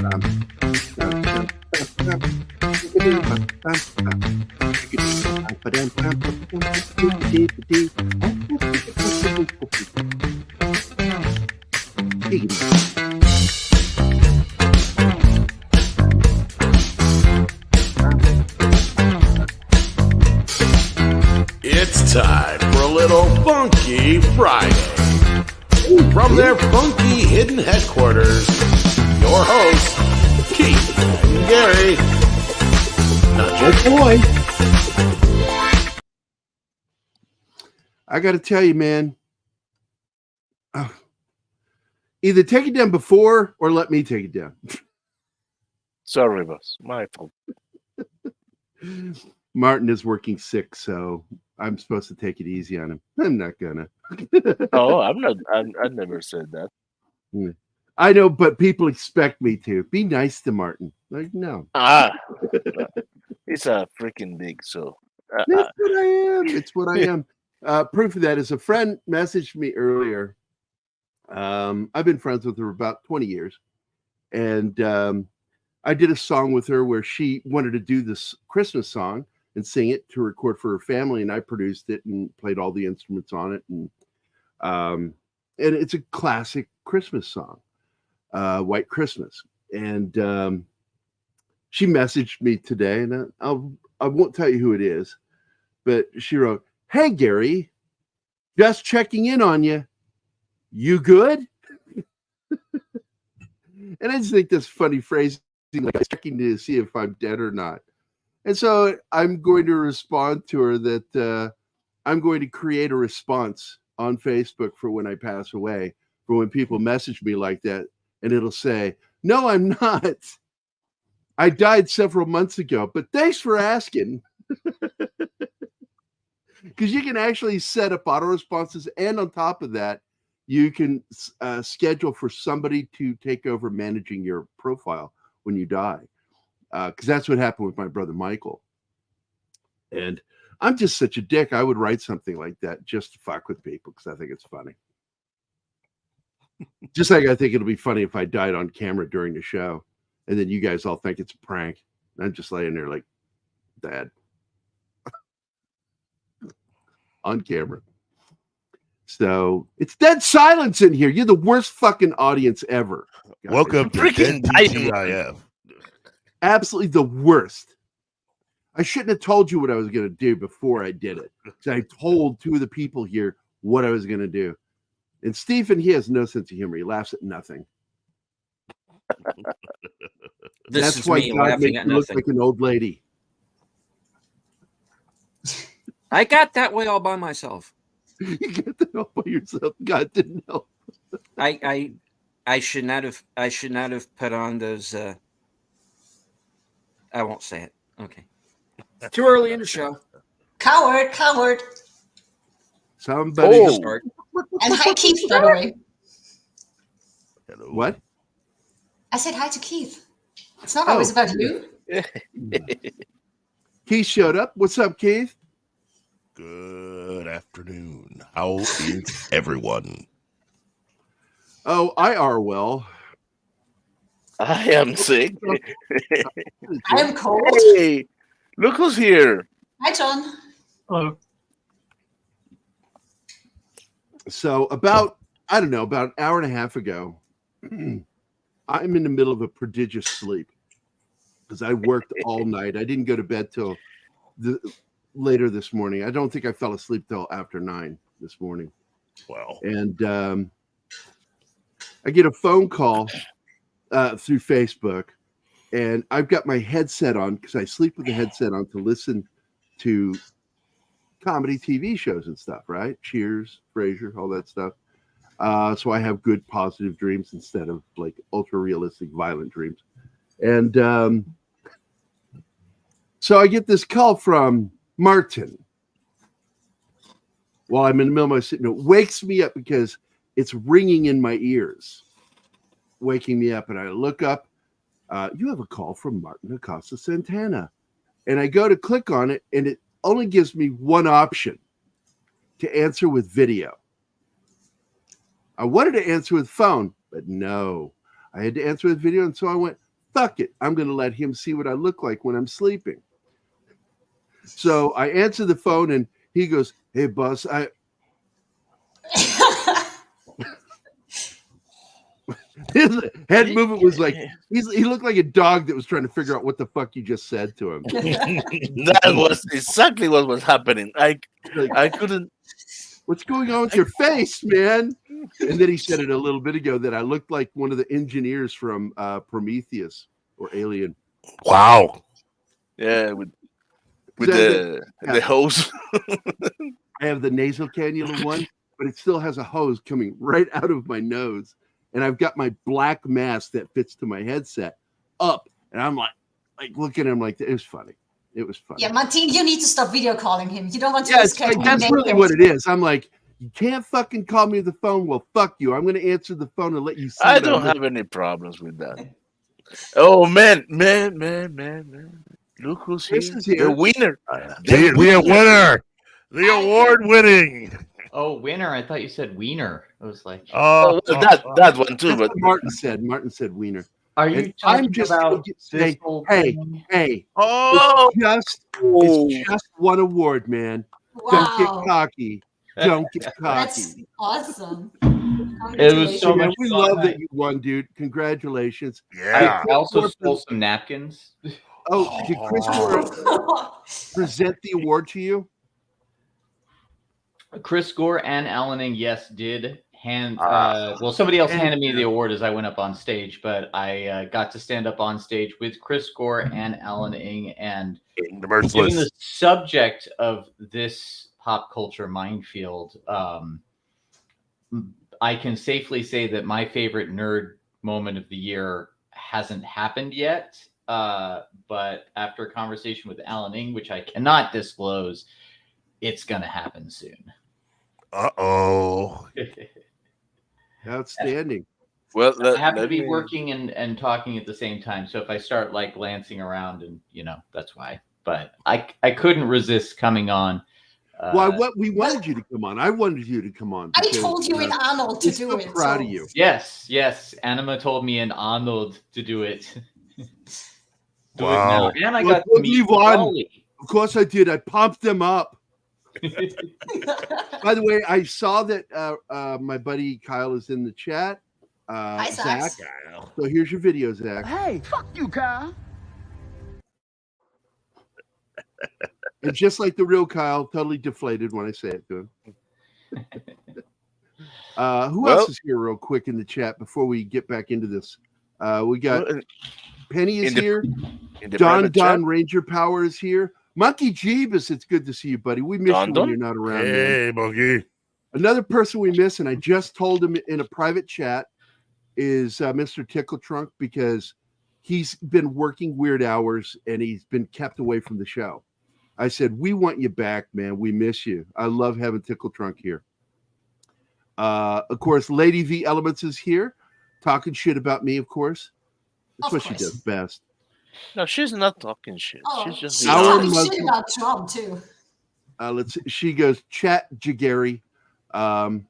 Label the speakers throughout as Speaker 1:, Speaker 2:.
Speaker 1: It's time for a little Funky Friday. From their funky hidden headquarters, your hosts, Keith and Gerry.
Speaker 2: Oh boy. I got to tell you, man, either take it down before or let me take it down.
Speaker 3: Sorry, boss. My fault.
Speaker 2: Martin is working sick, so I'm supposed to take it easy on him. I'm not gonna.
Speaker 3: Oh, I'm not. I never said that.
Speaker 2: I know, but people expect me to. Be nice to Martin. Like, no.
Speaker 3: He's a freaking big, so.
Speaker 2: That's what I am. It's what I am. Proof of that is a friend messaged me earlier. I've been friends with her about 20 years. And I did a song with her where she wanted to do this Christmas song and sing it to record for her family. And I produced it and played all the instruments on it. And it's a classic Christmas song, White Christmas. And she messaged me today, and I won't tell you who it is, but she wrote, "Hey, Gerry, just checking in on you. You good?" And I just think that's funny phrasing, like checking to see if I'm dead or not. And so I'm going to respond to her that I'm going to create a response on Facebook for when I pass away, for when people message me like that, and it'll say, "No, I'm not. I died several months ago, but thanks for asking." Because you can actually set up auto responses, and on top of that, you can schedule for somebody to take over managing your profile when you die. Because that's what happened with my brother Michael. And I'm just such a dick. I would write something like that just to fuck with people because I think it's funny. Just like I think it'll be funny if I died on camera during the show, and then you guys all think it's a prank. And I'm just laying there like, Dad. On camera. So it's dead silence in here. You're the worst fucking audience ever. Guys.
Speaker 1: Welcome to TGIF.
Speaker 2: Absolutely the worst. I shouldn't have told you what I was going to do before I did it. I told two of the people here what I was going to do. And Stephen, he has no sense of humor. He laughs at nothing. That's why God makes you look like an old lady.
Speaker 4: I got that way all by myself.
Speaker 2: You get that all by yourself. God didn't help.
Speaker 4: I should not have put on those. I won't say it. Okay. Too early in the show.
Speaker 5: Coward.
Speaker 2: Somebody
Speaker 4: start.
Speaker 5: And hi, Keith, by the way.
Speaker 2: Hello. What?
Speaker 5: I said hi to Keith. It's not always about you.
Speaker 2: Keith showed up. What's up, Keith?
Speaker 1: Good afternoon. How is everyone?
Speaker 2: Oh, I are well.
Speaker 3: I am sick.
Speaker 5: I am cold.
Speaker 3: Hey, look who's here.
Speaker 5: Hi, John.
Speaker 3: Hello.
Speaker 2: So about an hour and a half ago, I'm in the middle of a prodigious sleep because I worked all night. I didn't go to bed till later this morning. I don't think I fell asleep till after 9 this morning.
Speaker 1: Wow.
Speaker 2: And I get a phone call through Facebook, and I've got my headset on because I sleep with the headset on to listen to comedy TV shows and stuff, right? Cheers, Frasier, all that stuff. So I have good positive dreams instead of like ultra realistic violent dreams. And so I get this call from Martin while I'm in the middle of my sleep. It wakes me up because it's ringing in my ears, waking me up. And I look up, you have a call from Martin Acosta Santana. And I go to click on it, and it only gives me one option to answer with video. I wanted to answer with phone, but no, I had to answer with video. And so I went, fuck it. I'm going to let him see what I look like when I'm sleeping. So I answer the phone and he goes, "Hey, boss, his head movement was like he looked like a dog that was trying to figure out what the fuck you just said to him."
Speaker 3: That was exactly what was happening. I couldn't.
Speaker 2: What's going on with your face, man? And then he said it a little bit ago that I looked like one of the engineers from Prometheus or Alien.
Speaker 6: Wow.
Speaker 3: Yeah, with the hose.
Speaker 2: I have the nasal cannula one, but it still has a hose coming right out of my nose. And I've got my black mask that fits to my headset up. And I'm like looking at him like, it was funny. It was funny.
Speaker 5: Yeah, Martin, you need to stop video calling him. You don't want to
Speaker 2: That's really what it is. I'm like, you can't fucking call me the phone. Well, fuck you. I'm going to answer the phone and let you see.
Speaker 3: I don't have any problems with that. Oh, man. Look who's here. The winner.
Speaker 6: The winner. The award-winning.
Speaker 7: Oh, winner. I thought you said wiener. I was like,
Speaker 3: that one too.
Speaker 2: That's
Speaker 3: But
Speaker 2: what Martin said. Martin said wiener.
Speaker 7: are you talking about
Speaker 2: say, hey,
Speaker 3: oh,
Speaker 2: it's just one award, man.
Speaker 5: Wow.
Speaker 2: Don't get cocky. Don't get cocky.
Speaker 5: That's awesome.
Speaker 7: It was so
Speaker 2: Man,
Speaker 7: much
Speaker 2: we
Speaker 7: fun.
Speaker 2: love that you won, dude. Congratulations.
Speaker 6: Yeah.
Speaker 7: I also stole some napkins.
Speaker 2: Oh, did Chris Gore present the award to you?
Speaker 7: Chris Gore and Alan Ng, yes, did hand. Well, somebody else handed me the award as I went up on stage, but I got to stand up on stage with Chris Gore and Alan Ng. And
Speaker 6: The
Speaker 7: given
Speaker 6: merciless.
Speaker 7: the subject of this pop culture minefield, I can safely say that my favorite nerd moment of the year hasn't happened yet. But after a conversation with Alan Ng, which I cannot disclose, it's going to happen soon.
Speaker 6: Uh-oh.
Speaker 2: Outstanding.
Speaker 3: well,
Speaker 7: I have to be working and talking at the same time. So if I start like glancing around, and that's why. But I couldn't resist coming on.
Speaker 2: We wanted you to come on. I wanted you to come on.
Speaker 5: I told you in Arnold to do it.
Speaker 2: Proud of you.
Speaker 7: Yes. Anima told me in Arnold to do it.
Speaker 6: Wow.
Speaker 7: It now. And I got to meet Wally.
Speaker 2: Of course I did. I pumped them up. By the way, I saw that my buddy Kyle is in the chat.
Speaker 5: Hi,
Speaker 2: Zach.
Speaker 5: Zach.
Speaker 2: So here's your video, Zach.
Speaker 8: Hey, fuck you, Kyle.
Speaker 2: And just like the real Kyle, totally deflated when I say it to him. Who else is here real quick in the chat before we get back into this? We got Penny is here. Don Ranger Power is here. Monkey Jeebus, it's good to see you, buddy. We miss you when you're not around.
Speaker 6: Hey, Monkey.
Speaker 2: Another person we miss, and I just told him in a private chat, is Mr. Tickle Trunk, because he's been working weird hours and he's been kept away from the show. I said, we want you back, man. We miss you. I love having Tickle Trunk here. Of course, Lady V Elements is here, talking shit about me, of course. That's what she does best.
Speaker 3: No, she's not talking shit.
Speaker 5: Oh,
Speaker 3: She's just
Speaker 5: she's talking shit about Trump, too.
Speaker 2: She goes, chat Gerry. So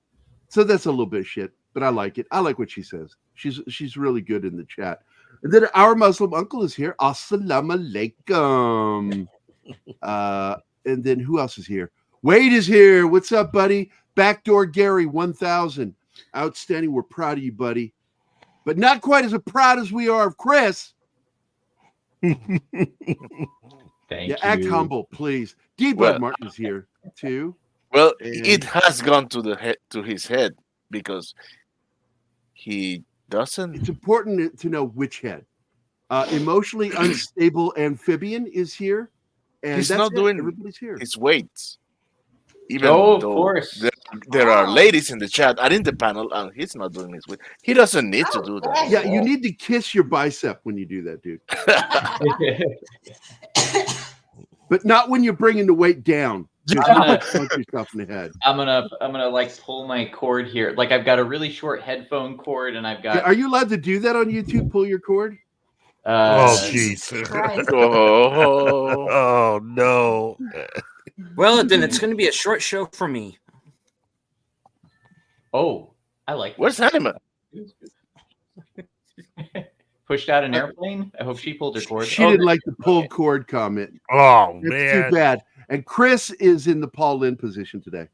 Speaker 2: that's a little bit of shit, but I like it. I like what she says. She's really good in the chat. And then our Muslim uncle is here. Assalamu alaikum. And then who else is here? Wade is here. What's up, buddy? Backdoor Gerry 1000. Outstanding. We're proud of you, buddy. But not quite as proud as we are of Chris.
Speaker 7: Thank you.
Speaker 2: Act humble, please. D-Bud Martin is here too.
Speaker 3: Well, it has gone to his head because he doesn't.
Speaker 2: It's important to know which head. Emotionally unstable amphibian is here, and
Speaker 3: He's
Speaker 2: that's
Speaker 3: not doing
Speaker 2: everybody's here.
Speaker 3: his weights. Even
Speaker 7: of
Speaker 3: though
Speaker 7: course.
Speaker 3: there are ladies in the chat and in the panel, and he's not doing his weight. He doesn't need to do that.
Speaker 2: Yeah, you need to kiss your bicep when you do that, dude. But not when you're bringing the weight down. Punch yourself in the head.
Speaker 7: I'm gonna like pull my cord here. Like I've got a really short headphone cord, and I've got.
Speaker 2: Are you allowed to do that on YouTube? Pull your cord?
Speaker 6: Oh, jeez. Oh, no.
Speaker 4: Well, then it's going to be a short show for me.
Speaker 7: Oh, I like.
Speaker 3: Where's Anima?
Speaker 7: Put pushed out an airplane? I hope she pulled her cord.
Speaker 2: She didn't like the pulled cord comment.
Speaker 6: Oh
Speaker 2: It's
Speaker 6: man.
Speaker 2: too bad. And Chris is in the Paul Lynn position today.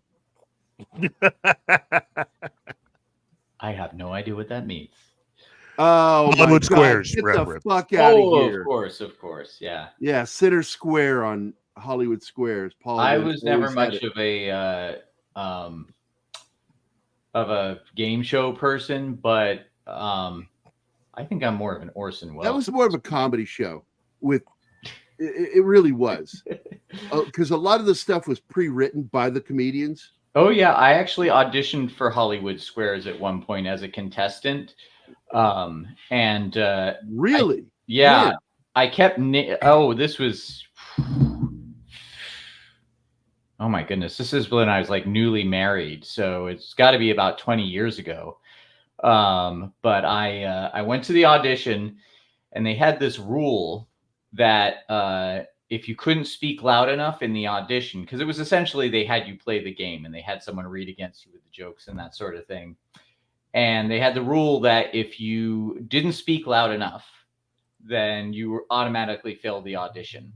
Speaker 7: I have no idea what that means.
Speaker 2: Oh, my
Speaker 6: Hollywood
Speaker 2: God.
Speaker 6: Squares
Speaker 2: Get
Speaker 6: reference.
Speaker 2: the fuck out of here.
Speaker 7: Of course. Yeah.
Speaker 2: Yeah, center square on Hollywood Squares. Paul
Speaker 7: I
Speaker 2: Lynn
Speaker 7: was never
Speaker 2: always had
Speaker 7: much
Speaker 2: it.
Speaker 7: of a game show person, but I think I'm more of an Orson Welles.
Speaker 2: That was more of a comedy show. It really was. Because a lot of the stuff was pre-written by the comedians.
Speaker 7: Oh yeah, I actually auditioned for Hollywood Squares at one point as a contestant.
Speaker 2: Really?
Speaker 7: Yeah, I kept. This was. Oh my goodness, this is when I was like newly married, so it's got to be about 20 years ago. But I went to the audition, and they had this rule that if you couldn't speak loud enough in the audition, because it was essentially they had you play the game and they had someone read against you with the jokes and that sort of thing. And they had the rule that if you didn't speak loud enough, then you automatically failed the audition.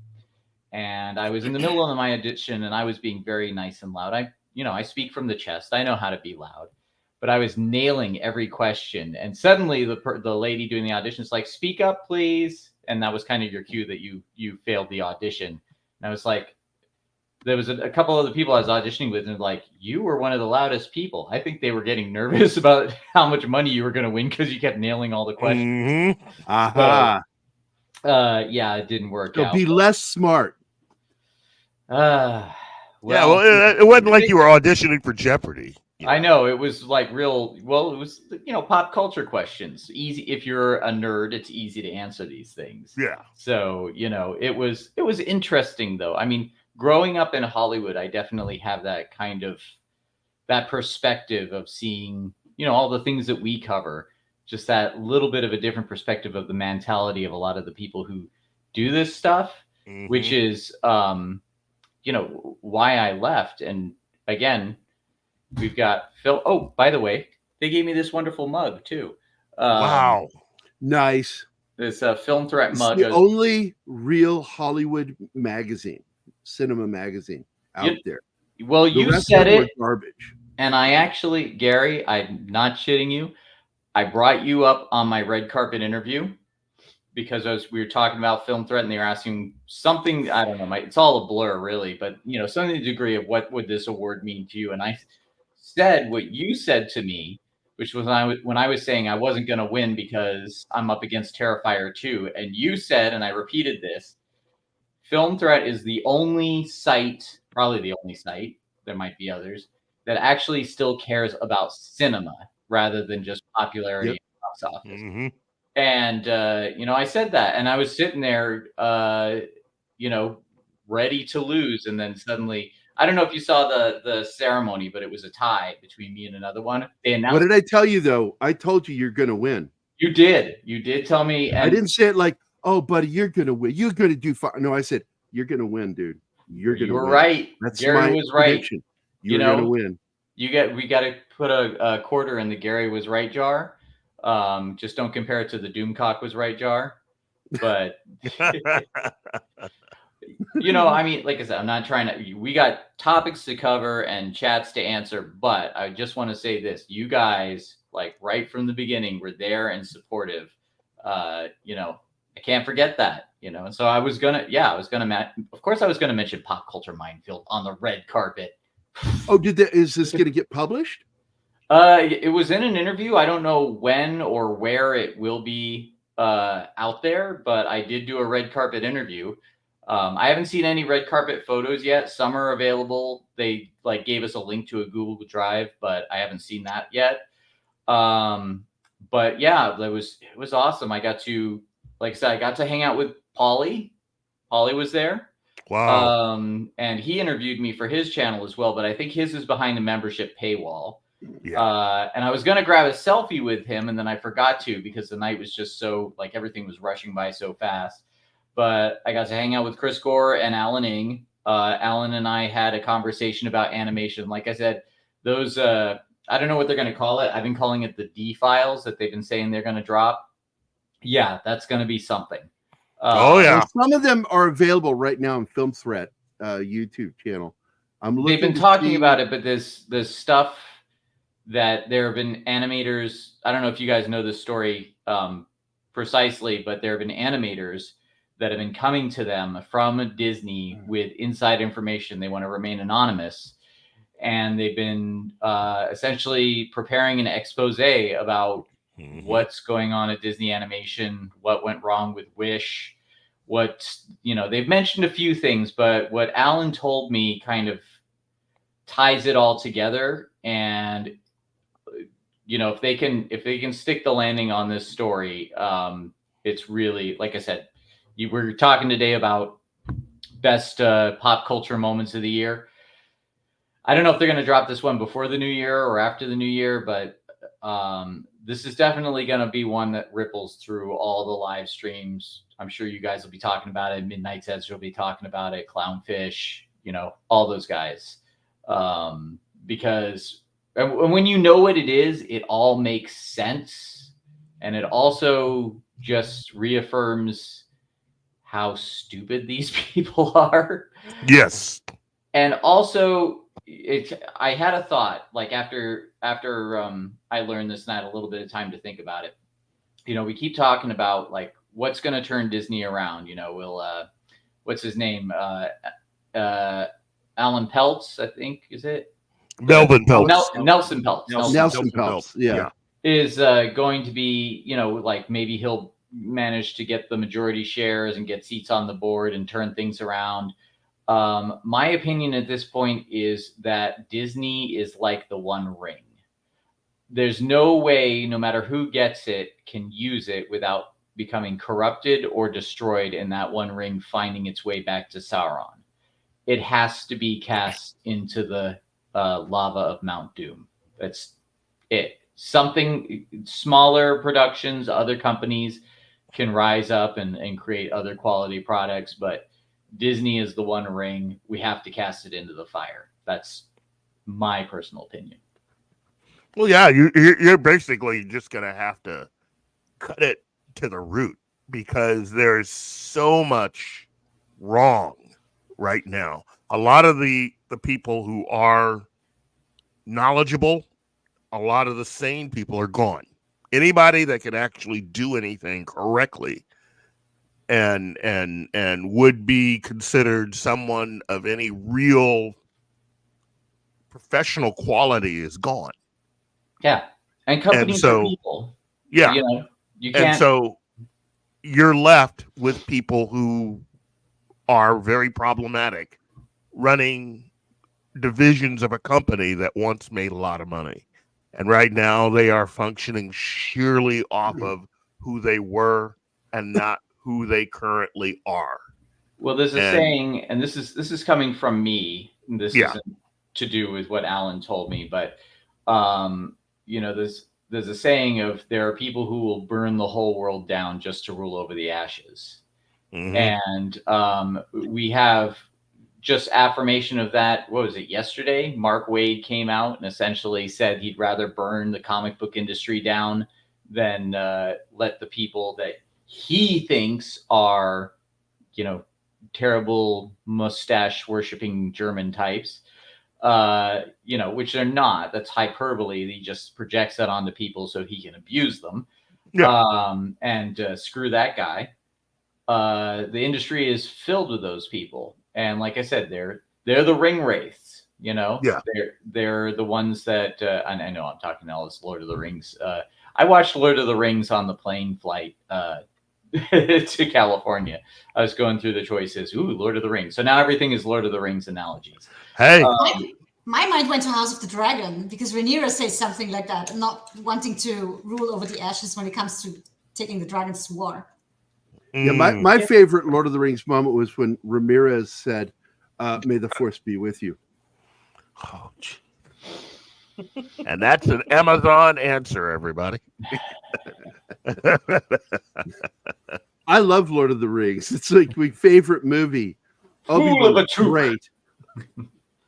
Speaker 7: And I was in the middle of my audition and I was being very nice and loud. I speak from the chest. I know how to be loud, but I was nailing every question. And suddenly the lady doing the audition is like, "Speak up, please." And that was kind of your cue that you failed the audition. And I was like, there was a couple other people I was auditioning with, and like, "You were one of the loudest people." I think they were getting nervous about how much money you were going to win because you kept nailing all the questions.
Speaker 6: Mm-hmm.
Speaker 2: Aha.
Speaker 7: Yeah, it didn't work
Speaker 2: So
Speaker 7: out.
Speaker 2: be less smart.
Speaker 6: Well, it wasn't like you were auditioning for Jeopardy.
Speaker 7: I know it was like real. Well, it was pop culture questions. Easy if you're a nerd, it's easy to answer these things.
Speaker 6: Yeah.
Speaker 7: So it was interesting though. I mean, growing up in Hollywood, I definitely have that kind of that perspective of seeing all the things that we cover. Just that little bit of a different perspective of the mentality of a lot of the people who do this stuff, which is why I left. And again, we've got Phil. Oh, by the way, they gave me this wonderful mug too.
Speaker 6: Wow.
Speaker 2: Nice.
Speaker 7: This Film Threat
Speaker 2: It's
Speaker 7: mug.
Speaker 2: the only real Hollywood cinema magazine out there.
Speaker 7: Well,
Speaker 2: The
Speaker 7: you
Speaker 2: rest
Speaker 7: said
Speaker 2: of them
Speaker 7: it.
Speaker 2: were garbage.
Speaker 7: And I actually, Gary, I'm not shitting you. I brought you up on my red carpet interview because we were talking about Film Threat and they were asking something. I don't know. It's all a blur, really. But, something to the degree of what would this award mean to you? And I said what you said to me, which was when I was saying I wasn't going to win because I'm up against Terrifier 2. And you said, and I repeated this, Film Threat is the only site, probably the only site, there might be others, that actually still cares about cinema rather than just popularity in the box office.
Speaker 6: Mm-hmm.
Speaker 7: And, I said that, and I was sitting there, ready to lose. And then suddenly, I don't know if you saw the ceremony, but it was a tie between me and another one. They announced.
Speaker 2: What did I tell you, though? I told you you're going to win.
Speaker 7: You did tell me. And
Speaker 2: I didn't say it like, "Oh, buddy, you're going to win. You're going to do fine." No, I said, "You're going to win, dude. You're going to win."
Speaker 7: You were right.
Speaker 2: That's
Speaker 7: Gary
Speaker 2: my
Speaker 7: was right.
Speaker 2: prediction. You're going to win.
Speaker 7: We got to put a quarter in the Gary was right jar. Just don't compare it to the Doomcock was right jar. But I mean, like I said, I'm not trying to. We got topics to cover and chats to answer, but I just want to say this: you guys, like right from the beginning, were there and supportive. I can't forget that. And so I was gonna, of course, I was gonna mention Pop Culture Minefield on the red carpet.
Speaker 2: Oh, is this going to get published?
Speaker 7: It was in an interview. I don't know when or where it will be out there, but I did do a red carpet interview. I haven't seen any red carpet photos yet. Some are available. They gave us a link to a Google Drive, but I haven't seen that yet. But yeah, it was awesome. I got to, like I said, I got to hang out with Paulie. Paulie was there.
Speaker 6: Wow.
Speaker 7: And he interviewed me for his channel as well, but I think his is behind the membership paywall.
Speaker 6: Yeah.
Speaker 7: And I was going to grab a selfie with him, and then I forgot to because the night was just so, everything was rushing by so fast. But I got to hang out with Chris Gore and Alan Ng. Alan and I had a conversation about animation. Like I said, those, I don't know what they're going to call it. I've been calling it the D files that they've been saying they're going to drop. yeah, that's going to be something.
Speaker 6: Oh, yeah.
Speaker 2: Well, some of them are available right now on Film Threat YouTube channel.
Speaker 7: They've been talking about it, but there's stuff that there have been animators. I don't know if you guys know this story precisely, but there have been animators that have been coming to them from Disney with inside information. They want to remain anonymous. And they've been essentially preparing an expose about what's going on at Disney Animation, what went wrong with Wish, they've mentioned a few things, but what Alan told me kind of ties it all together. And if they can stick the landing on this story, it's really, like I said, we're talking today about best pop culture moments of the year. I don't know if they're going to drop this one before the new year or after the new year, but this is definitely going to be one that ripples through all the live streams. I'm sure you guys will be talking about it. Midnight's Edge will be talking about it. Clownfish, all those guys. Because when you know what it is, it all makes sense. And it also just reaffirms how stupid these people are.
Speaker 6: Yes.
Speaker 7: And also, I had a thought, like after I learned this and I had a little bit of time to think about it. We keep talking about like what's going to turn Disney around. What's his name? Alan Peltz, I think, is it?
Speaker 6: Melvin Peltz.
Speaker 7: Nelson Peltz.
Speaker 2: Nelson Peltz. Yeah.
Speaker 7: Is going to be, like maybe he'll manage to get the majority shares and get seats on the board and turn things around. My opinion at this point is that Disney is like the One Ring. There's no way, no matter who gets it, can use it without becoming corrupted or destroyed and that One Ring finding its way back to Sauron. It has to be cast into the lava of Mount Doom. That's it. Something smaller productions, other companies can rise up and create other quality products, but Disney is the One Ring. We have to cast it into the fire. That's my personal opinion.
Speaker 6: Well, yeah, you're basically just going to have to cut it to the root because there's so much wrong right now. A lot of the people who are knowledgeable, a lot of the sane people are gone. Anybody that can actually do anything correctly and would be considered someone of any real professional quality is gone.
Speaker 7: Yeah. And companies are people.
Speaker 6: Yeah.
Speaker 7: You can't.
Speaker 6: And so you're left with people who are very problematic running divisions of a company that once made a lot of money. And right now they are functioning sheerly off of who they were and not who they currently are.
Speaker 7: Well, there's a saying, and this is coming from me. This isn't to do with what Alan told me, but there's a saying of there are people who will burn the whole world down just to rule over the ashes. Mm-hmm. And we have just affirmation of that. What was it, yesterday? Mark Waid came out and essentially said he'd rather burn the comic book industry down than let the people that he thinks are, terrible mustache worshiping German types, which they're not. That's hyperbole. He just projects that onto people so he can abuse them. Yeah. Screw that guy. The industry is filled with those people. And like I said, they're the ring wraiths, Yeah. They're the ones that, I know I'm talking all this Lord of the Rings. I watched Lord of the Rings on the plane flight to California. I was going through the choices. Ooh, Lord of the Rings. So now everything is Lord of the Rings analogies.
Speaker 6: Hey.
Speaker 5: My mind went to House of the Dragon because Rhaenyra says something like that, not wanting to rule over the ashes when it comes to taking the dragons to war.
Speaker 2: Yeah, my favorite Lord of the Rings moment was when Ramirez said, "May the Force be with you."
Speaker 6: Oh, and that's an Amazon answer, everybody.
Speaker 2: I love Lord of the Rings. It's like my favorite movie. Obi-Wan was great.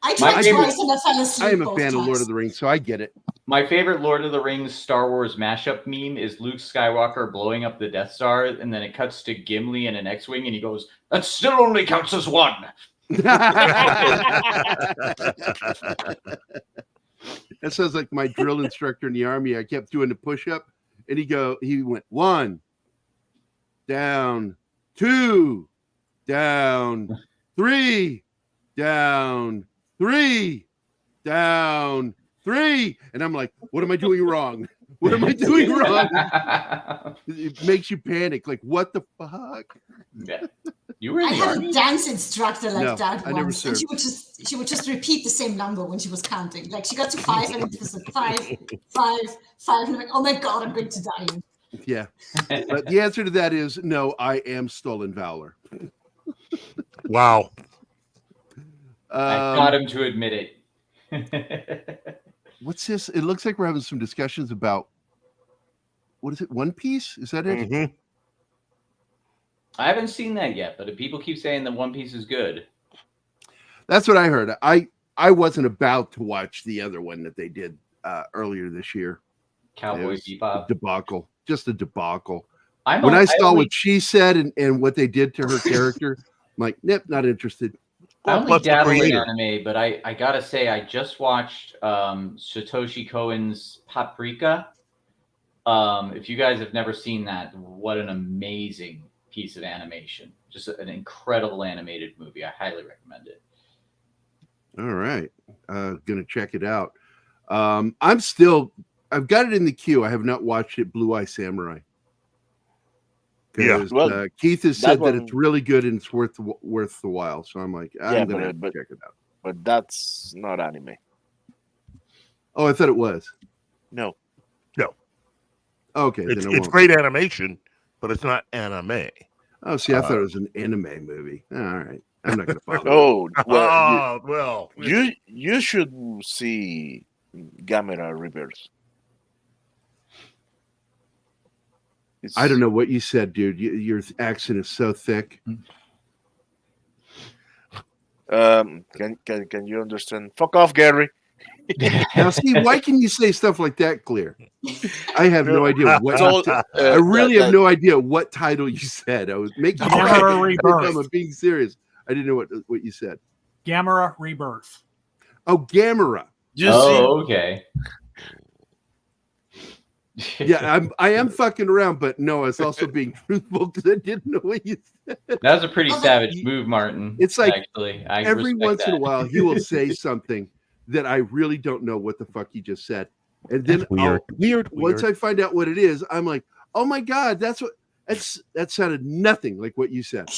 Speaker 5: I tried twice and I fell asleep.
Speaker 2: I am a
Speaker 5: both
Speaker 2: fan of Lord
Speaker 5: times.
Speaker 2: of the Rings, so I get it.
Speaker 7: My favorite Lord of the Rings Star Wars mashup meme is Luke Skywalker blowing up the Death Star, and then it cuts to Gimli in an X-Wing, and he goes, "That still only counts as one."
Speaker 2: That sounds like my drill instructor in the Army. I kept doing the push-up, and he went 1, down, 2, down, 3, down, 3, down, 3. And I'm like, what am I doing wrong? What am I doing wrong? It makes you panic. Like, what the fuck?
Speaker 7: Yeah. You were in
Speaker 5: I
Speaker 7: the
Speaker 5: had
Speaker 7: Army?
Speaker 5: a dance instructor like that
Speaker 2: I never
Speaker 5: once, and
Speaker 2: served.
Speaker 5: she would just repeat the same number when she was counting. Like she got to 5, and it was like 5, 5, 5, and I'm like, oh my god, I'm going to die.
Speaker 2: Yeah. But the answer to that is no, I am stolen valor.
Speaker 6: Wow.
Speaker 7: I got him to admit it.
Speaker 2: What's this? It looks like we're having some discussions about, what is it? One Piece? Is that it?
Speaker 6: Mhm.
Speaker 7: I haven't seen that yet, but if people keep saying that One Piece is good.
Speaker 2: That's what I heard. I wasn't about to watch the other one that they did earlier this year.
Speaker 7: Cowboy Bebop.
Speaker 2: Debacle. Just a debacle.
Speaker 7: I
Speaker 2: saw
Speaker 7: only,
Speaker 2: what she said and what they did to her character, I'm like, nope, not interested.
Speaker 7: I only
Speaker 6: Plus the
Speaker 7: dabble in
Speaker 6: creator.
Speaker 7: anime, but I gotta say, I just watched Satoshi Koen's Paprika. If you guys have never seen that, what an amazing piece of animation. Just an incredible animated movie. I highly recommend it.
Speaker 2: All right. Gonna check it out. I've got it in the queue. I have not watched it, Blue Eye Samurai.
Speaker 6: Yeah.
Speaker 3: Well,
Speaker 2: Keith has said that it's
Speaker 3: one-
Speaker 2: really good and it's worth the while. So I'm like, I'm gonna check it out.
Speaker 3: But that's not anime.
Speaker 2: Oh, I thought it was.
Speaker 3: No.
Speaker 2: Okay,
Speaker 6: It's
Speaker 2: then I won't.
Speaker 6: great animation, but it's not anime.
Speaker 2: Oh, see, I thought it was an anime movie. All right, I'm not gonna bother.
Speaker 3: Oh, well,
Speaker 6: Well,
Speaker 3: you should see Gamera Reverse.
Speaker 2: I don't know what you said, dude. Your accent is so thick.
Speaker 3: Can you understand? Fuck off, Gerry.
Speaker 2: Now, see, why can you say stuff like that clear? I have no idea what. I really have no idea what title you said. I was making
Speaker 8: Gamera Rebirth.
Speaker 2: I'm being serious. I didn't know what you said.
Speaker 8: Gamera Rebirth.
Speaker 2: Oh, Gamera.
Speaker 7: Okay.
Speaker 2: Yeah, I am fucking around, but no, it's also being truthful because I didn't know what you said.
Speaker 7: That was a pretty savage move, Martin.
Speaker 2: It's like
Speaker 7: actually, I
Speaker 2: every
Speaker 7: respect
Speaker 2: once in a
Speaker 7: that.
Speaker 2: while he will say something that I really don't know what the fuck he just said, and then
Speaker 6: weird.
Speaker 2: Once I find out what it is, I'm like, oh my god, that sounded nothing like what you said.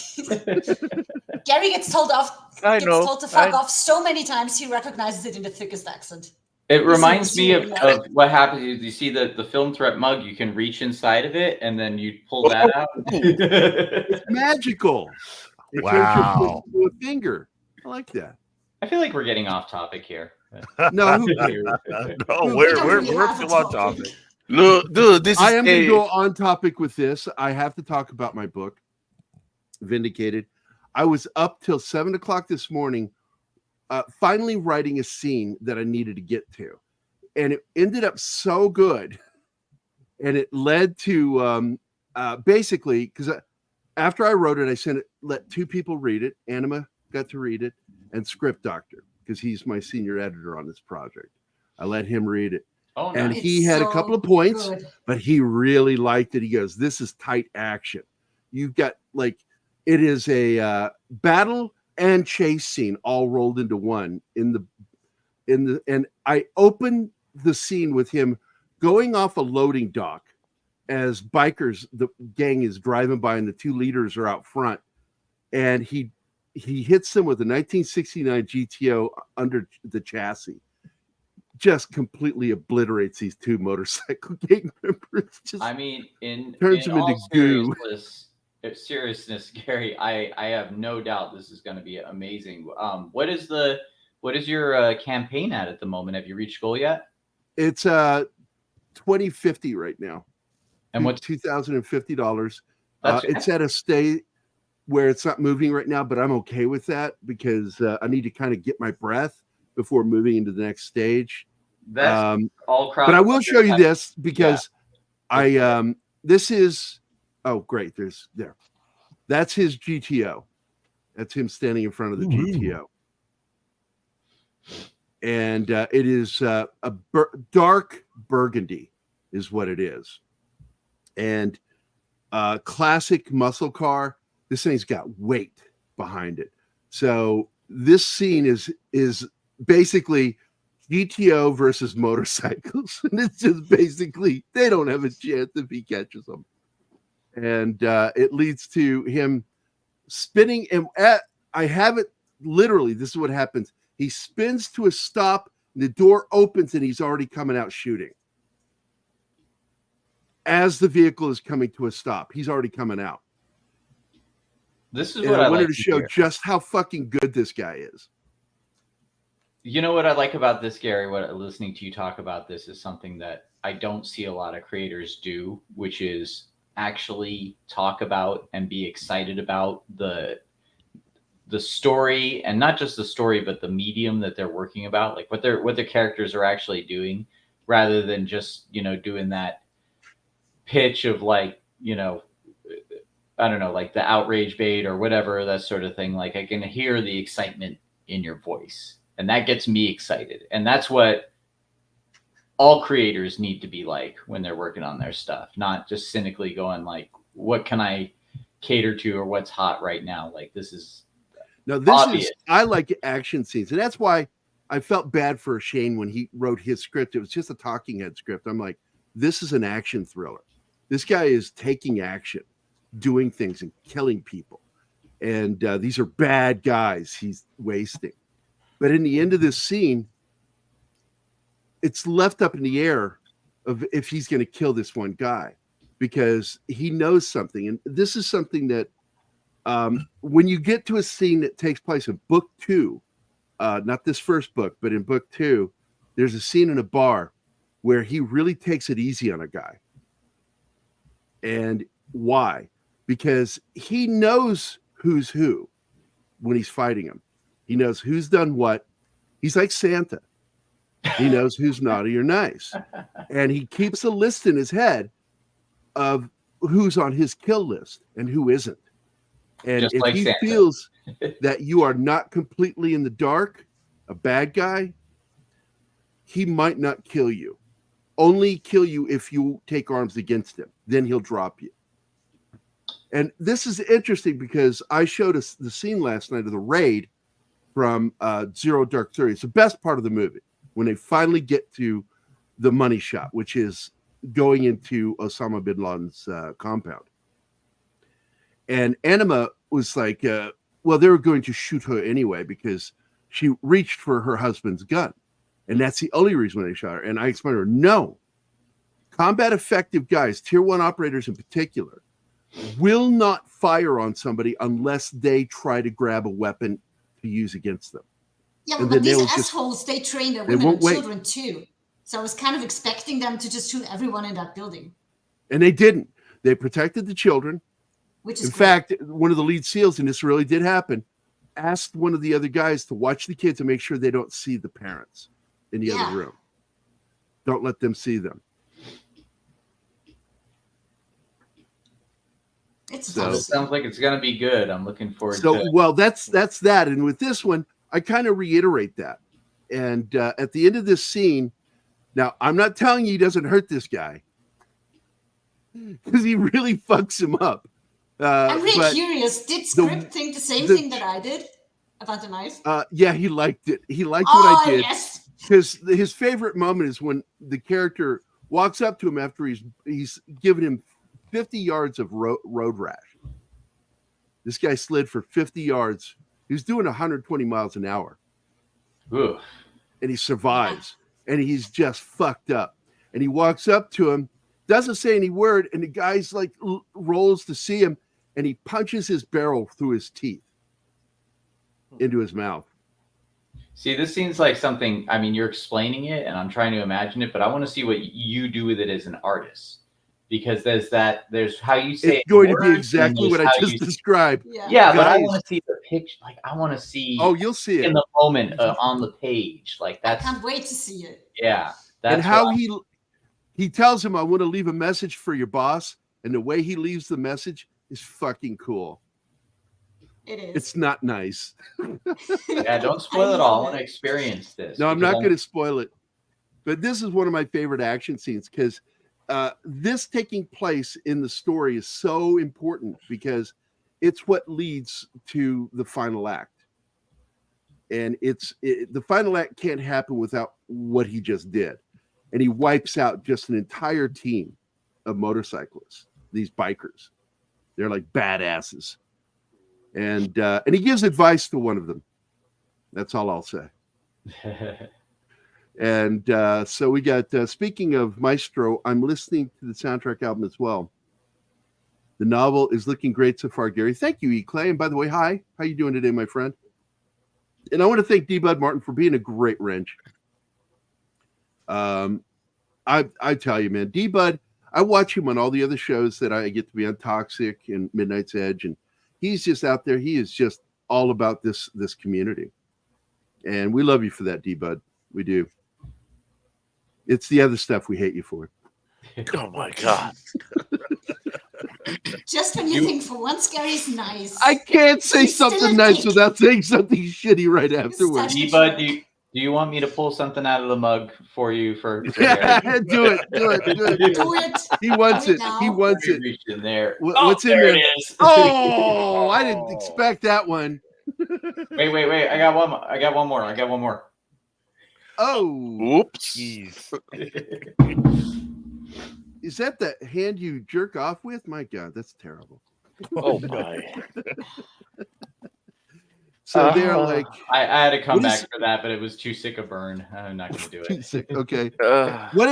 Speaker 5: Gerry gets told to fuck off so many times he recognizes it in the thickest accent.
Speaker 7: It reminds me of what happens. You see the film threat mug, you can reach inside of it and then you pull that out.
Speaker 2: It's magical. It
Speaker 6: Wow.
Speaker 2: turns your foot into a finger. I like that.
Speaker 7: I feel like we're getting off topic here.
Speaker 2: No, who cares?
Speaker 6: No, we're still on topic.
Speaker 3: Look, dude, this
Speaker 2: I
Speaker 3: is
Speaker 2: am going to go on topic with this. I have to talk about my book, Vindicated. I was up till 7 o'clock this morning, finally writing a scene that I needed to get to. And it ended up so good. And it led to basically, because after I wrote it, I let 2 people read it. Anima got to read it, and Script Doctor, because he's my senior editor on this project. I let him read it.
Speaker 7: Oh,
Speaker 2: And
Speaker 7: nice.
Speaker 2: he had a couple of points,
Speaker 5: good.
Speaker 2: but he really liked it. He goes, "This is tight action. You've got it is a battle and chase scene all rolled into one and I opened the scene with him going off a loading dock as bikers, the gang is driving by and the 2 leaders are out front, and he hits them with a 1969 GTO under the chassis. Just completely obliterates these 2 motorcycle gang members. Just turns them into goo.
Speaker 7: Seriousness, Gerry, I have no doubt this is going to be amazing. What is your campaign at the moment? Have you reached goal yet?
Speaker 2: It's 2050 right now.
Speaker 7: And what's
Speaker 2: $2,050? It's at a state where it's not moving right now, but I'm okay with that because I need to kind of get my breath before moving into the next stage.
Speaker 7: That's all
Speaker 2: but I will show you this because this is, oh great, that's his GTO. That's him standing in front of the GTO. And it is a dark burgundy is what it is. And classic muscle car. This thing's got weight behind it. So this scene is basically GTO versus motorcycles. And it's just basically, they don't have a chance if he catches them. And it leads to him spinning. And I have it literally, this is what happens. He spins to a stop, the door opens, and he's already coming out shooting. As the vehicle is coming to a stop, he's already coming out.
Speaker 7: This is
Speaker 2: and
Speaker 7: what
Speaker 2: I
Speaker 7: I
Speaker 2: wanted
Speaker 7: like
Speaker 2: to show
Speaker 7: hear.
Speaker 2: just how fucking good this guy is.
Speaker 7: You know what I like about this, Gary? What listening to you talk about this is something that I don't see a lot of creators do, which is actually talk about and be excited about the story, and not just the story, but the medium that they're working about, like what their characters are actually doing, rather than just, doing that pitch of like, I don't know, like the outrage bait or whatever, that sort of thing. Like I can hear the excitement in your voice, and that gets me excited. And that's what all creators need to be like when they're working on their stuff, not just cynically going like, what can I cater to, or what's hot right now? Like this is obvious.
Speaker 2: I like action scenes. And that's why I felt bad for Shane when he wrote his script. It was just a talking head script. I'm like, this is an action thriller. This guy is taking action, doing things and killing people. And these are bad guys he's wasting. But in the end of this scene, it's left up in the air of if he's going to kill this one guy, because he knows something. And this is something that when you get to a scene that takes place in book 2, not this first book, but in book 2, there's a scene in a bar where he really takes it easy on a guy. And why? Because he knows who's who when he's fighting him. He knows who's done what. He's like Santa. He knows who's naughty or nice. And he keeps a list in his head of who's on his kill list and who isn't. And
Speaker 7: Just
Speaker 2: if
Speaker 7: like
Speaker 2: he
Speaker 7: Santa.
Speaker 2: feels that you are not completely in the dark, a bad guy, he might not kill you. Only kill you if you take arms against him. Then he'll drop you. And this is interesting because I showed us the scene last night of the raid from Zero Dark 30. It's the best part of the movie when they finally get to the money shot, which is going into Osama bin Laden's compound. And Anima was like, well, they were going to shoot her anyway because she reached for her husband's gun. And that's the only reason they shot her. And I explained to her, no. Combat effective guys, tier 1 operators in particular, will not fire on somebody unless they try to grab a weapon to use against them.
Speaker 5: Yeah,
Speaker 2: And
Speaker 5: but
Speaker 2: then
Speaker 5: these
Speaker 2: they'll
Speaker 5: assholes, they train their
Speaker 2: they
Speaker 5: women and
Speaker 2: won't wait.
Speaker 5: children too. So I was kind of expecting them to just shoot everyone in that building.
Speaker 2: And they didn't. They protected the children.
Speaker 5: Which is
Speaker 2: In
Speaker 5: great.
Speaker 2: fact, one of the lead SEALs, and this really did happen, asked one of the other guys to watch the kids and make sure they don't see the parents in the other room. Don't let them see them.
Speaker 5: It
Speaker 7: Sounds like it's going to be good. I'm looking forward to
Speaker 2: So,
Speaker 7: it.
Speaker 2: well, that's that. And with this one, I kind of reiterate that. And at the end of this scene, now I'm not telling you he doesn't hurt this guy because he really fucks him up.
Speaker 5: I'm really
Speaker 2: but
Speaker 5: curious. Did Script think the same thing that I did about the knife?
Speaker 2: yeah, he liked it. He liked
Speaker 5: Oh,
Speaker 2: what I did.
Speaker 5: yes.
Speaker 2: Because his favorite moment is when the character walks up to him after he's given him 50 yards of road rash. This guy slid for 50 yards. He was doing 120 miles an hour.
Speaker 7: Ooh.
Speaker 2: And he survives. And he's just fucked up. And he walks up to him, doesn't say any word, and the guy's like rolls to see him, and he punches his barrel through his teeth into his mouth.
Speaker 7: See, this seems like something, I mean, you're explaining it and I'm trying to imagine it, but I want to see what you do with it as an artist. because there's how you say
Speaker 2: It's going to be
Speaker 7: words,
Speaker 2: exactly
Speaker 7: and
Speaker 2: what I
Speaker 7: there's how
Speaker 2: just
Speaker 7: you-
Speaker 2: described.
Speaker 7: Yeah, but I
Speaker 2: Guys.
Speaker 7: want to see the picture. Like I want to see.
Speaker 2: Oh, you'll see
Speaker 7: in
Speaker 2: it.
Speaker 7: the moment on the page. Like
Speaker 5: I
Speaker 7: that's
Speaker 5: can't wait to see it.
Speaker 7: yeah. That's
Speaker 2: And how
Speaker 7: what
Speaker 2: he tells him, I want to leave a message for your boss. And the way he leaves the message is fucking cool.
Speaker 5: It is.
Speaker 2: It's not nice.
Speaker 7: yeah. Don't spoil it all. I want to experience this.
Speaker 2: No, I'm
Speaker 7: because
Speaker 2: not going to spoil it. But this is one of my favorite action scenes because this taking place in the story is so important because it's what leads to the final act. And the final act can't happen without what he just did. And he wipes out just an entire team of motorcyclists, these bikers. They're like badasses. And he gives advice to one of them. That's all I'll say. And so we got, speaking of Maestro, I'm listening to the soundtrack album as well. The novel is looking great so far, Gary. Thank you, E. Clay. And by the way, hi. How you doing today, my friend? And I want to thank D. Bud Martin for being a great wrench. I tell you, man, D. Bud, I watch him on all the other shows that I get to be on, Toxic and Midnight's Edge, and he's just out there. He is just all about this community. And we love you for that, D. Bud. We do. It's the other stuff we hate you for.
Speaker 3: Oh my God.
Speaker 5: Just when you think for once Gary's nice.
Speaker 2: I can't say
Speaker 5: He's still
Speaker 2: something
Speaker 5: a
Speaker 2: nice
Speaker 5: dick.
Speaker 2: without saying something shitty right afterwards.
Speaker 5: such a
Speaker 7: Bud,
Speaker 5: jerk.
Speaker 7: do you want me to pull something out of the mug for you for
Speaker 2: Do it.
Speaker 5: Do it.
Speaker 2: He wants
Speaker 5: Do it
Speaker 2: it.
Speaker 5: now.
Speaker 2: He wants it.
Speaker 7: Reach in there.
Speaker 2: What's in
Speaker 7: there
Speaker 2: there?
Speaker 7: it is.
Speaker 2: Oh, I didn't expect that one.
Speaker 7: Wait. I got one more.
Speaker 2: Oh,
Speaker 3: Oops.
Speaker 6: Jeez.
Speaker 2: is that the hand you jerk off with? My God, that's terrible.
Speaker 3: Oh my.
Speaker 2: So they're like,
Speaker 7: I had to come
Speaker 2: What
Speaker 7: back
Speaker 2: is-
Speaker 7: for that, but it was too sick a burn. I'm not going to do it.
Speaker 2: okay.
Speaker 3: Uh,
Speaker 2: What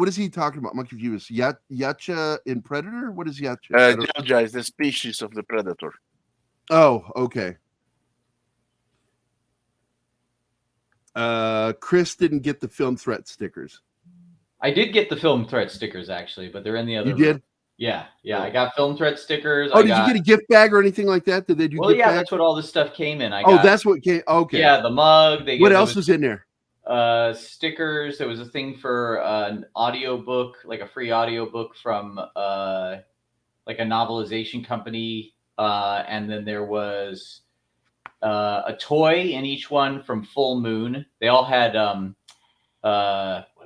Speaker 2: is he talking about? I'm confused. Yacha in Predator? What is Yacha? I don't-
Speaker 3: Jaja is the species of the predator.
Speaker 2: Oh, okay. Chris didn't get the film threat stickers.
Speaker 7: I did get the film threat stickers actually, but they're in the other
Speaker 2: You
Speaker 7: room.
Speaker 2: did?
Speaker 7: Yeah. I got film threat stickers.
Speaker 2: Oh, did you get a gift bag or anything like that? Did they do
Speaker 7: Well,
Speaker 2: gift
Speaker 7: yeah,
Speaker 2: bag?
Speaker 7: that's what all this stuff came in.
Speaker 2: That's what came. Okay.
Speaker 7: Yeah, the mug.
Speaker 2: What else was in there?
Speaker 7: Stickers. There was a thing for an audio book, like a free audio book from like a novelization company, and then there was a toy in each one from Full Moon. They all had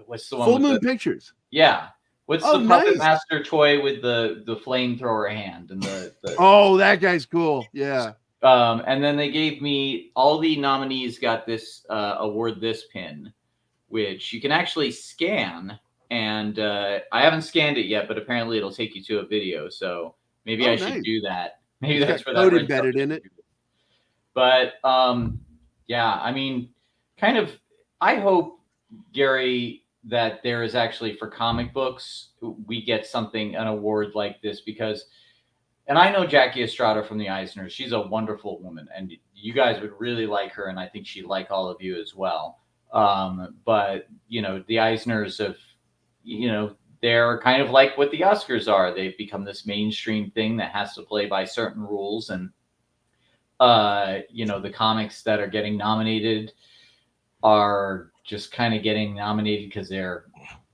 Speaker 7: what's the one?
Speaker 2: Full
Speaker 7: with
Speaker 2: Moon
Speaker 7: the,
Speaker 2: Pictures.
Speaker 7: Yeah. What's
Speaker 2: Oh,
Speaker 7: the Puppet
Speaker 2: nice.
Speaker 7: Master toy with the flamethrower hand and the
Speaker 2: Oh, that guy's cool. Yeah.
Speaker 7: and then they gave me all the nominees got this award this pin, which you can actually scan. And I haven't scanned it yet, but apparently it'll take you to a video. So maybe I should
Speaker 2: nice.
Speaker 7: do that. Maybe
Speaker 2: It's
Speaker 7: that's
Speaker 2: got
Speaker 7: where that
Speaker 2: code
Speaker 7: red
Speaker 2: embedded
Speaker 7: stuff
Speaker 2: in
Speaker 7: is.
Speaker 2: it.
Speaker 7: But yeah, I mean, kind of. I hope, Gary, that there is actually for comic books we get an award like this because. And I know Jackie Estrada from the Eisners. She's a wonderful woman, and you guys would really like her, and I think she'd like all of you as well. But, the Eisners have, they're kind of like what the Oscars are. They've become this mainstream thing that has to play by certain rules. And, the comics that are getting nominated are just kind of getting nominated because they're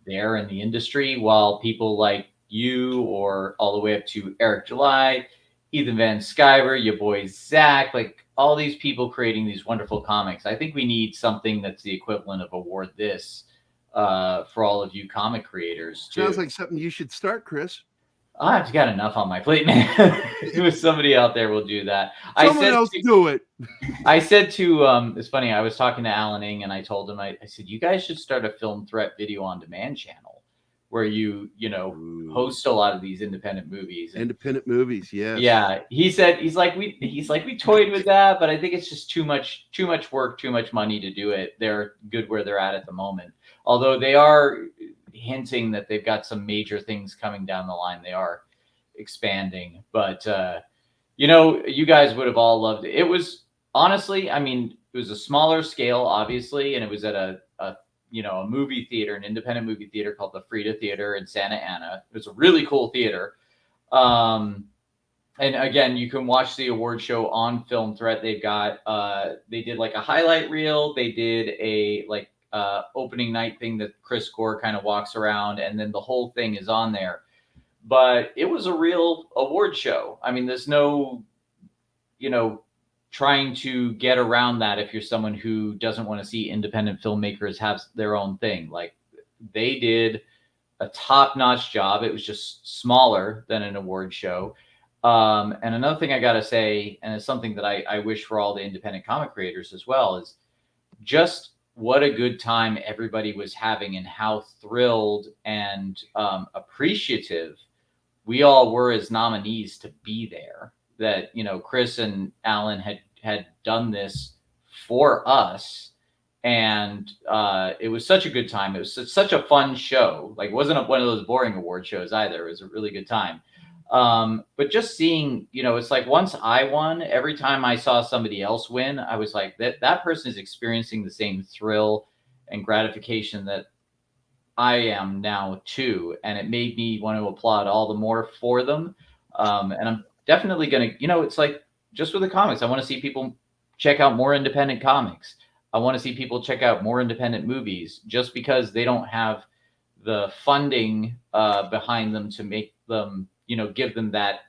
Speaker 7: there in the industry, while people like you or all the way up to Eric July, Ethan Van Sciver, your boy Zach, like all these people creating these wonderful comics. I think we need something that's the equivalent of award this for all of you comic creators too.
Speaker 2: Sounds like something you should start, Chris.
Speaker 7: I've got enough on my plate, man. Somebody out there will do that.
Speaker 2: Someone else do it.
Speaker 7: I said to it's funny, I was talking to Alan Ng and I told him, I said, you guys should start a Film Threat video on demand channel where you host a lot of these independent movies.
Speaker 2: Independent movies, yes.
Speaker 7: Yeah. He said he's like we toyed with that, but I think it's just too much work, too much money to do it. They're good where they're at the moment. Although they are hinting that they've got some major things coming down the line. They are expanding, but you guys would have all loved it. It was honestly, I mean, it was a smaller scale, obviously, and it was at a a movie theater, an independent movie theater called the Frida Theater in Santa Ana. It was a really cool theater. And again, you can watch the award show on Film Threat. They've got they did like a highlight reel. They did a opening night thing that Chris Gore kind of walks around, and then the whole thing is on there. But it was a real award show. I mean, there's no, trying to get around that if you're someone who doesn't want to see independent filmmakers have their own thing. Like, they did a top-notch job. It was just smaller than an award show. And another thing I got to say, and it's something that I wish for all the independent comic creators as well, is just what a good time everybody was having and how thrilled and appreciative we all were as nominees to be there. That, Chris and Alan had done this for us. And it was such a good time. It was such a fun show. Like, it wasn't one of those boring award shows either. It was a really good time. But just seeing, it's like once I won, every time I saw somebody else win, I was like, that person is experiencing the same thrill and gratification that I am now too. And it made me want to applaud all the more for them. And I'm definitely going to, it's like just with the comics, I want to see people check out more independent comics. I want to see people check out more independent movies just because they don't have the funding behind them to make them, give them that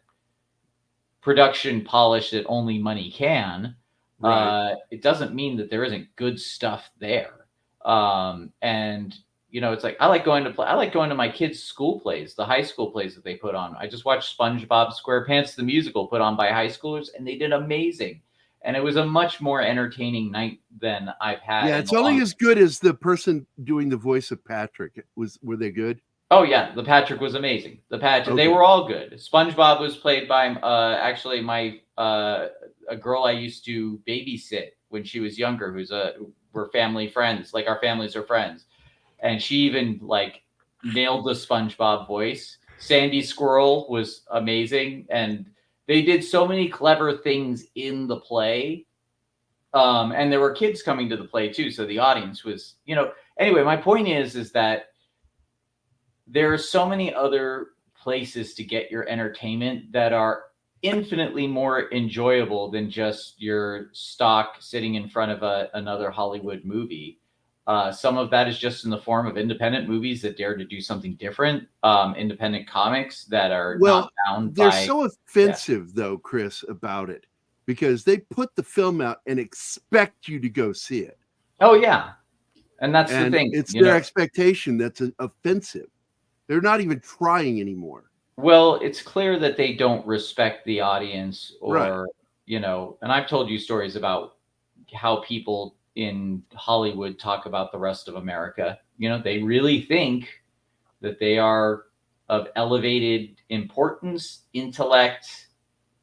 Speaker 7: production polish that only money can. Right. It doesn't mean that there isn't good stuff there. And it's like I like going to my kids' school plays, the high school plays that they put on. I just watched SpongeBob SquarePants the musical put on by high schoolers, and they did amazing. And it was a much more entertaining night than I've had.
Speaker 2: Yeah, it's only as good as the person doing the voice of Patrick. Were they good?
Speaker 7: Oh yeah, the Patrick was amazing. Okay. They were all good. SpongeBob was played by actually my a girl I used to babysit when she was younger, we're family friends. Like, our families are friends. And she even nailed the SpongeBob voice. Sandy Squirrel was amazing. And they did so many clever things in the play. And there were kids coming to the play too. So the audience was, anyway, my point is that there are so many other places to get your entertainment that are infinitely more enjoyable than just your stock sitting in front of another Hollywood movie. Some of that is just in the form of independent movies that dare to do something different. Independent comics that are not bound by...
Speaker 2: They're so offensive, though, Chris, about it, because they put the film out and expect you to go see it.
Speaker 7: Oh, yeah. And that's the thing.
Speaker 2: It's their expectation that's offensive. They're not even trying anymore.
Speaker 7: Well, it's clear that they don't respect the audience or,
Speaker 2: right.
Speaker 7: And I've told you stories about how people in Hollywood talk about the rest of America. They really think that they are of elevated importance, intellect,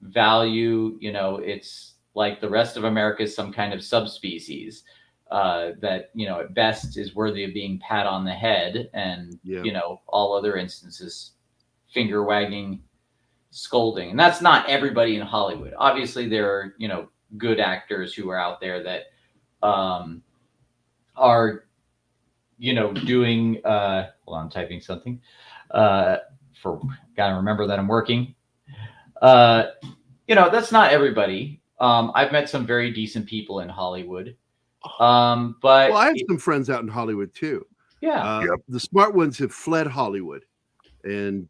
Speaker 7: value. It's like the rest of America is some kind of subspecies that, at best is worthy of being pat on the head. And, all other instances, finger wagging, scolding. And that's not everybody in Hollywood. Obviously, there are, good actors who are out there that are, doing, hold on, I'm typing something, gotta remember that I'm working. That's not everybody. I've met some very decent people in Hollywood. But
Speaker 2: I have some friends out in Hollywood too.
Speaker 7: Yeah.
Speaker 2: The smart ones have fled Hollywood. And,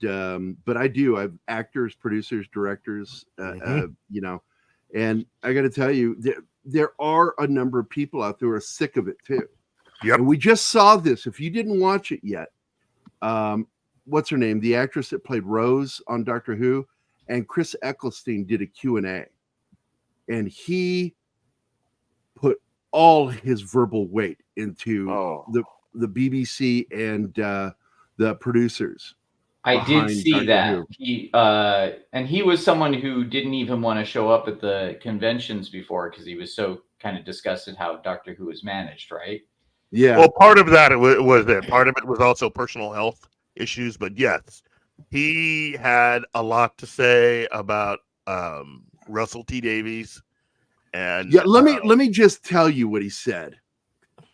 Speaker 2: but I have actors, producers, directors, and I got to tell you, there are a number of people out there who are sick of it too.
Speaker 6: Yep.
Speaker 2: And we just saw this. If you didn't watch it yet, what's her name? The actress that played Rose on Doctor Who, and Chris Eccleston did a Q&A, and he put all his verbal weight into the BBC and the producers.
Speaker 7: I did see that. He was someone who didn't even want to show up at the conventions before because he was so kind of disgusted how Doctor Who was managed, right?
Speaker 2: Yeah.
Speaker 6: Well, part of that was that. Part of it was also personal health issues, but yes, he had a lot to say about Russell T Davies. And
Speaker 2: let me just tell you what he said.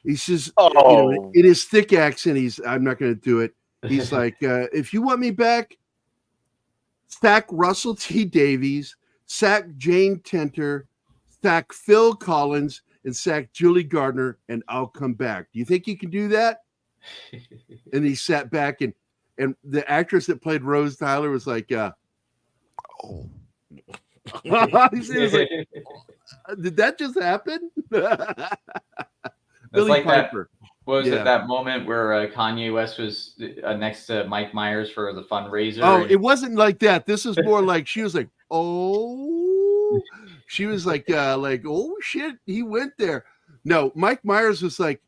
Speaker 2: He says,
Speaker 3: Oh.
Speaker 2: in his thick accent, I'm not going to do it. He's like, if you want me back, sack Russell T. Davies, sack Jane Tenter, sack Phil Collins, and sack Julie Gardner, and I'll come back. Do you think you can do that? And he sat back, and the actress that played Rose Tyler was like,
Speaker 6: Oh.
Speaker 2: he was like, did that just happen? Billy
Speaker 7: like
Speaker 2: Piper.
Speaker 7: What was it, that moment where Kanye West was next to Mike Myers for the fundraiser?
Speaker 2: Oh, it wasn't like that. This is more like she was like, oh, she was like, oh shit, he went there. No, Mike Myers was like,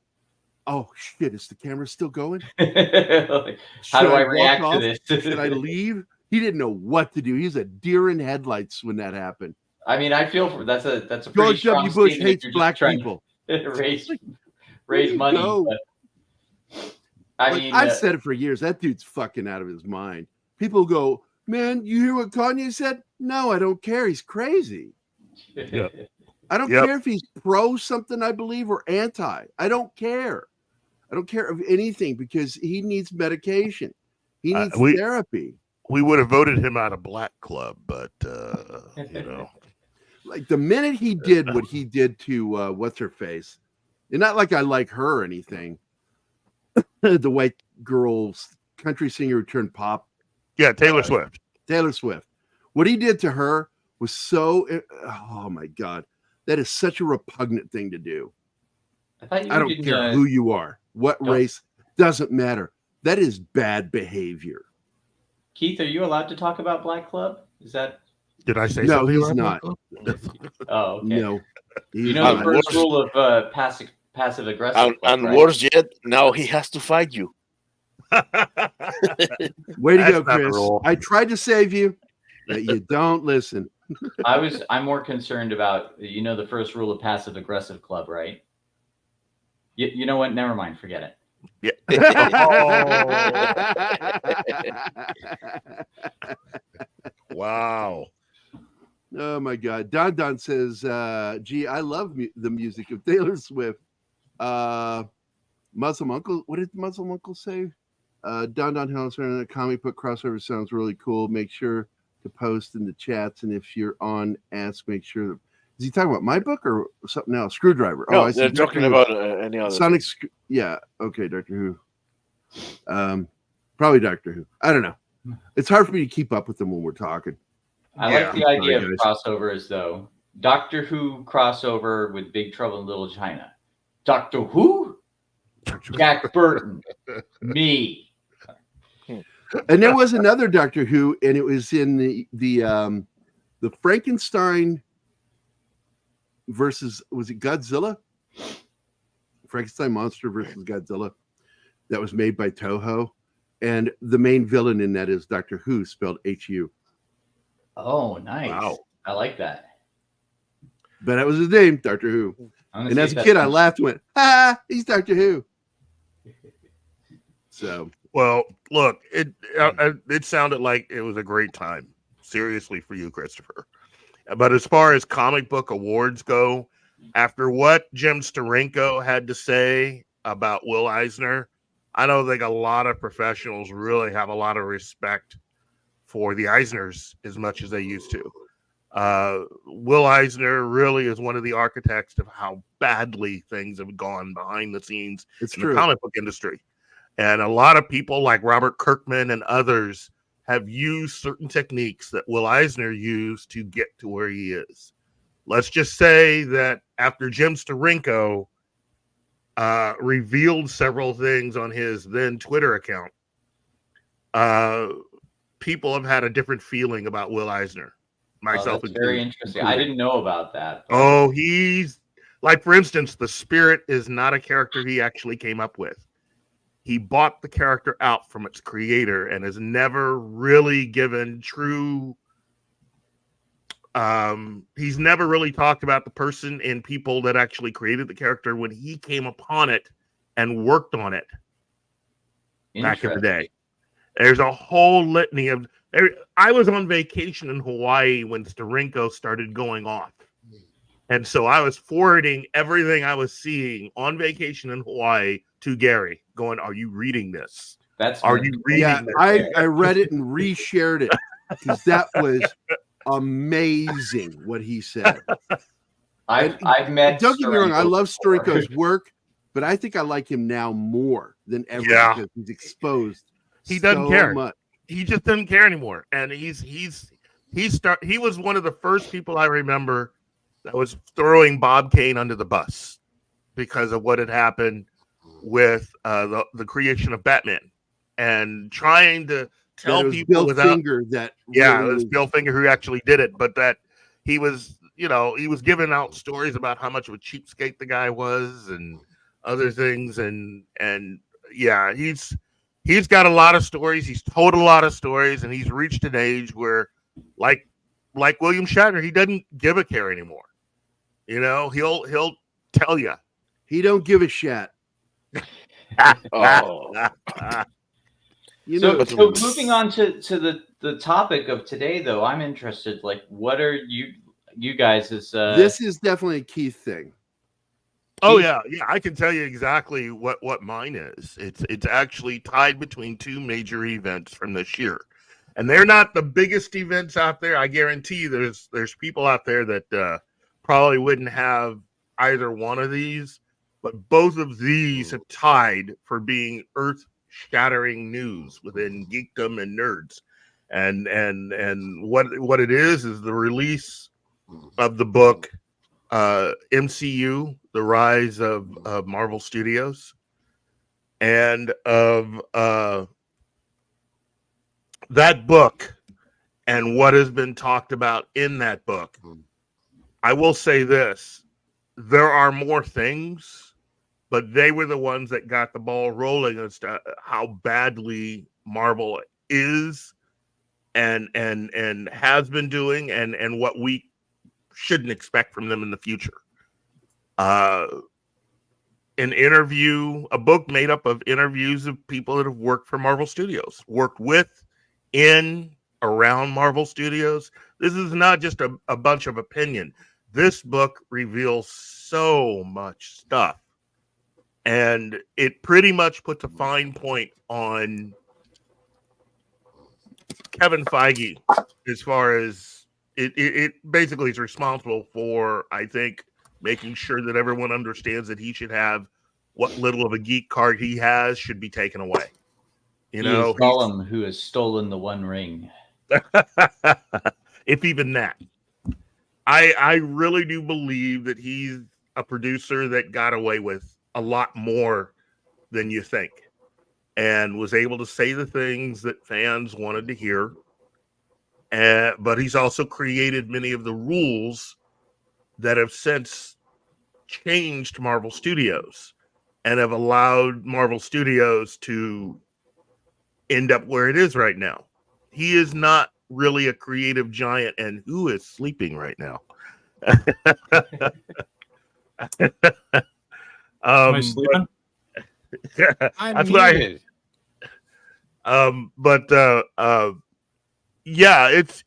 Speaker 2: oh shit, is the camera still going?
Speaker 7: Like, how do I react to this?
Speaker 2: Should I leave? He didn't know what to do. He's a deer in headlights when that happened.
Speaker 7: I mean, I feel for that's a pretty
Speaker 2: George
Speaker 7: strong
Speaker 2: W. Bush
Speaker 7: statement if
Speaker 2: hates
Speaker 7: you're just
Speaker 2: black
Speaker 7: trying
Speaker 2: people.
Speaker 7: to raise money. But, I mean,
Speaker 2: I've said it for years. That dude's fucking out of his mind. People go, man, you hear what Kanye said? No, I don't care. He's crazy.
Speaker 6: Yeah.
Speaker 2: I don't care if he's pro something I believe or anti. I don't care. I don't care of anything because he needs medication. He needs therapy.
Speaker 6: We would have voted him out of Black Club, but
Speaker 2: like the minute he did what he did to what's her face, and not like I like her or anything. The white girl's country singer who turned pop.
Speaker 6: Yeah, Taylor Swift.
Speaker 2: Taylor Swift. What he did to her was so. Oh my God, that is such a repugnant thing to do. I don't care who you are, what race, doesn't matter. That is bad behavior.
Speaker 7: Keith, are you allowed to talk about Black Club? Is that?
Speaker 6: Did I say
Speaker 2: no?
Speaker 6: something?
Speaker 2: He's not.
Speaker 7: Oh, okay.
Speaker 2: No.
Speaker 7: You know the first rule of passive aggressive.
Speaker 3: And
Speaker 7: right?
Speaker 3: worse yet, now he has to fight you.
Speaker 2: Way to go, Chris. I tried to save you, but you don't listen.
Speaker 7: I'm more concerned about, the first rule of passive aggressive club, right? You know what? Never mind. Forget it.
Speaker 6: Yeah. Wow.
Speaker 2: Oh my God. Don says, gee, I love the music of Taylor Swift. Muslim Uncle, what did Muslim Uncle say? Don Hellstern, the comic book crossover sounds really cool. Make sure to post in the chats, and if you're on Ask, make sure. Is he talking about my book or something else? Screwdriver.
Speaker 3: No,
Speaker 2: I see.
Speaker 3: they're talking about any other.
Speaker 2: Sonic. Yeah. Okay. Doctor Who. Probably Doctor Who. I don't know. It's hard for me to keep up with them when we're talking.
Speaker 7: I like the idea of crossovers, though. Doctor Who crossover with Big Trouble in Little China. Doctor Who? Jack Burton. Me.
Speaker 2: And there was another Doctor Who, and it was in the Frankenstein versus, was it Godzilla? Frankenstein monster versus Godzilla that was made by Toho. And the main villain in that is Doctor Who, spelled H-U.
Speaker 7: Oh, nice.
Speaker 6: Wow.
Speaker 7: I like that.
Speaker 2: But that was his name, Doctor Who. And as a kid, I laughed and went, he's Doctor Who. So.
Speaker 6: Well, look, it sounded like it was a great time, seriously, for you, Christopher. But as far as comic book awards go, after what Jim Steranko had to say about Will Eisner, I don't think a lot of professionals really have a lot of respect for the Eisners as much as they used to. Will Eisner really is one of the architects of how badly things have gone behind the scenes in the comic book industry. And a lot of people like Robert Kirkman and others have used certain techniques that Will Eisner used to get to where he is. Let's just say that after Jim Steranko revealed several things on his then Twitter account, people have had a different feeling about Will Eisner. Myself
Speaker 7: that's very interesting. I didn't know about that.
Speaker 6: Oh, he's like, for instance, the Spirit is not a character he actually came up with. He bought the character out from its creator and has never really given true. He's never really talked about the person and people that actually created the character when he came upon it and worked on it back in the day. There's a whole litany of. I was on vacation in Hawaii when Steranko started going off And so I was forwarding everything I was seeing on vacation in Hawaii to Gerry, going, "Are you reading this? Are you reading this?"
Speaker 2: I read it and reshared it because that was amazing what he said.
Speaker 7: I've met.
Speaker 2: Don't get me wrong, I
Speaker 7: Storiko
Speaker 2: love
Speaker 7: before.
Speaker 2: Storiko's work, but I think I like him now more than ever because he's exposed.
Speaker 6: He doesn't care.
Speaker 2: Much.
Speaker 6: He just doesn't care anymore. And he was one of the first people I remember that was throwing Bob Kane under the bus because of what had happened with the creation of Batman and trying to tell people
Speaker 2: Bill Finger that
Speaker 6: it was Bill Finger who actually did it, but that he was giving out stories about how much of a cheapskate the guy was and other things, and he's got a lot of stories. He's told a lot of stories, and he's reached an age where, like William Shatner, he doesn't give a care anymore. He'll tell you.
Speaker 2: He don't give a shit.
Speaker 7: So moving on to the topic of today, though, I'm interested. Like, what are you guys?
Speaker 2: This is definitely a Keith thing.
Speaker 6: Oh yeah, I can tell you exactly what mine is. It's actually tied between two major events from this year, and they're not the biggest events out there. I guarantee you, there's people out there that probably wouldn't have either one of these, but both of these have tied for being earth-shattering news within geekdom and nerds, and what it is the release of the book MCU, The Rise of Marvel Studios, and of that book and what has been talked about in that book. I will say this: there are more things, but they were the ones that got the ball rolling as to how badly Marvel is and has been doing, and what we shouldn't expect from them in the future. A book made up of interviews of people that have worked for Marvel Studios, worked with, in, around Marvel Studios. This is not just a bunch of opinion. This book reveals so much stuff, and it pretty much puts a fine point on Kevin Feige as far as it basically is responsible for, I think, making sure that everyone understands that he should have what little of a geek card he has should be taken away.
Speaker 7: He is Gollum who has stolen the One Ring.
Speaker 6: If even that. I really do believe that he's a producer that got away with a lot more than you think and was able to say the things that fans wanted to hear. But he's also created many of the rules that have since changed Marvel Studios and have allowed Marvel Studios to end up where it is right now. He is not really a creative giant, and who is sleeping right now?
Speaker 8: Am I sleeping?
Speaker 6: That's what yeah, it's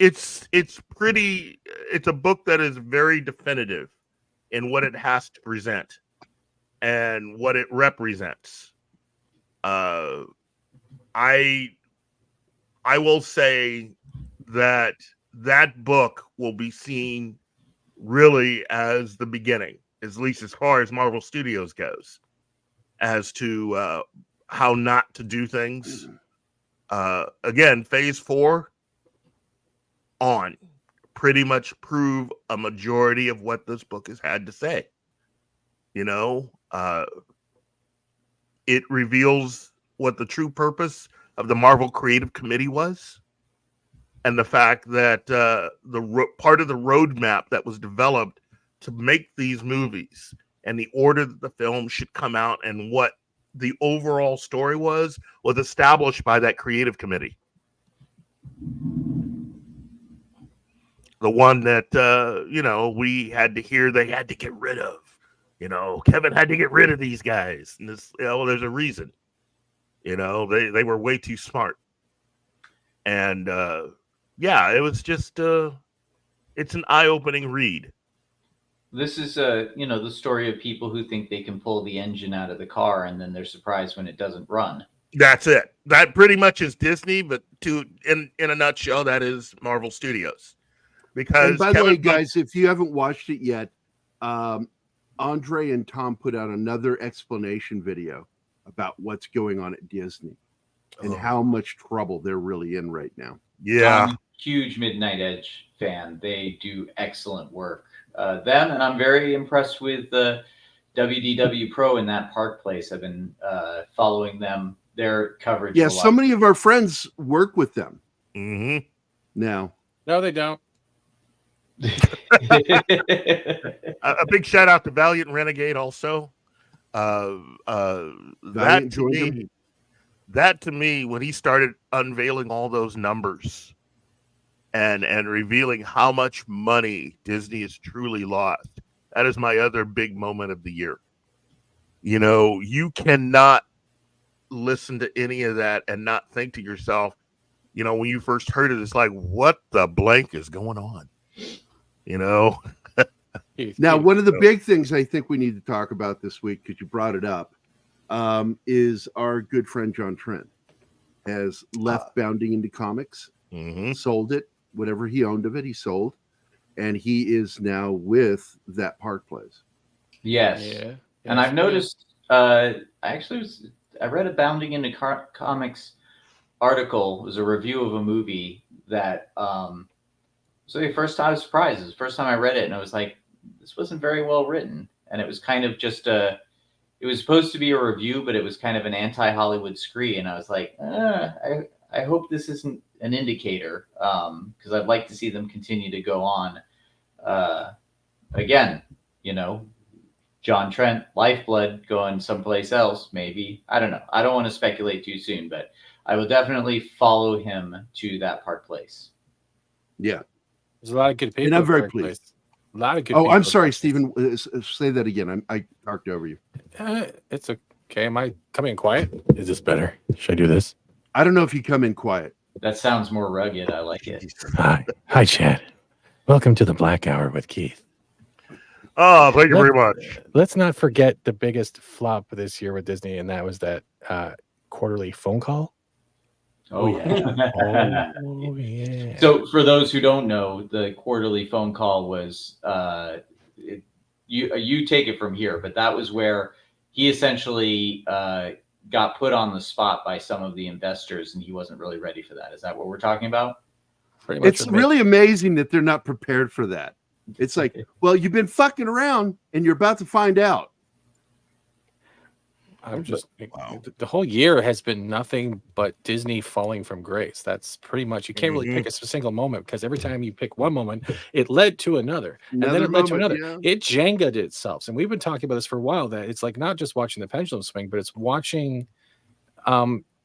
Speaker 6: pretty. It's a book that is very definitive in what it has to present and what it represents. I will say that book will be seen really as the beginning, at least as far as Marvel Studios goes, as to how not to do things. Again, Phase 4 on pretty much prove a majority of what this book has had to say. It reveals what the true purpose of the Marvel Creative Committee was, and the fact that part of the roadmap that was developed to make these movies and the order that the film should come out and what the overall story was established by that creative committee. The one that, we had to hear they had to get rid of. Kevin had to get rid of these guys. And there's a reason. They were way too smart. And, it was just, it's an eye-opening read.
Speaker 7: This is the story of people who think they can pull the engine out of the car and then they're surprised when it doesn't run.
Speaker 6: That's it. That pretty much is Disney, but in a nutshell, that is Marvel Studios. Because
Speaker 2: And by the way, guys, if you haven't watched it yet, Andre and Tom put out another explanation video about what's going on at Disney and how much trouble they're really in right now.
Speaker 6: Yeah.
Speaker 7: I'm a huge Midnight Edge fan. They do excellent work. Them, and I'm very impressed with the WDW Pro in that Park Place. I've been following them, their coverage.
Speaker 2: Yeah, so many of our friends work with them now.
Speaker 9: No, they don't.
Speaker 6: A big shout out to Valiant and Renegade also. That to me, when he started unveiling all those numbers and revealing how much money Disney has truly lost, that is my other big moment of the year. You know, you cannot listen to any of that and not think to yourself, you know, when you first heard it, it's like, what the blank is going on? You know?
Speaker 2: Now, one of the big things I think we need to talk about this week, because you brought it up, is our good friend John Trent has left Bounding Into Comics, sold it, whatever he owned of it, he sold, and he is now with that Park Place.
Speaker 7: Yes. Yeah. And I've noticed, I read a Bounding Into Comics article. It was a review of a movie that, so the first time I was surprised. It was the first time I read it, and I was like, this wasn't very well written. And it was kind of just it was supposed to be a review, but it was kind of an anti-Hollywood scree. And I was like, I hope this isn't an indicator, because I'd like to see them continue to go on. Again, you know, John Trent, Lifeblood going someplace else, maybe. I don't know. I don't want to speculate too soon, but I will definitely follow him to that Park Place.
Speaker 2: Yeah.
Speaker 9: There's a lot of good people.
Speaker 2: And I'm very pleased.
Speaker 9: A lot of good
Speaker 2: people.
Speaker 9: Oh,
Speaker 2: I'm sorry, Stephen. Say that again. I talked over you.
Speaker 9: It's okay. Am I coming in quiet? Is this better? Should I do this?
Speaker 2: I don't know if you come in quiet.
Speaker 7: That sounds more rugged. I like it.
Speaker 9: Hi, Chad. Welcome to the Black Hour with Keith.
Speaker 6: Oh, thank you very much.
Speaker 9: Let's not forget the biggest flop this year with Disney, and that was that quarterly phone call.
Speaker 7: Oh yeah. Oh yeah. So for those who don't know, the quarterly phone call was you take it from here, but that was where he essentially got put on the spot by some of the investors, and he wasn't really ready for that. Is that what we're talking about?
Speaker 9: Pretty much.
Speaker 2: It's really amazing that they're not prepared for that. It's like, well, you've been fucking around, and you're about to find out.
Speaker 9: I'm just the whole year has been nothing but Disney falling from grace. That's pretty much, you can't really pick a single moment, because every time you pick one moment, it led to another and then it led to another. Yeah. It Jenga'd itself. And we've been talking about this for a while, that it's like not just watching the pendulum swing, but it's watching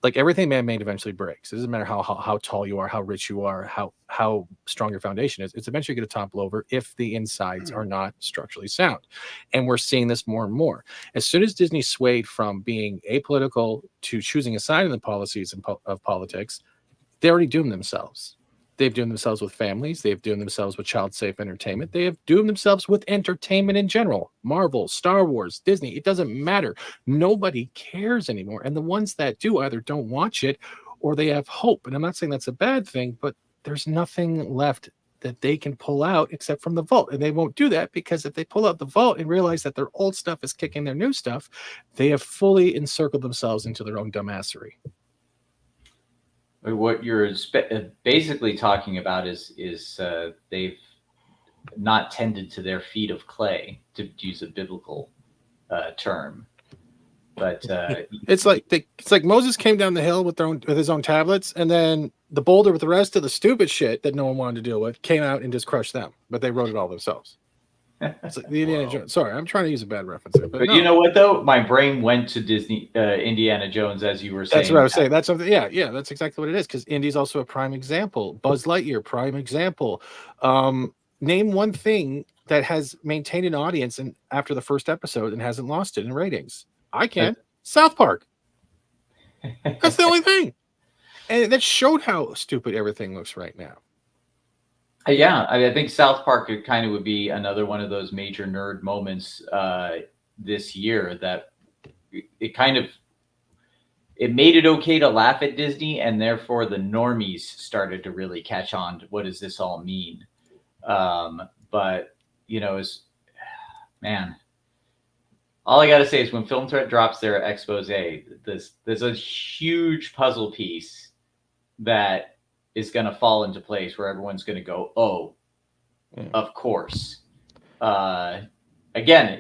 Speaker 9: like everything man-made eventually breaks. It doesn't matter how tall you are, how rich you are, how strong your foundation is. It's eventually going to topple over if the insides are not structurally sound. And we're seeing this more and more. As soon as Disney swayed from being apolitical to choosing a side in the policies of politics, they already doomed themselves. They've doomed themselves with families. They've doomed themselves with child-safe entertainment. They have doomed themselves with entertainment in general. Marvel, Star Wars, Disney, it doesn't matter. Nobody cares anymore. And the ones that do either don't watch it or they have hope. And I'm not saying that's a bad thing, but there's nothing left that they can pull out except from the vault. And they won't do that, because if they pull out the vault and realize that their old stuff is kicking their new stuff, they have fully encircled themselves into their own dumbassery.
Speaker 7: What you're basically talking about is they've not tended to their feet of clay, to use a biblical term. But
Speaker 9: it's like Moses came down the hill with his own tablets, and then the boulder with the rest of the stupid shit that no one wanted to deal with came out and just crushed them. But they wrote it all themselves. It's like the Indiana Jones. Sorry, I'm trying to use a bad reference there, but no.
Speaker 7: You know what though? My brain went to Disney, Indiana Jones, as you were saying.
Speaker 9: That's what I was saying. That's something. Yeah, that's exactly what it is. Because Indy's also a prime example. Buzz Lightyear, prime example. Name one thing that has maintained an audience and after the first episode and hasn't lost it in ratings. I can. South Park. That's the only thing, and that showed how stupid everything looks right now.
Speaker 7: Yeah, I think South Park kind of would be another one of those major nerd moments this year that it kind of it made it okay to laugh at Disney, and therefore the normies started to really catch on to what does this all mean. But man, all I gotta say is when Film Threat drops their expose, there's a huge puzzle piece that is going to fall into place where everyone's going to go, oh, of course. Again,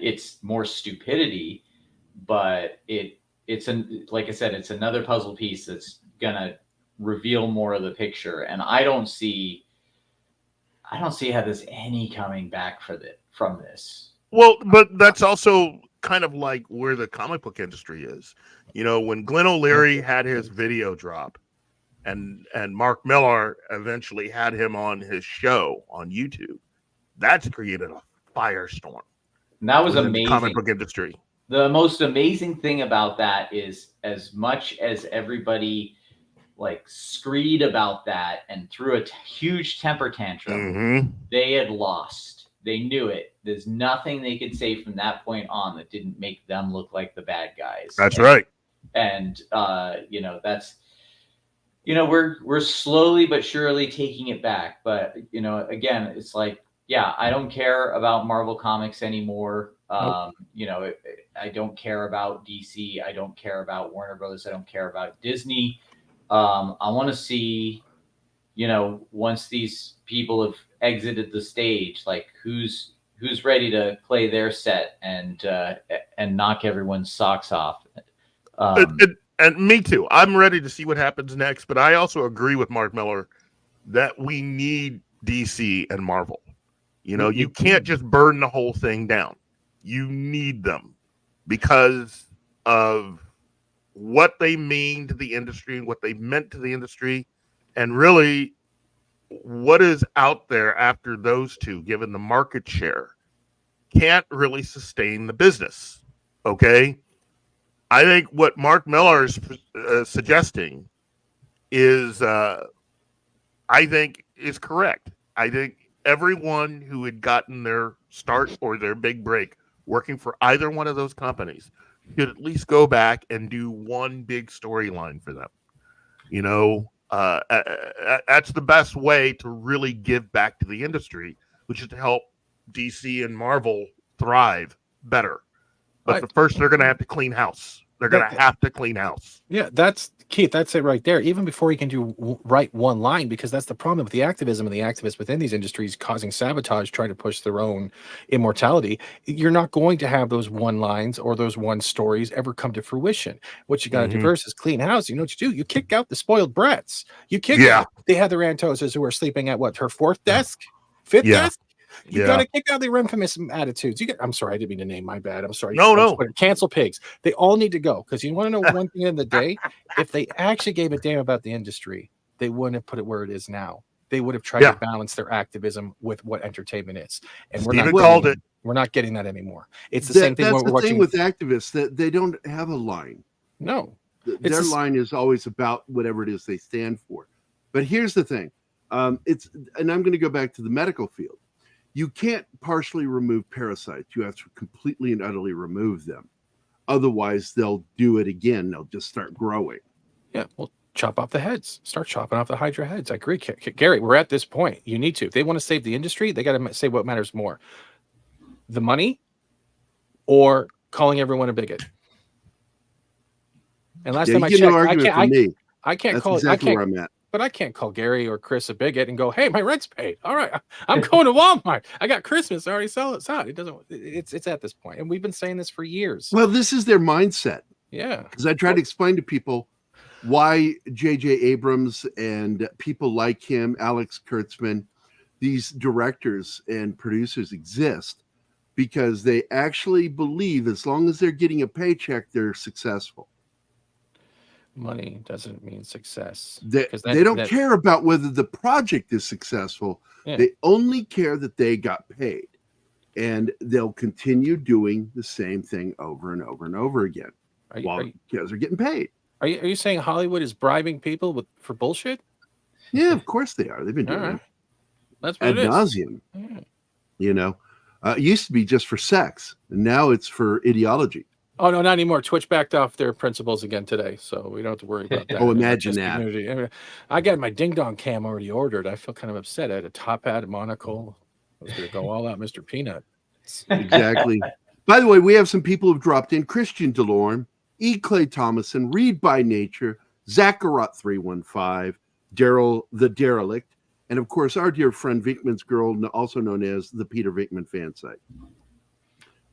Speaker 7: it's more stupidity, but like I said, it's another puzzle piece that's going to reveal more of the picture. And I don't see how there's any coming back from this.
Speaker 6: Well, but that's also kind of like where the comic book industry is. When Glenn O'Leary had his video drop, and Mark Millar eventually had him on his show on YouTube, that's created a firestorm.
Speaker 7: And that was amazing.
Speaker 6: The comic book industry.
Speaker 7: The most amazing thing about that is, as much as everybody screed about that and threw a huge temper tantrum, they had lost. They knew it. There's nothing they could say from that point on that didn't make them look like the bad guys.
Speaker 6: That's right.
Speaker 7: And that's. We're slowly but surely taking it back. But, again, it's I don't care about Marvel Comics anymore. Nope. I don't care about DC. I don't care about Warner Brothers. I don't care about Disney. I want to see, once these people have exited the stage, who's ready to play their set and knock everyone's socks off.
Speaker 6: And me too. I'm ready to see what happens next, but I also agree with Mark Millar that we need DC and Marvel. You can't just burn the whole thing down. You need them because of what they mean to the industry, what they meant to the industry, and really what is out there after those two, given the market share, can't really sustain the business. Okay? I think what Mark Millar is suggesting is, I think, is correct. I think everyone who had gotten their start or their big break working for either one of those companies should at least go back and do one big storyline for them. That's the best way to really give back to the industry, which is to help DC and Marvel thrive better. But first, they're going to have to clean house. They're going to have to clean house.
Speaker 9: Yeah, that's Keith. That's it right there. Even before you can write one line, because that's the problem with the activism and the activists within these industries causing sabotage, trying to push their own immortality. You're not going to have those one lines or those one stories ever come to fruition. What you got to do first is clean house. You know what you do? You kick out the spoiled brats. You kick out the Heather Antoses who are sleeping at her fourth desk, fifth desk. You got to kick out the infamous attitudes. I'm sorry, I didn't mean to name. My bad. I'm sorry.
Speaker 6: No.
Speaker 9: Cancel pigs. They all need to go, because you want to know one thing in the day. If they actually gave a damn about the industry, they wouldn't have put it where it is now. They would have tried to balance their activism with what entertainment is. And we're not getting that anymore. It's the same thing.
Speaker 2: That's the thing with activists, that they don't have a line.
Speaker 9: No,
Speaker 2: their line is always about whatever it is they stand for. But here's the thing. And I'm going to go back to the medical field. You can't partially remove parasites. You have to completely and utterly remove them. Otherwise, they'll do it again. They'll just start growing.
Speaker 9: Yeah, well, chop off the heads. Start chopping off the Hydra heads. I agree. Gary, we're at this point. You need to. If they want to save the industry, they got to say what matters more. The money or calling everyone a bigot. And last time I checked, I can't call
Speaker 2: exactly where I'm at.
Speaker 9: But I can't call Gary or Chris a bigot and go, "Hey, my rent's paid. All right, I'm going to Walmart. I got Christmas. I already sell it out." It doesn't. It's at this point, and we've been saying this for years.
Speaker 2: Well, this is their mindset.
Speaker 9: Yeah,
Speaker 2: because I try to explain to people why J.J. Abrams and people like him, Alex Kurtzman, these directors and producers exist, because they actually believe as long as they're getting a paycheck, they're successful.
Speaker 9: Money doesn't mean success.
Speaker 2: They don't care about whether the project is successful. Yeah. They only care that they got paid, and they'll continue doing the same thing over and over and over again because they're getting paid.
Speaker 9: Are you saying Hollywood is bribing people for bullshit?
Speaker 2: Yeah, of course they are. They've been doing it.
Speaker 9: That's what
Speaker 2: ad
Speaker 9: it is.
Speaker 2: nauseum.
Speaker 9: Yeah.
Speaker 2: You know, it used to be just for sex, and now it's for ideology.
Speaker 9: Oh no, not anymore. Twitch backed off their principles again today, so we don't have to worry about that.
Speaker 2: Oh,
Speaker 9: in the
Speaker 2: imagine
Speaker 9: Disney
Speaker 2: that.
Speaker 9: community. I mean, I got my ding dong cam already ordered. I feel kind of upset. I had a top hat, a monocle. I was going to go all out, Mr. Peanut.
Speaker 2: Exactly. By the way, we have some people who've dropped in: Christian DeLorme, E. Clay Thomason, Read by Nature, Zacharot 315, Daryl the Derelict, and of course our dear friend Vinkman's Girl, also known as the Peter Vinkman fan site.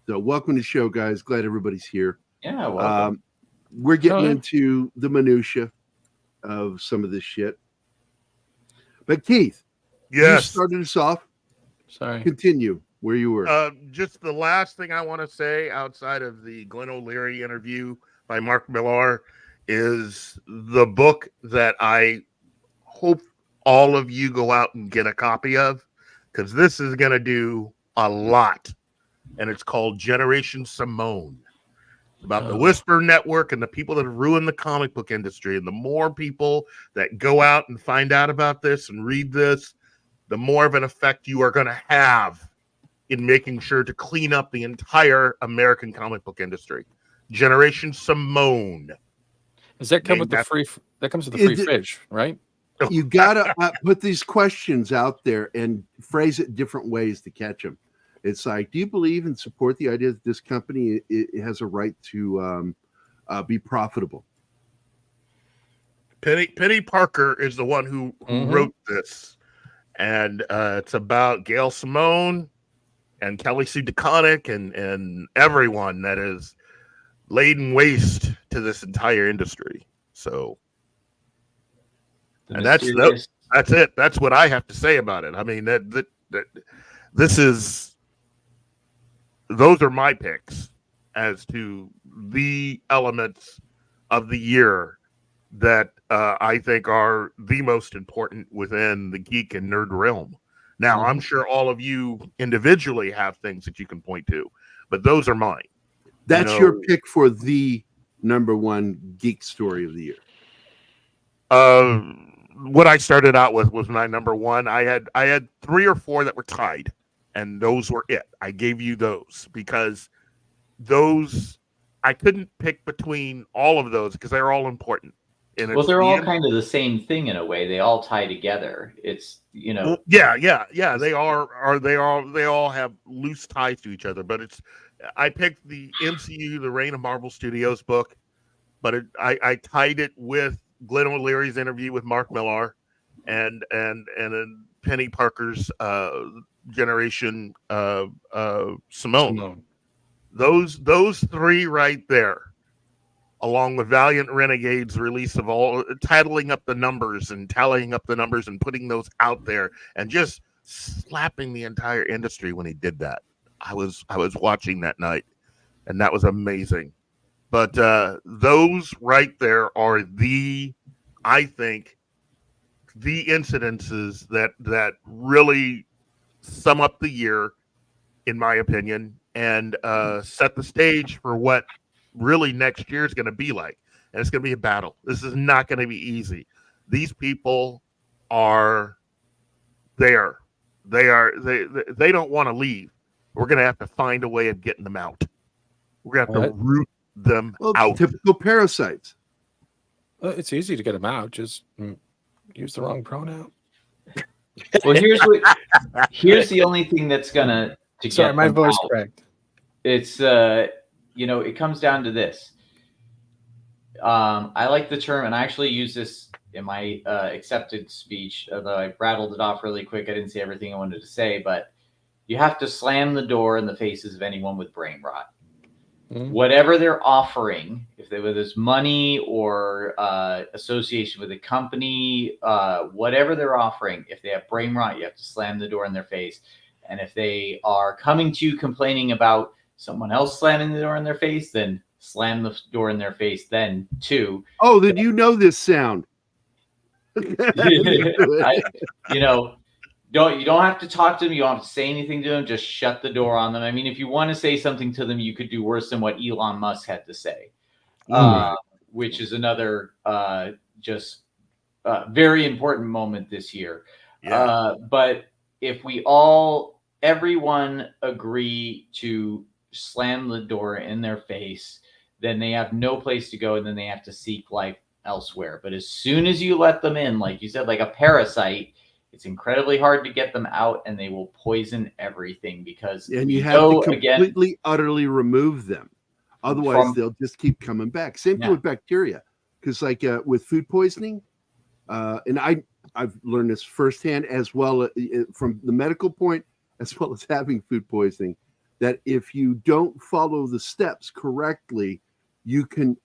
Speaker 2: So welcome to the show, guys. Glad everybody's here.
Speaker 7: Yeah, welcome.
Speaker 2: We're getting into the minutia of some of this shit. But Keith, you started us off.
Speaker 9: Sorry.
Speaker 2: Continue where you were.
Speaker 6: Just the last thing I want to say outside of the Glenn O'Leary interview by Mark Millar is the book that I hope all of you go out and get a copy of, because this is going to do a lot. And it's called Generation Simone. It's about the Whisper Network and the people that have ruined the comic book industry. And the more people that go out and find out about this and read this, the more of an effect you are going to have in making sure to clean up the entire American comic book industry. Generation Simone.
Speaker 9: Does that come with the free? That comes with the free fridge, right?
Speaker 2: You gotta put these questions out there and phrase it different ways to catch them. It's like, do you believe and support the idea that this company it has a right to be profitable?
Speaker 6: Penny Parker is the one who wrote this, and it's about Gail Simone and Kelly Sue DeConnick and everyone that is laid waste to this entire industry. So, and that's it. That's what I have to say about it. I mean, that those are my picks as to the elements of the year that I think are the most important within the geek and nerd realm. Now, I'm sure all of you individually have things that you can point to, but those are mine.
Speaker 2: That's your pick for the #1 geek story of the year.
Speaker 6: What I started out with was my #1. I had 3 or 4 that were tied, and those were it. I gave you those because those I couldn't pick between all of those because they're all important. And
Speaker 7: well, they're all kind of the same thing in a way. They all tie together. It's
Speaker 6: yeah. They all have loose ties to each other. But I picked the MCU, the Reign of Marvel Studios book, but I tied it with Glenn O'Leary's interview with Mark Millar, and Penny Parker's Generation Simone. Those 3 right there, along with Valiant Renegade's release of all titling up the numbers and tallying up the numbers and putting those out there and just slapping the entire industry when he did that. I was watching that night, and that was amazing. But those right there are I think the incidences that really sum up the year, in my opinion, and set the stage for what really next year is going to be like. And it's going to be a battle. This is not going to be easy. These people are there. They don't want to leave. We're going to have to find a way of getting them out. We're going to have to root them out.
Speaker 2: Typical parasites.
Speaker 9: Well, it's easy to get them out. Just use the wrong pronoun.
Speaker 7: Well, here's the only thing that's gonna
Speaker 9: Sorry, my voice cracked.
Speaker 7: It's it comes down to this. I like the term, and I actually use this in my accepted speech, although I rattled it off really quick. I didn't say everything I wanted to say, but you have to slam the door in the faces of anyone with brain rot. Whatever they're offering, whether it's money or association with a company, whatever they're offering, if they have brain rot, you have to slam the door in their face. And if they are coming to you complaining about someone else slamming the door in their face, then slam the door in their face then too.
Speaker 2: Oh, then you know this sound.
Speaker 7: You don't have to talk to them. You don't have to say anything to them. Just shut the door on them. I mean, if you want to say something to them, you could do worse than what Elon Musk had to say, which is another very important moment this year.
Speaker 6: Yeah.
Speaker 7: But if everyone agree to slam the door in their face, then they have no place to go, and then they have to seek life elsewhere. But as soon as you let them in, like you said, like a parasite, it's incredibly hard to get them out, and they will poison everything because
Speaker 2: you have to completely, utterly remove them. Otherwise, they'll just keep coming back. Same thing with bacteria, because like with food poisoning, and I've learned this firsthand as well from the medical point, as well as having food poisoning, that if you don't follow the steps correctly, you can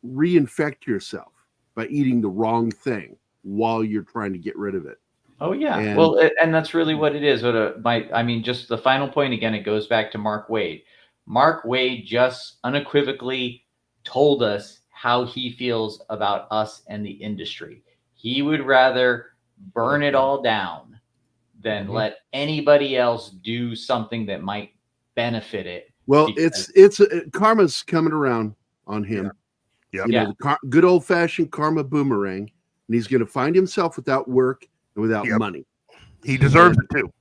Speaker 2: reinfect yourself by eating the wrong thing while you're trying to get rid of it.
Speaker 7: Oh yeah. And that's really what it is. Just the final point again, it goes back to Mark Wade. Mark Wade just unequivocally told us how he feels about us and the industry. He would rather burn it all down than let anybody else do something that might benefit it.
Speaker 2: Well, it's karma's coming around on him.
Speaker 6: Yeah.
Speaker 2: You know, the good old fashioned karma boomerang, and he's going to find himself without work and without money.
Speaker 6: He deserves it too.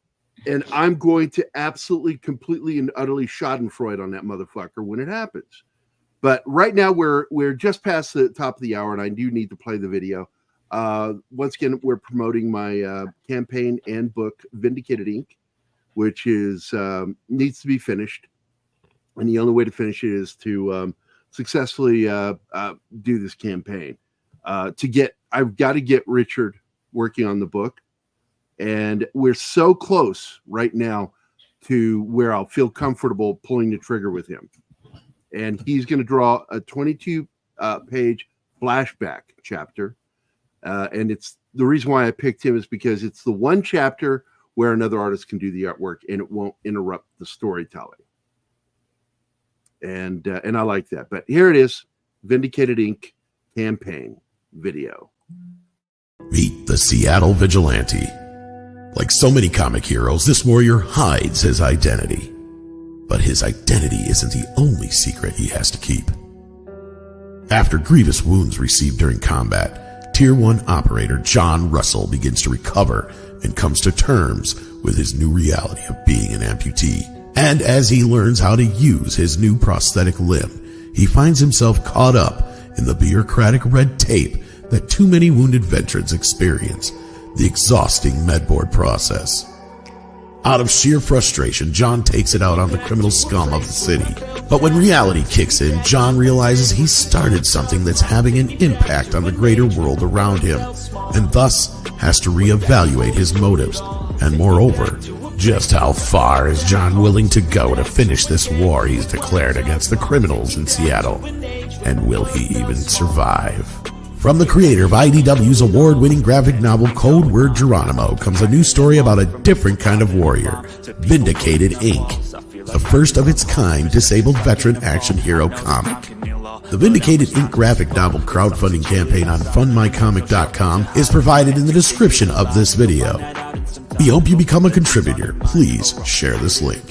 Speaker 2: And I'm going to absolutely, completely, and utterly schadenfreude on that motherfucker when it happens. But right now we're just past the top of the hour, and I do need to play the video. Once again, we're promoting my campaign and book, Vindicated Inc., which is needs to be finished, and the only way to finish it is to successfully do this campaign. I've got to get Richard working on the book, and we're so close right now to where I'll feel comfortable pulling the trigger with him. And he's going to draw a 22-page flashback chapter. And it's the reason why I picked him is because it's the one chapter where another artist can do the artwork and it won't interrupt the storytelling. And I like that. But here it is, Vindicated Inc. campaign video.
Speaker 1: Meet the Seattle Vigilante. Like so many comic heroes, this warrior hides his identity. But his identity isn't the only secret he has to keep. After grievous wounds received during combat, Tier 1 operator John Russell begins to recover and comes to terms with his new reality of being an amputee. And as he learns how to use his new prosthetic limb, he finds himself caught up in the bureaucratic red tape that too many wounded veterans experience, the exhausting medboard process. Out of sheer frustration, John takes it out on the criminal scum of the city. But when reality kicks in, John realizes he started something that's having an impact on the greater world around him, and thus has to reevaluate his motives. And moreover, just how far is John willing to go to finish this war he's declared against the criminals in Seattle? And will he even survive? From the creator of IDW's award-winning graphic novel Code Word Geronimo comes a new story about a different kind of warrior, Vindicated Inc., the first of its kind disabled veteran action hero comic. The Vindicated Inc. graphic novel crowdfunding campaign on fundmycomic.com is provided in the description of this video. We hope you become a contributor. Please share this link.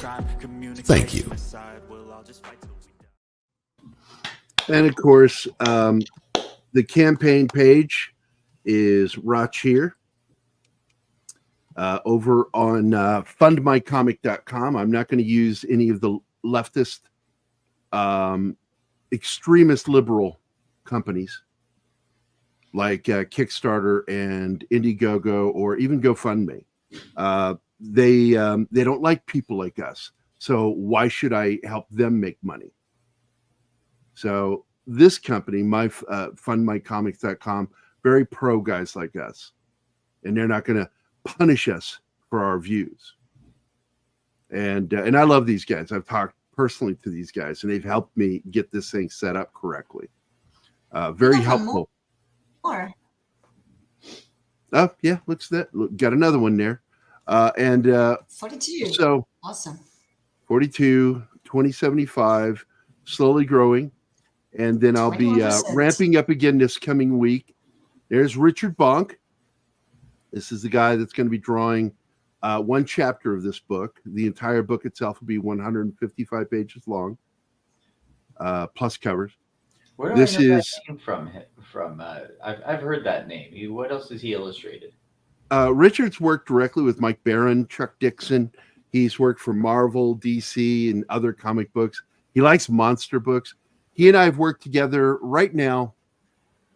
Speaker 1: Thank you.
Speaker 2: And of course, the campaign page is right here over on fundmycomic.com. I'm not going to use any of the leftist, extremist liberal companies like Kickstarter and Indiegogo or even GoFundMe. They don't like people like us. So why should I help them make money? So this company, fundmycomics.com, very pro guys like us, and they're not going to punish us for our views. And I love these guys. I've talked personally to these guys, and they've helped me get this thing set up correctly. Very helpful.
Speaker 5: More.
Speaker 2: Oh yeah, looks that. Look, got another one there.
Speaker 5: 42.
Speaker 2: So
Speaker 5: awesome.
Speaker 2: 42, 2075, slowly growing. And then I'll be ramping up again this coming week. There's Richard Bonk. This is the guy that's going to be drawing one chapter of this book. The entire book itself will be 155 pages long, plus covers.
Speaker 7: Where do I know that name from? I've heard that name. What else has he illustrated?
Speaker 2: Richard's worked directly with Mike Barron, Chuck Dixon. He's worked for Marvel, DC, and other comic books. He likes monster books. He and I have worked together right now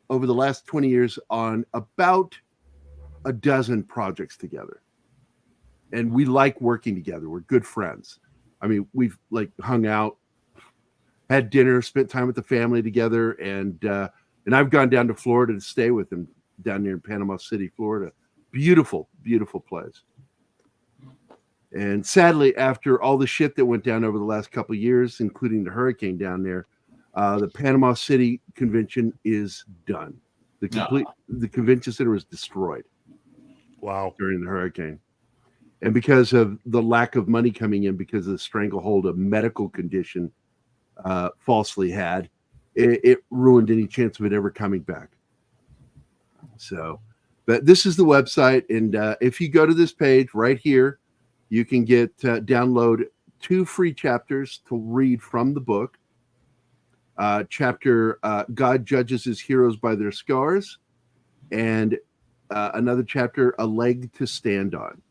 Speaker 2: over the last 20 years on about a dozen projects together. And we like working together. We're good friends. I mean, we've like hung out, had dinner, spent time with the family together, and I've gone down to Florida to stay with him down near Panama City, Florida. Beautiful, beautiful place. And sadly, after all the shit that went down over the last couple of years, including the hurricane down there, the Panama City convention is done. The convention center was destroyed.
Speaker 6: Wow.
Speaker 2: During the hurricane. And because of the lack of money coming in, because of the stranglehold of medical condition falsely had, it ruined any chance of it ever coming back. So, but this is the website. And if you go to this page right here, you can get download 2 free chapters to read from the book. Chapter God Judges His Heroes by Their Scars, and another chapter, A Leg to Stand On.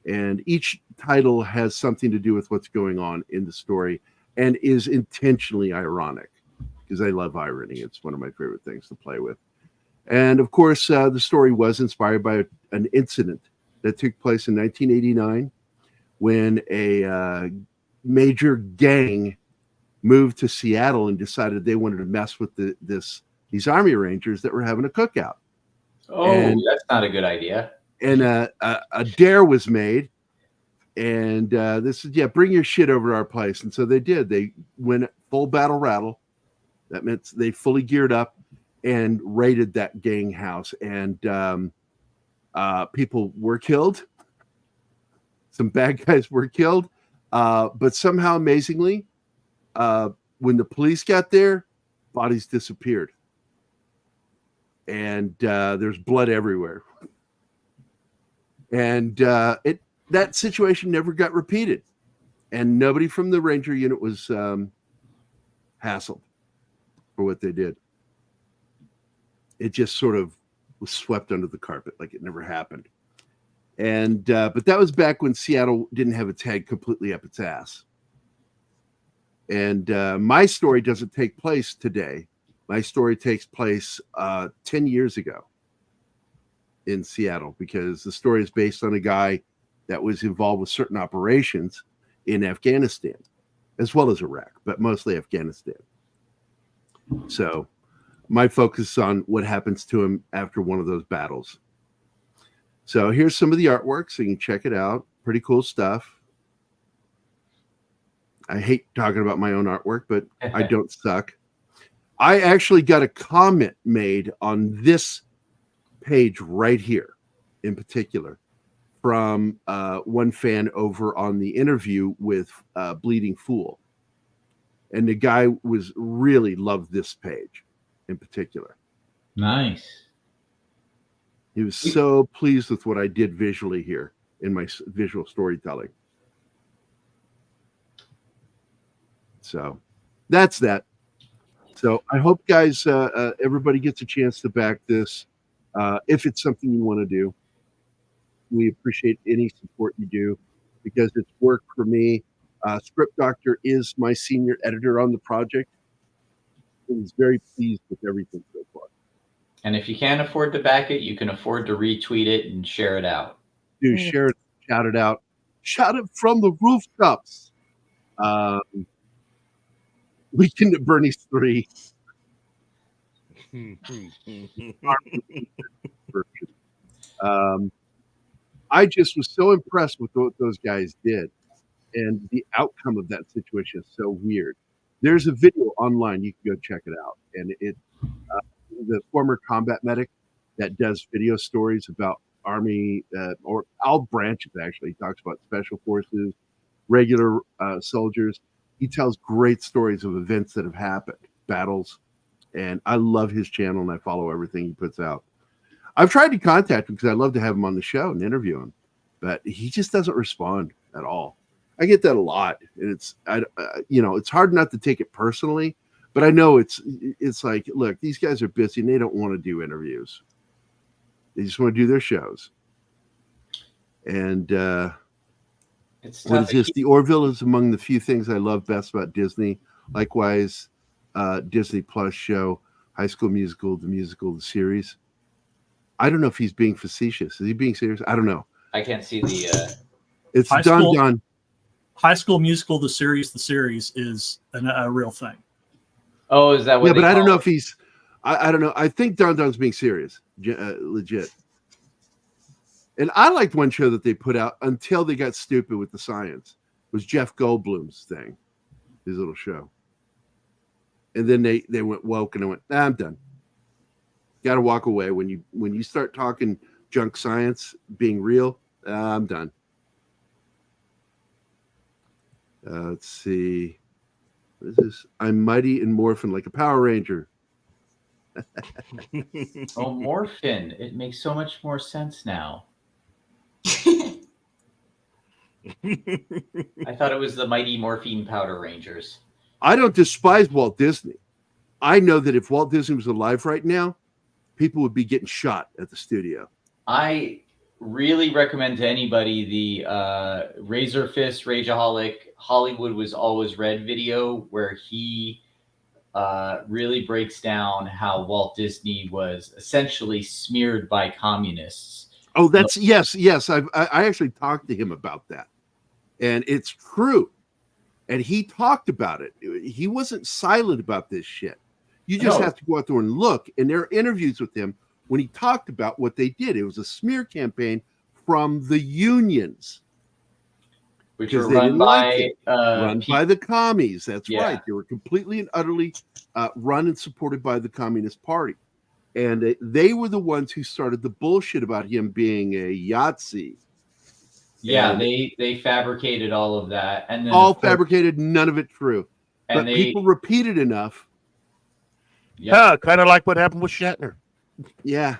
Speaker 2: And each title has something to do with what's going on in the story and is intentionally ironic, because I love irony. It's one of my favorite things to play with. And of course, the story was inspired by an incident that took place in 1989 when a major gang moved to Seattle and decided they wanted to mess with these Army Rangers that were having a cookout.
Speaker 7: Oh, that's not a good idea.
Speaker 2: And a dare was made, and this is, bring your shit over to our place. And so they did. They went full battle rattle. That meant they fully geared up and raided that gang house. And people were killed. Some bad guys were killed. But somehow, amazingly, when the police got there, bodies disappeared. And there's blood everywhere. And that situation never got repeated. And nobody from the Ranger unit was hassled for what they did. It just sort of was swept under the carpet like it never happened. And but that was back when Seattle didn't have its head completely up its ass. And my story doesn't take place today. My story takes place 10 years ago in Seattle, because the story is based on a guy that was involved with certain operations in Afghanistan, as well as Iraq, but mostly Afghanistan. So my focus is on what happens to him after one of those battles. So here's some of the artwork, so you can check it out. Pretty cool stuff. I hate talking about my own artwork, but I don't suck. I actually got a comment made on this page right here in particular from one fan over on the interview with Bleeding Fool. And the guy was really loved this page in particular.
Speaker 7: Nice.
Speaker 2: He was so pleased with what I did visually here in my visual storytelling. So that's that. So I hope, guys, everybody gets a chance to back this. If it's something you want to do, we appreciate any support you do, because it's work for me. Script Doctor is my senior editor on the project. He's very pleased with everything so far.
Speaker 7: And if you can't afford to back it, you can afford to retweet it and share it out.
Speaker 2: Do share it, shout it out. Shout it from the rooftops. Weekend at Bernie's 3. I just was so impressed with what those guys did, and the outcome of that situation is so weird. There's a video online, you can go check it out, and the former combat medic that does video stories about Army or all branches, actually. He talks about special forces, regular soldiers. He tells great stories of events that have happened, battles, and I love his channel, and I follow everything he puts out. I've tried to contact him because I'd love to have him on the show and interview him, but he just doesn't respond at all. I get that a lot, and it's hard not to take it personally, but I know it's like, look, these guys are busy and they don't want to do interviews. They just want to do their shows. And
Speaker 7: It's
Speaker 2: what
Speaker 7: tough.
Speaker 2: is this? The Orville is among the few things I love best about Disney. Likewise, Disney Plus show, High School Musical, the series. I don't know if he's being facetious. Is he being serious? I don't know.
Speaker 7: I can't see the.
Speaker 2: It's
Speaker 8: High
Speaker 2: Don
Speaker 8: School-
Speaker 2: Don.
Speaker 8: High School Musical, the series is a real thing.
Speaker 7: Oh, is that what?
Speaker 2: Yeah,
Speaker 7: they
Speaker 2: but I don't
Speaker 7: call
Speaker 2: know
Speaker 7: it?
Speaker 2: if he's. I don't know. I think Don Don's being serious, legit. And I liked one show that they put out until they got stupid with the science. It was Jeff Goldblum's thing, his little show. And then they went woke and I went, I'm done. Got to walk away when you start talking junk science being real. I'm done. Let's see. What is this? I'm mighty and morphin like a Power Ranger.
Speaker 7: Oh, Morphin. It makes so much more sense now. I thought it was the Mighty Morphine Powder Rangers.
Speaker 2: I don't despise Walt Disney. I know that if Walt Disney was alive right now, people would be getting shot at the studio.
Speaker 7: I really recommend to anybody the Razor Fist Rageaholic Hollywood Was Always Red video, where he really breaks down how Walt Disney was essentially smeared by communists.
Speaker 2: Oh, that's yes. I actually talked to him about that, and it's true. And he talked about it. He wasn't silent about this shit. You just have to go out there and look. And there are interviews with him when he talked about what they did. It was a smear campaign from the unions,
Speaker 7: which were
Speaker 2: they
Speaker 7: run
Speaker 2: didn't
Speaker 7: by
Speaker 2: like it. Run by the commies. That's
Speaker 7: Yeah.
Speaker 2: right. They were completely and utterly run and supported by the Communist Party. And they were the ones who started the bullshit about him being a Yahtzee.
Speaker 7: Yeah,
Speaker 2: And
Speaker 7: they fabricated all of that, and then
Speaker 2: all
Speaker 7: of course,
Speaker 2: fabricated, none of it true.
Speaker 7: and
Speaker 2: But
Speaker 7: they
Speaker 2: people repeated enough.
Speaker 6: Yeah, kind of like what happened with Shatner.
Speaker 2: Yeah.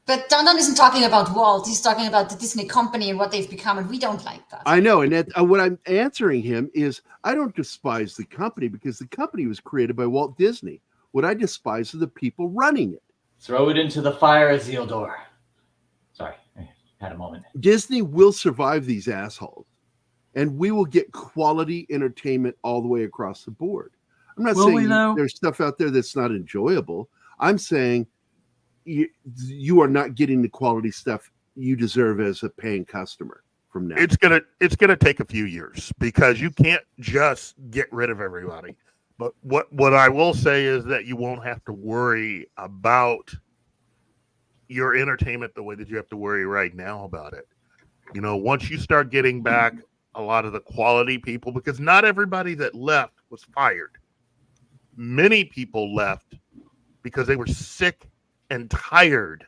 Speaker 5: But Don Don isn't talking about Walt. He's talking about the Disney company and what they've become, and we don't like that.
Speaker 2: I know. And that, what I'm answering him is I don't despise the company because the company was created by Walt Disney. What I despise are the people running it.
Speaker 7: throw it into the fire, Isildur. Sorry, I had a moment.
Speaker 2: Disney will survive these assholes, and we will get quality entertainment all the way across the board. I'm not
Speaker 8: Will we,
Speaker 2: saying
Speaker 8: though?
Speaker 2: there's stuff out there that's not enjoyable. I'm saying you are not getting the quality stuff you deserve as a paying customer from now.
Speaker 6: It's gonna take a few years because you can't just get rid of everybody. But what I will say is that you won't have to worry about your entertainment the way that you have to worry right now about it. You know, once you start getting back a lot of the quality people, because not everybody that left was fired. Many people left because they were sick and tired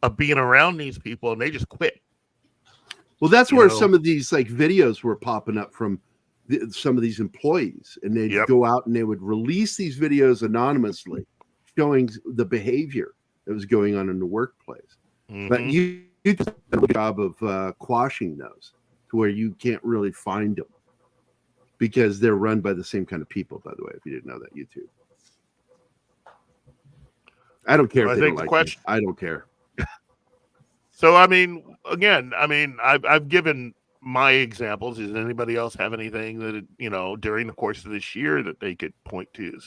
Speaker 6: of being around these people and they just quit.
Speaker 2: Well, that's where some of these like videos were popping up from some of these employees, and they'd go out and they would release these videos anonymously showing the behavior that was going on in the workplace.
Speaker 6: Mm-hmm.
Speaker 2: But you did a good job of quashing those to where you can't really find them because they're run by the same kind of people, by the way, if you didn't know that, YouTube. I don't care if they don't like me. I don't care.
Speaker 6: So, I mean, again, I've given my examples. Does anybody else have anything that, you know, during the course of this year that they could point to as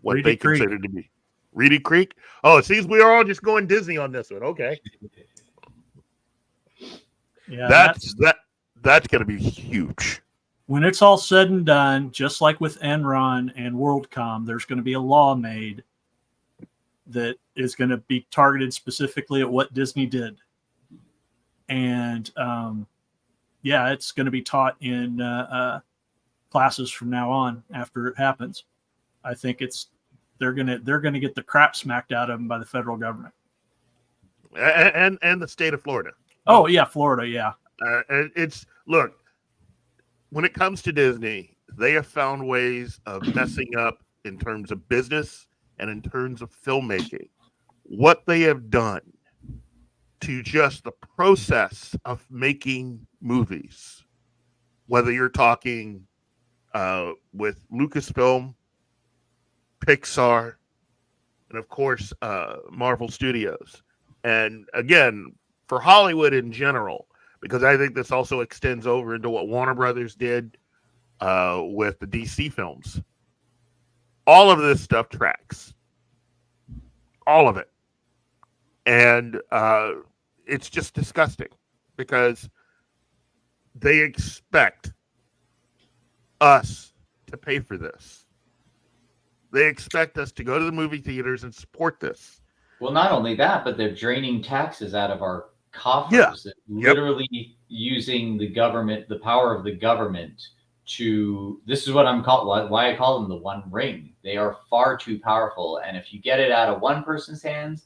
Speaker 6: what
Speaker 8: Reedy
Speaker 6: they
Speaker 8: Creek.
Speaker 6: consider to be Reedy Creek? Oh, it seems we are all just going Disney on this one. Okay.
Speaker 8: Yeah,
Speaker 6: That's going to be huge.
Speaker 8: when it's all said and done, just like with Enron and WorldCom, there's going to be a law made that is going to be targeted specifically at what Disney did. And yeah, it's going to be taught in classes from now on after it happens. I think they're going to get the crap smacked out of them by the federal government.
Speaker 6: And the state of Florida.
Speaker 8: Oh yeah, Florida, yeah.
Speaker 6: Look, when it comes to Disney, they have found ways of messing up in terms of business and in terms of filmmaking. What they have done to just the process of making movies, whether you're talking with Lucasfilm, Pixar, and of course Marvel Studios. And again, for Hollywood in general, because I think this also extends over into what Warner Brothers did with the DC films. All of this stuff tracks. All of it. And it's just disgusting because they expect us to pay for this. They expect us to go to the movie theaters and support this.
Speaker 7: Well, not only that, but they're draining taxes out of our coffers.
Speaker 6: Yeah.
Speaker 7: Literally using the government, the power of the government to, this is what I'm called, why I call them the One Ring. They are far too powerful. And if you get it out of one person's hands,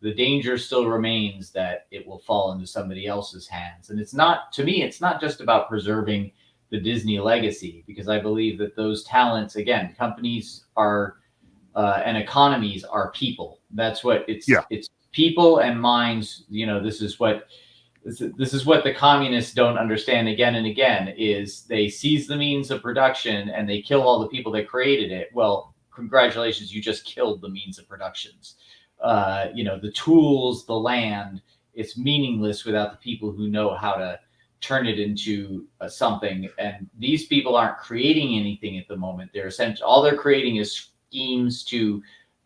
Speaker 7: the danger still remains that it will fall into somebody else's hands. And it's not, to me, it's not just about preserving the Disney legacy, because I believe that those talents, again, companies are, and economies are people. That's what it's, it's people and minds. You know, this is what the communists don't understand again and again, is they seize the means of production and they kill all the people that created it. Well, congratulations, you just killed the means of productions. You know, the tools, the land, it's meaningless without the people who know how to turn it into something. And these people aren't creating anything at the moment. They're essentially, all they're creating is schemes to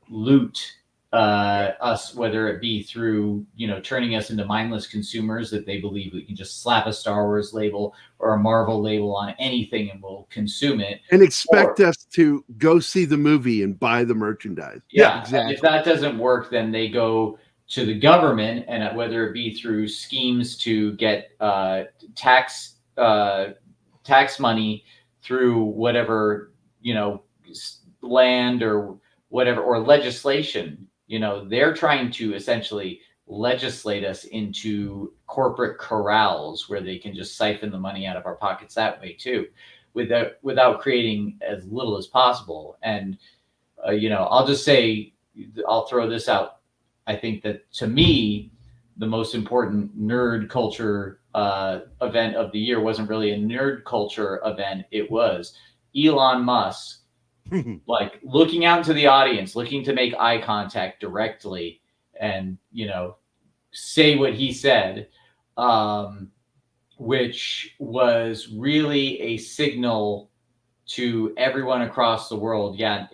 Speaker 7: loot us, whether it be through, you know, turning us into mindless consumers that they believe we can just slap a Star Wars label or a Marvel label on anything and we'll consume it.
Speaker 2: And expect us to go see the movie and buy the merchandise.
Speaker 7: Yeah,
Speaker 2: exactly.
Speaker 7: And if that doesn't work, then they go to the government, and whether it be through schemes to get tax money through whatever, you know, land or whatever, or legislation. You know, they're trying to essentially legislate us into corporate corrals where they can just siphon the money out of our pockets that way too, without creating as little as possible. And you know, I'll just say, I'll throw this out. I think that, to me, the most important nerd culture event of the year wasn't really a nerd culture event. It was Elon Musk, like, looking out into the audience, looking to make eye contact directly and, you know, say what he said, which was really a signal to everyone across the world. Yeah,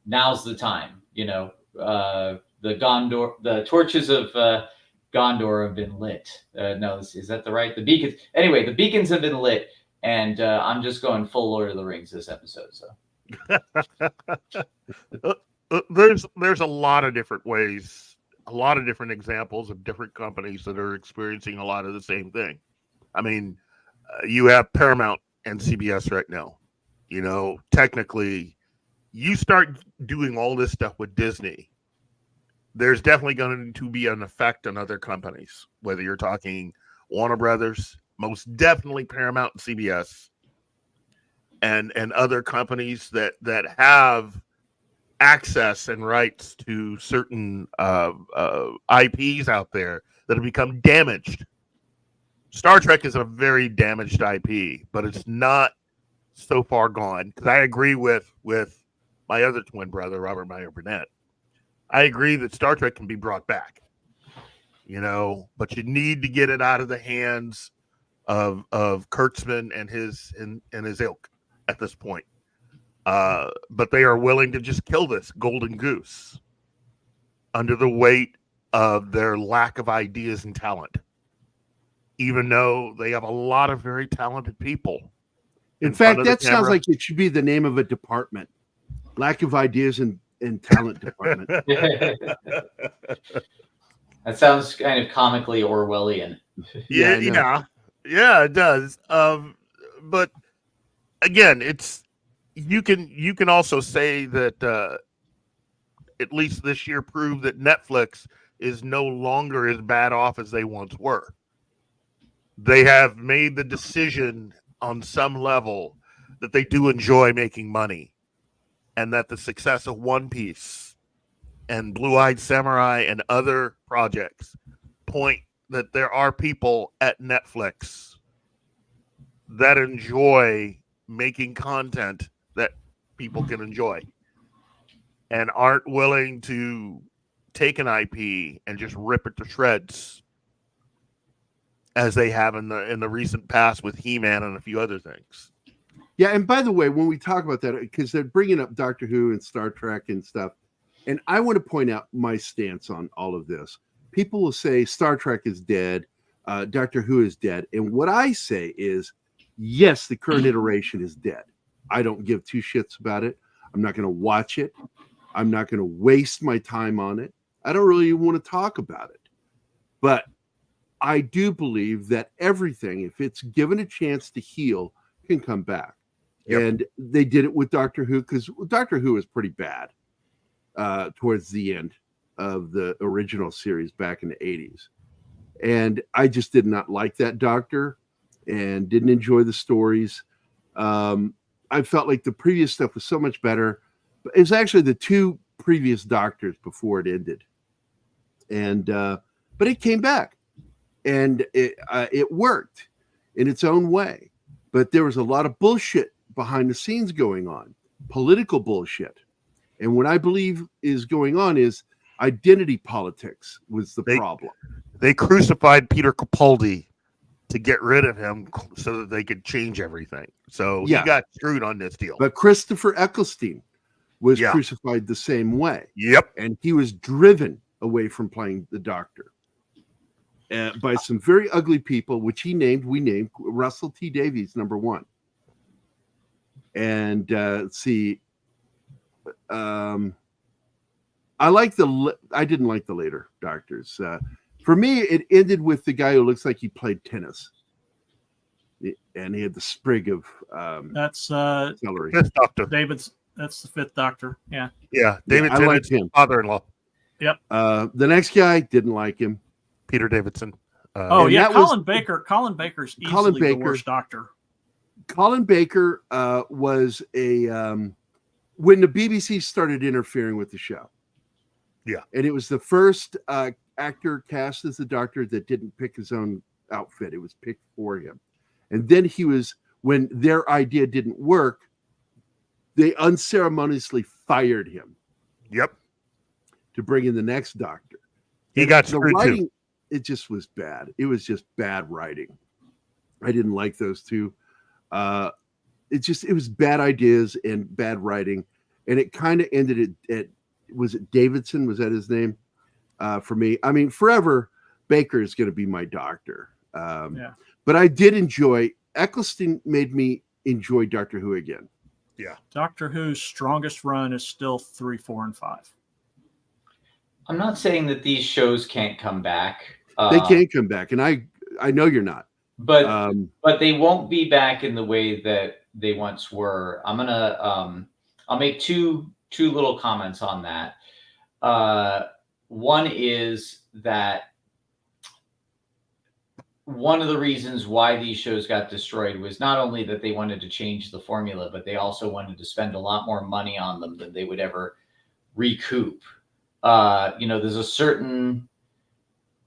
Speaker 7: now's the time, you know. The torches of Gondor have been lit. No, is that the beacons? Anyway, the beacons have been lit, and I'm just going full Lord of the Rings this episode. So
Speaker 6: there's a lot of different ways, a lot of different examples of different companies that are experiencing a lot of the same thing. I mean, you have Paramount and CBS right now. You know, technically, you start doing all this stuff with Disney, there's definitely going to be an effect on other companies, whether you're talking Warner Brothers, most definitely Paramount and CBS, and other companies that have access and rights to certain IPs out there that have become damaged. Star Trek is a very damaged IP, but it's not so far gone. Because I agree with my other twin brother, Robert Meyer Burnett. I agree that Star Trek can be brought back, you know, but you need to get it out of the hands of Kurtzman and his ilk at this point. But they are willing to just kill this golden goose under the weight of their lack of ideas and talent, even though they have a lot of very talented people.
Speaker 2: In fact, that sounds like it should be the name of a department: lack of ideas and talent department.
Speaker 7: That sounds kind of comically Orwellian.
Speaker 6: Yeah, it does. But again, it's you can also say that at least this year proved that Netflix is no longer as bad off as they once were. They have made the decision on some level that they do enjoy making money, and that the success of One Piece and Blue-Eyed Samurai and other projects point that there are people at Netflix that enjoy making content that people can enjoy and aren't willing to take an IP and just rip it to shreds as they have in the recent past with He-Man and a few other things.
Speaker 2: Yeah, and by the way, when we talk about that, because they're bringing up Doctor Who and Star Trek and stuff, and I want to point out my stance on all of this. People will say Star Trek is dead, Doctor Who is dead, and what I say is, yes, the current iteration is dead. I don't give two shits about it. I'm not going to watch it. I'm not going to waste my time on it. I don't really want to talk about it. But I do believe that everything, if it's given a chance to heal, can come back. Yep. And they did it with Doctor Who, because Doctor Who was pretty bad towards the end of the original series back in the 80s. And I just did not like that Doctor and didn't enjoy the stories. I felt like the previous stuff was so much better. It was actually the two previous Doctors before it ended. And but it came back, and it worked in its own way. But there was a lot of bullshit behind the scenes going on, political bullshit. And what I believe is going on is identity politics was the problem.
Speaker 6: They crucified Peter Capaldi to get rid of him so that they could change everything. So he got screwed on this deal.
Speaker 2: But Christopher Eccleston was crucified the same way.
Speaker 6: Yep.
Speaker 2: And he was driven away from playing the Doctor by some very ugly people, which we named Russell T. Davies, #1. And I didn't like the later Doctors. For me, it ended with the guy who looks like he played tennis, and he had the sprig of
Speaker 8: that's
Speaker 2: celery.
Speaker 6: Fifth Doctor.
Speaker 8: That's the Fifth Doctor. Yeah.
Speaker 6: Yeah. David
Speaker 2: I liked him.
Speaker 6: Father-in-law.
Speaker 8: Yep.
Speaker 2: The next guy didn't like him.
Speaker 6: Peter Davidson.
Speaker 8: Colin Baker. Colin Baker's easily the worst Doctor.
Speaker 2: Colin Baker was when the BBC started interfering with the show.
Speaker 6: Yeah.
Speaker 2: And it was the first actor cast as the Doctor that didn't pick his own outfit. It was picked for him. And then when their idea didn't work, they unceremoniously fired him.
Speaker 6: Yep.
Speaker 2: To bring in the next Doctor.
Speaker 6: He got screwed too.
Speaker 2: It just was bad. It was just bad writing. I didn't like those two. It was bad ideas and bad writing. And it kind of ended at was it Davidson? Was that his name? For me. I mean, forever, Baker is going to be my Doctor. But I did enjoy, Eccleston made me enjoy Doctor Who again.
Speaker 6: Yeah.
Speaker 8: Doctor Who's strongest run is still 3, 4, and 5.
Speaker 7: I'm not saying that these shows can't come back.
Speaker 2: They can come back, and I know you're not.
Speaker 7: But they won't be back in the way that they once were. I'm gonna I'll make two little comments on that. One is that one of the reasons why these shows got destroyed was not only that they wanted to change the formula, but they also wanted to spend a lot more money on them than they would ever recoup. There's a certain,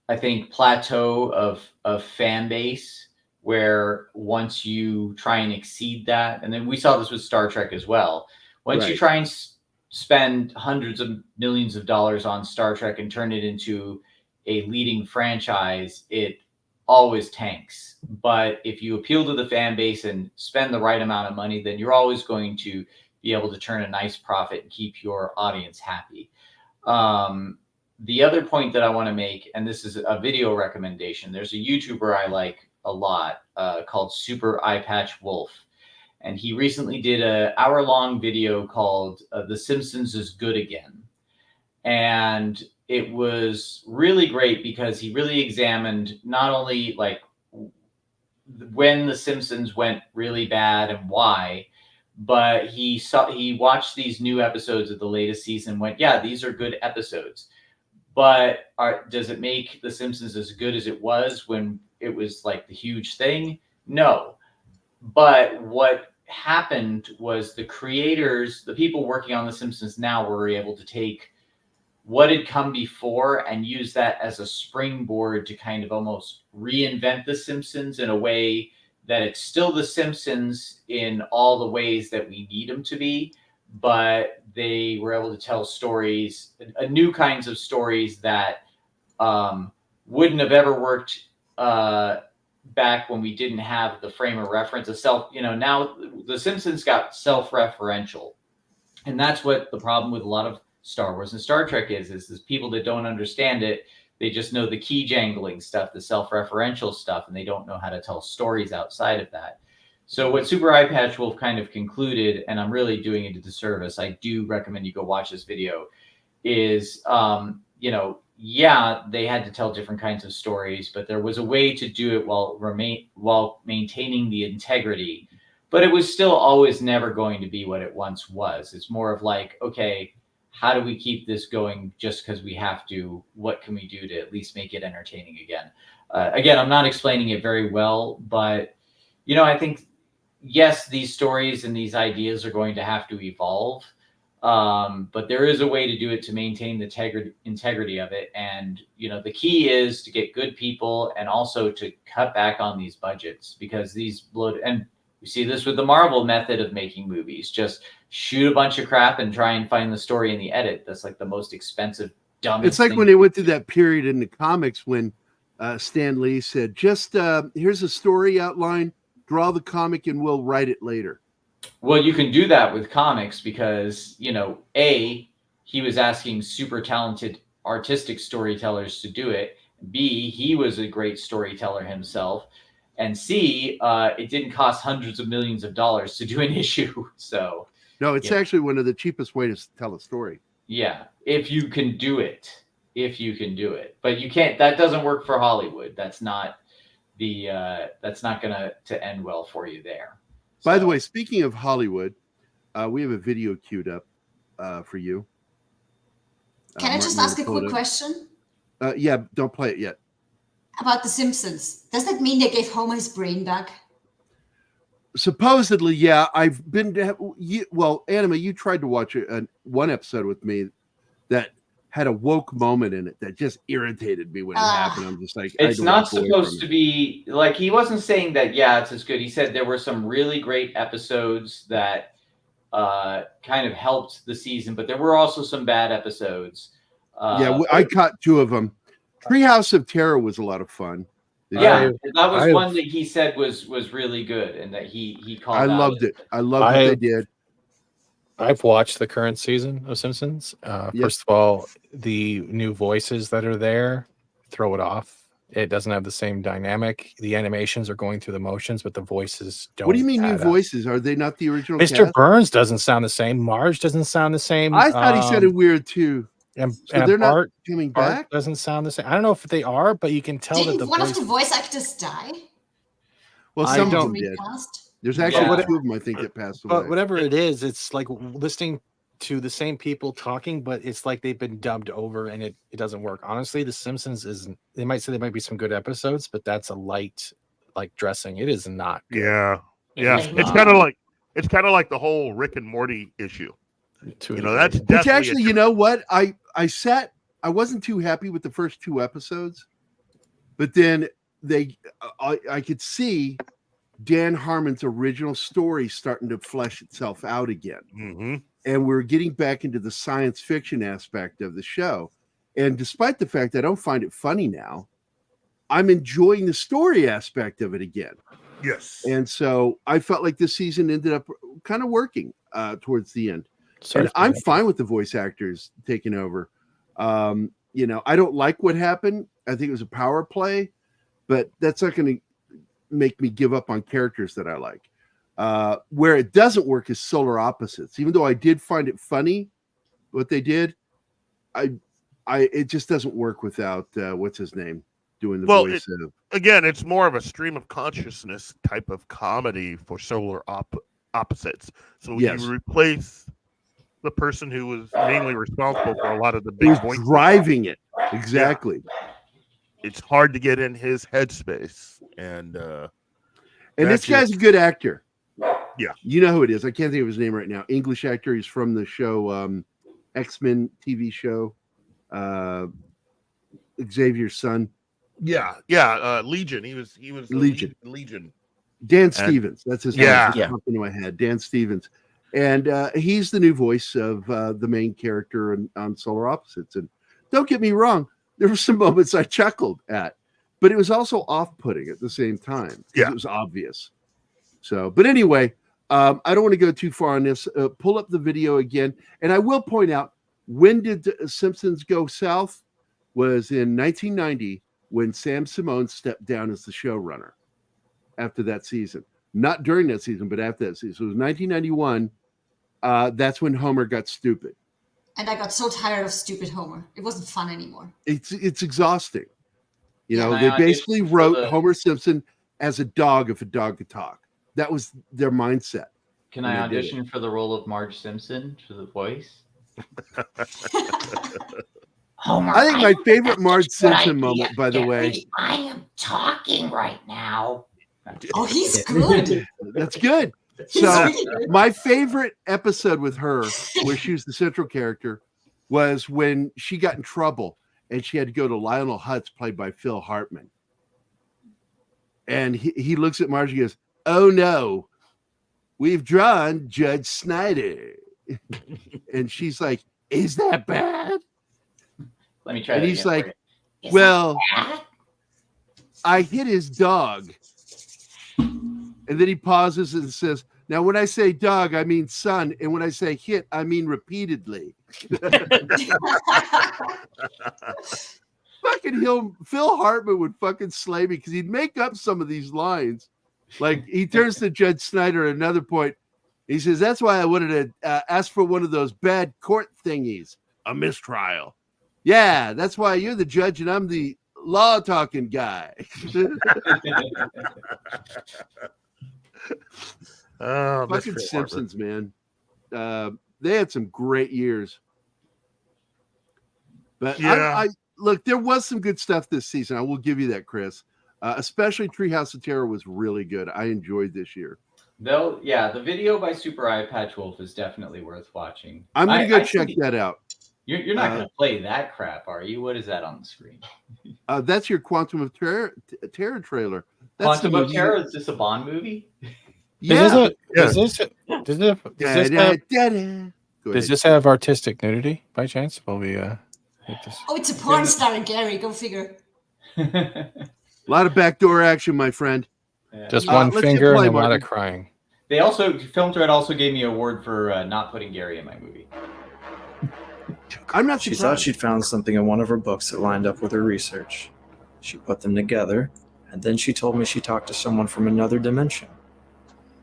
Speaker 7: I think, plateau of fan base where once you try and exceed that, and then we saw this with Star Trek as well. Once you try and spend hundreds of millions of dollars on Star Trek and turn it into a leading franchise, it always tanks. But if you appeal to the fan base and spend the right amount of money, then you're always going to be able to turn a nice profit and keep your audience happy. The other point that I want to make, and this is a video recommendation, there's a YouTuber I like a lot called Super Eye Patch Wolf. And he recently did an hour-long video called The Simpsons is Good Again. And it was really great because he really examined not only like when The Simpsons went really bad and why, but he watched these new episodes of the latest season and went, yeah, these are good episodes. But does it make The Simpsons as good as it was when it was like the huge thing? No. But what happened was the creators, the people working on The Simpsons now, were able to take what had come before and use that as a springboard to kind of almost reinvent The Simpsons in a way that it's still The Simpsons in all the ways that we need them to be, but they were able to tell stories, new kinds of stories that wouldn't have ever worked back when we didn't have the frame of reference, now The Simpsons got self-referential. And that's what the problem with a lot of Star Wars and Star Trek is people that don't understand it, they just know the key jangling stuff, the self-referential stuff, and they don't know how to tell stories outside of that. So what Super Eye Patch Wolf kind of concluded, and I'm really doing it a disservice, I do recommend you go watch this video, is, they had to tell different kinds of stories, but there was a way to do it while maintaining the integrity. But it was still always never going to be what it once was. It's more of like, okay, how do we keep this going just because we have to? What can we do to at least make it entertaining again? Again, I'm not explaining it very well, but, I think, yes, these stories and these ideas are going to have to evolve. But there is a way to do it to maintain the integrity of it. And, the key is to get good people and also to cut back on these budgets, because these and we see this with the Marvel method of making movies. Just shoot a bunch of crap and try and find the story in the edit. That's like the most expensive, dumbest
Speaker 2: It's like
Speaker 7: thing.
Speaker 2: when they went through that period in the comics when Stan Lee said, just here's a story outline, draw the comic and we'll write it later.
Speaker 7: Well, you can do that with comics because, A, he was asking super talented artistic storytellers to do it. B, he was a great storyteller himself. And C, it didn't cost hundreds of millions of dollars to do an issue. So
Speaker 2: no, it's actually one of the cheapest ways to tell a story.
Speaker 7: Yeah, if you can do it. But you can't. That doesn't work for Hollywood. That's not going to end well for you there.
Speaker 2: By the way, speaking of Hollywood, we have a video queued up for you.
Speaker 5: Can I just ask a quick question?
Speaker 2: Yeah, don't play it yet.
Speaker 5: About The Simpsons. Does that mean they gave Homer his brain back?
Speaker 2: Supposedly, yeah. I've been Anima, you tried to watch one episode with me that had a woke moment in it that just irritated me when it happened. I'm just like,
Speaker 7: it's not supposed to be like, he wasn't saying that, it's as good. He said there were some really great episodes that kind of helped the season, but there were also some bad episodes.
Speaker 2: I caught two of them. Treehouse of Terror was a lot of fun.
Speaker 7: That was one that he said was really good, and that he called out.
Speaker 2: I loved it. I loved what they did.
Speaker 9: I've watched the current season of Simpsons. First of all, the new voices that are there throw it off. It doesn't have the same dynamic. The animations are going through the motions, but the voices don't.
Speaker 2: What do you mean new voices? Are they not the original
Speaker 9: Mr.
Speaker 2: cast?
Speaker 9: Burns doesn't sound the same. Marge doesn't sound the same.
Speaker 2: I thought he sounded weird too.
Speaker 9: And
Speaker 2: they're
Speaker 9: Bart,
Speaker 2: not coming
Speaker 9: Bart
Speaker 2: back?
Speaker 9: doesn't sound the same. I don't know if they are, but you can tell
Speaker 5: Didn't
Speaker 9: that
Speaker 5: one of the voice actors die?
Speaker 2: Well, some of them did. There's actually two of them, I think, that passed away.
Speaker 9: But whatever it is, it's like listening to the same people talking, but it's like they've been dubbed over, and it doesn't work. Honestly, The Simpsons isn't. They might say there might be some good episodes, but that's a light like dressing. It is not good.
Speaker 6: Yeah. It's kind of like the whole Rick and Morty issue. That's
Speaker 2: which actually, you know what? I wasn't too happy with the first two episodes, but then I could see Dan Harmon's original story starting to flesh itself out again.
Speaker 6: Mm-hmm.
Speaker 2: And we're getting back into the science fiction aspect of the show. And despite the fact I don't find it funny now, I'm enjoying the story aspect of it again.
Speaker 6: Yes.
Speaker 2: And so I felt like this season ended up kind of working towards the end. And I'm fine with the voice actors taking over. I don't like what happened. I think it was a power play, but that's not going to make me give up on characters that I like. Where it doesn't work is Solar Opposites. Even though I did find it funny what they did, it just doesn't work without what's his name doing the voice.
Speaker 6: Again, it's more of a stream of consciousness type of comedy for Solar Opposites. So you replace the person who was mainly responsible for a lot of the big voices.
Speaker 2: Driving it. Exactly.
Speaker 6: Yeah. It's hard to get in his headspace. And
Speaker 2: this guy's a good actor.
Speaker 6: Yeah.
Speaker 2: You know who it is. I can't think of his name right now. English actor. He's from the show X-Men TV show. Xavier's son.
Speaker 6: Yeah. Legion. He was
Speaker 2: Legion.
Speaker 6: Legion.
Speaker 2: Dan Stevens. That's his name.
Speaker 6: Yeah.
Speaker 2: Just popped into my head. Dan Stevens. And he's the new voice of the main character on Solar Opposites. And don't get me wrong, there were some moments I chuckled at. but it was also off-putting at the same time.
Speaker 6: Yeah.
Speaker 2: It was obvious. So, but anyway, I don't want to go too far on this. Pull up the video again. And I will point out, when did the Simpsons go south? Was in 1990 when Sam Simone stepped down as the showrunner after that season. Not during that season, but after that season. So it was 1991. That's when Homer got stupid.
Speaker 5: And I got so tired of stupid Homer. It wasn't fun anymore.
Speaker 2: It's exhausting. You know,
Speaker 7: Can I
Speaker 2: they basically
Speaker 7: audition for
Speaker 2: wrote
Speaker 7: the-
Speaker 2: Homer Simpson as a dog if a dog could talk. That was their mindset.
Speaker 7: Can
Speaker 2: when
Speaker 7: I
Speaker 2: they did
Speaker 7: audition for the role of Marge Simpson for the voice?
Speaker 10: Homer,
Speaker 2: I think my favorite Marge
Speaker 10: that's a good
Speaker 2: Simpson
Speaker 10: idea,
Speaker 2: moment, by the way.
Speaker 10: Gerry. I am talking right now.
Speaker 5: Oh, he's good.
Speaker 2: That's good.
Speaker 5: He's
Speaker 2: So
Speaker 5: really good.
Speaker 2: my favorite episode with her, where she was the central character, was when she got in trouble and she had to go to Lionel Hutz, played by Phil Hartman. And he looks at Marge and goes, "Oh no, we've drawn Judge Snyder." And she's like, "Is that bad?"
Speaker 7: Let me try
Speaker 2: And
Speaker 7: that
Speaker 2: he's
Speaker 7: again for
Speaker 2: like,
Speaker 7: you.
Speaker 10: Is
Speaker 2: "Well,
Speaker 10: that bad?
Speaker 2: I hit his dog." And then he pauses and says, "Now, when I say dog, I mean son. And when I say hit, I mean repeatedly." Fucking Phil Hartman would fucking slay me because he'd make up some of these lines. Like he turns to Judge Snyder at another point. He says, "That's why I wanted to ask for one of those bad court thingies, a mistrial. Yeah, that's why you're the judge and I'm the law talking guy."
Speaker 6: Oh,
Speaker 2: Fucking
Speaker 6: Mr.
Speaker 2: Simpsons, man. They had some great years. But
Speaker 6: Yeah.
Speaker 2: I look, there was some good stuff this season. I will give you that, Chris. Especially Treehouse of Terror was really good. I enjoyed this year.
Speaker 7: Though, yeah, the video by Super Eye Patch Wolf is definitely worth watching.
Speaker 2: I'm going to go
Speaker 7: I
Speaker 2: check
Speaker 7: see-
Speaker 2: that out.
Speaker 7: You're not going to play that crap, are you? What is that on the screen?
Speaker 2: That's your Quantum of Terror trailer. That's
Speaker 7: Quantum
Speaker 2: the
Speaker 7: of
Speaker 2: movie.
Speaker 7: Terror? Is this a Bond movie?
Speaker 2: Yeah.
Speaker 9: Does this have artistic nudity by chance? Will we hit this?
Speaker 5: Oh, it's a porn star in Gerry. Go figure.
Speaker 2: A lot of backdoor action, my friend.
Speaker 9: Just
Speaker 7: Yeah.
Speaker 9: one
Speaker 2: let's hit
Speaker 9: finger
Speaker 2: play,
Speaker 9: and a lot
Speaker 2: Martin.
Speaker 9: of crying.
Speaker 7: They also, Film Thread also gave me an award for not putting Gerry in my movie.
Speaker 2: I'm not
Speaker 11: She
Speaker 2: surprised.
Speaker 11: thought she'd found something in one of her books that lined up with her research. She put them together, and then she told me she talked to someone from another dimension.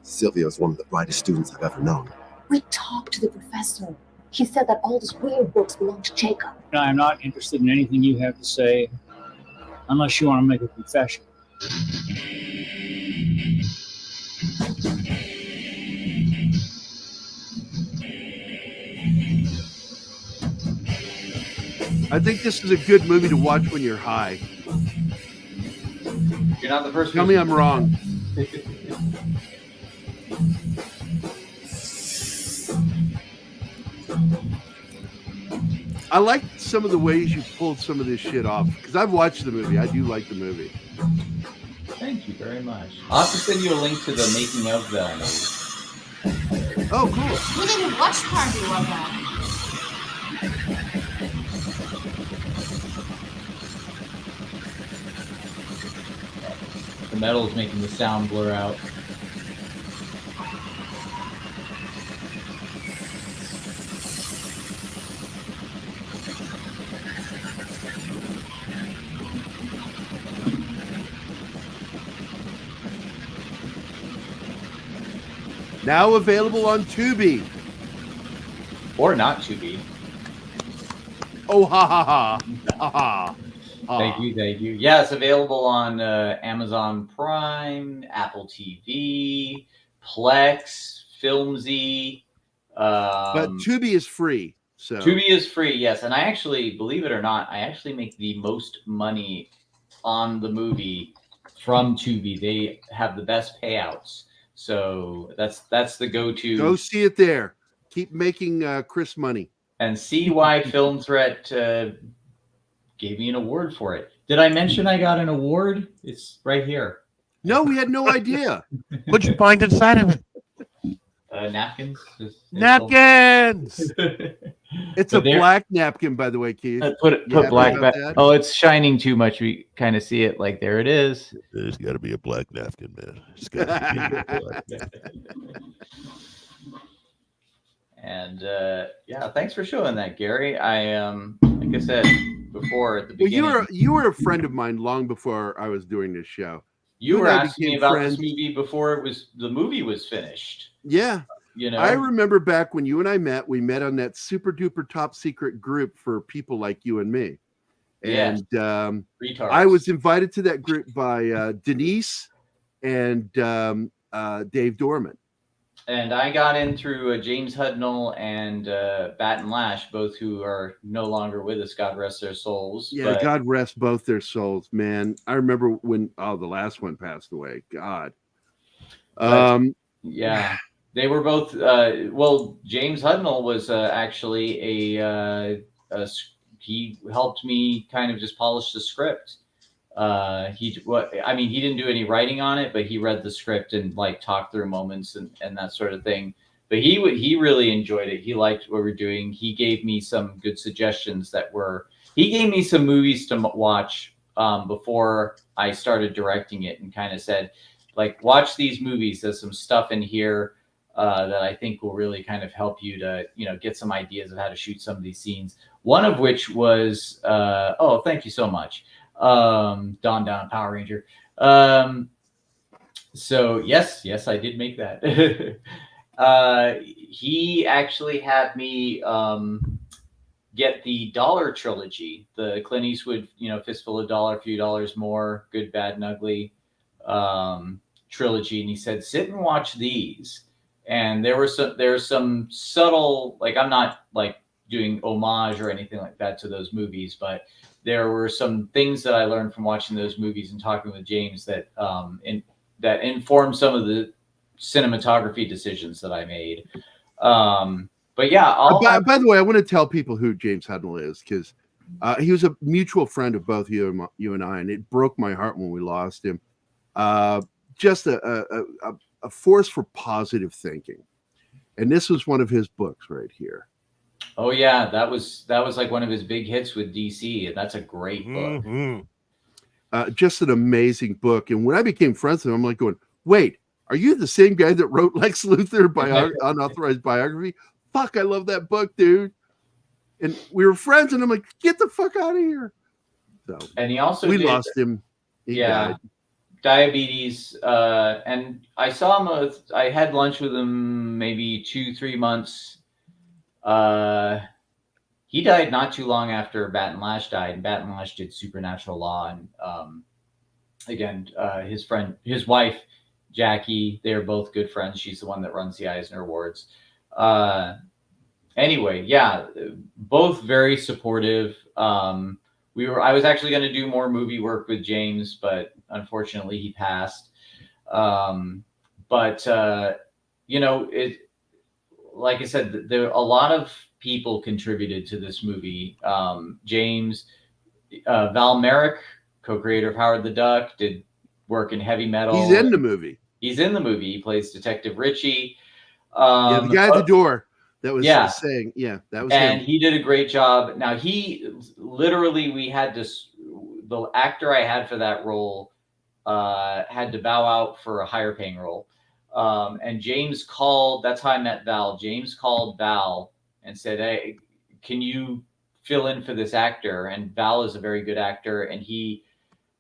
Speaker 12: Sylvia's one of the brightest students I've ever known.
Speaker 13: We talked to the professor. He said that all those weird books belong to Jacob.
Speaker 14: I'm not interested in anything you have to say unless you want to make a confession.
Speaker 2: I think this is a good movie to watch when you're high.
Speaker 7: You're not the first
Speaker 2: Tell me I'm wrong. I like some of the ways you pulled some of this shit off because I've watched the movie. I do like the movie.
Speaker 7: Thank you very much. I'll have to send you a link to the making of the movie.
Speaker 2: Oh, cool.
Speaker 5: We didn't watch Party One that.
Speaker 7: The metal is making the sound blur out.
Speaker 2: Now available on Tubi.
Speaker 7: Or not to be.
Speaker 2: Oh, ha ha ha. Ha ha.
Speaker 7: Thank you, thank you. Yeah, it's available on Amazon Prime, Apple TV, Plex, Filmzy.
Speaker 2: But Tubi is free. So
Speaker 7: Tubi is free, yes. And I actually, believe it or not, I actually make the most money on the movie from Tubi. They have the best payouts. So that's the go-to.
Speaker 2: go see it there. Keep making Chris money.
Speaker 7: And see why Film Threat gave me an award for it. Did I mention I got an award? It's right here.
Speaker 2: No, we had no idea.
Speaker 6: What'd you find inside of it?
Speaker 7: Napkins.
Speaker 6: Napkins.
Speaker 2: It's a black napkin, by the way, Keith.
Speaker 7: Put black back. Oh, it's shining too much. We kind of see it. Like there it is.
Speaker 6: There's got to be a black napkin, man. It's got to be a black napkin.
Speaker 7: And yeah, thanks for showing that, Gary. I like I said before at the beginning.
Speaker 2: Well, you were a friend of mine long before I was doing this show.
Speaker 7: You were asking me about this movie before the movie was finished.
Speaker 2: Yeah.
Speaker 7: You know,
Speaker 2: I remember back when you and I met, we met on that super duper top secret group for people like you and me. And I was invited to that group by Denise and Dave Dorman.
Speaker 7: And I got in through James Hudnall and Bat and Lash, both who are no longer with us. God rest their souls.
Speaker 2: Yeah, God rest both their souls, man. I remember when the last one passed away. God.
Speaker 7: Yeah, they were both. Well, James Hudnall was actually he helped me kind of just polish the script. He didn't do any writing on it, but he read the script and like talked through moments and that sort of thing. But he really enjoyed it. He liked what we're doing. He gave me some good suggestions he gave me some movies to watch before I started directing it, and kind of said, like, watch these movies. There's some stuff in here that I think will really kind of help you to, get some ideas of how to shoot some of these scenes. One of which was, oh, thank you so much. Dawn Down Power Ranger. So yes, I did make that. He actually had me get the Dollar trilogy, the Clint Eastwood, Fistful of Dollar, Few Dollars More, Good, Bad, and Ugly trilogy, and he said, sit and watch these. And there's some subtle, like, I'm not like doing homage or anything like that to those movies, but there were some things that I learned from watching those movies and talking with James that that informed some of the cinematography decisions that I made. But yeah,
Speaker 2: by the way, I want to tell people who James Hudnall is, because he was a mutual friend of both you and I, and it broke my heart when we lost him. Just a force for positive thinking, and this was one of his books right here.
Speaker 7: Oh yeah, that was like one of his big hits with DC, and that's a great book.
Speaker 2: Mm-hmm. Just an amazing book. And when I became friends with him, I'm like going, wait, are you the same guy that wrote Lex Luthor unauthorized biography? Fuck, I love that book, dude. And we were friends, and I'm like, get the fuck out of here. So,
Speaker 7: and he also
Speaker 2: lost him. He died.
Speaker 7: Diabetes, and I saw him. I had lunch with him maybe 2-3 months. He died not too long after Bat and Lash died, and Bat and Lash did Supernatural Law, and again, his wife Jackie, they are both good friends. She's the one that runs the Eisner Awards. Anyway, yeah, both very supportive. I was actually going to do more movie work with James, but unfortunately he passed. Like I said, there a lot of people contributed to this movie. James, Val Merrick, co-creator of Howard the Duck, did work in heavy metal.
Speaker 2: He's in the movie.
Speaker 7: He plays Detective Richie.
Speaker 2: The guy at the door that was saying, that was him.
Speaker 7: He did a great job. Now he literally, the actor I had for that role had to bow out for a higher paying role. And James called, that's how I met Val. James called Val and said, hey, can you fill in for this actor? And Val is a very good actor. And he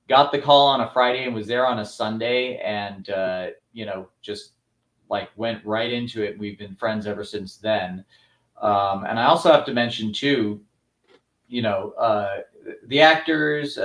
Speaker 7: got the call on a Friday and was there on a Sunday, and, just like went right into it. We've been friends ever since then. And I also have to mention too, the actors,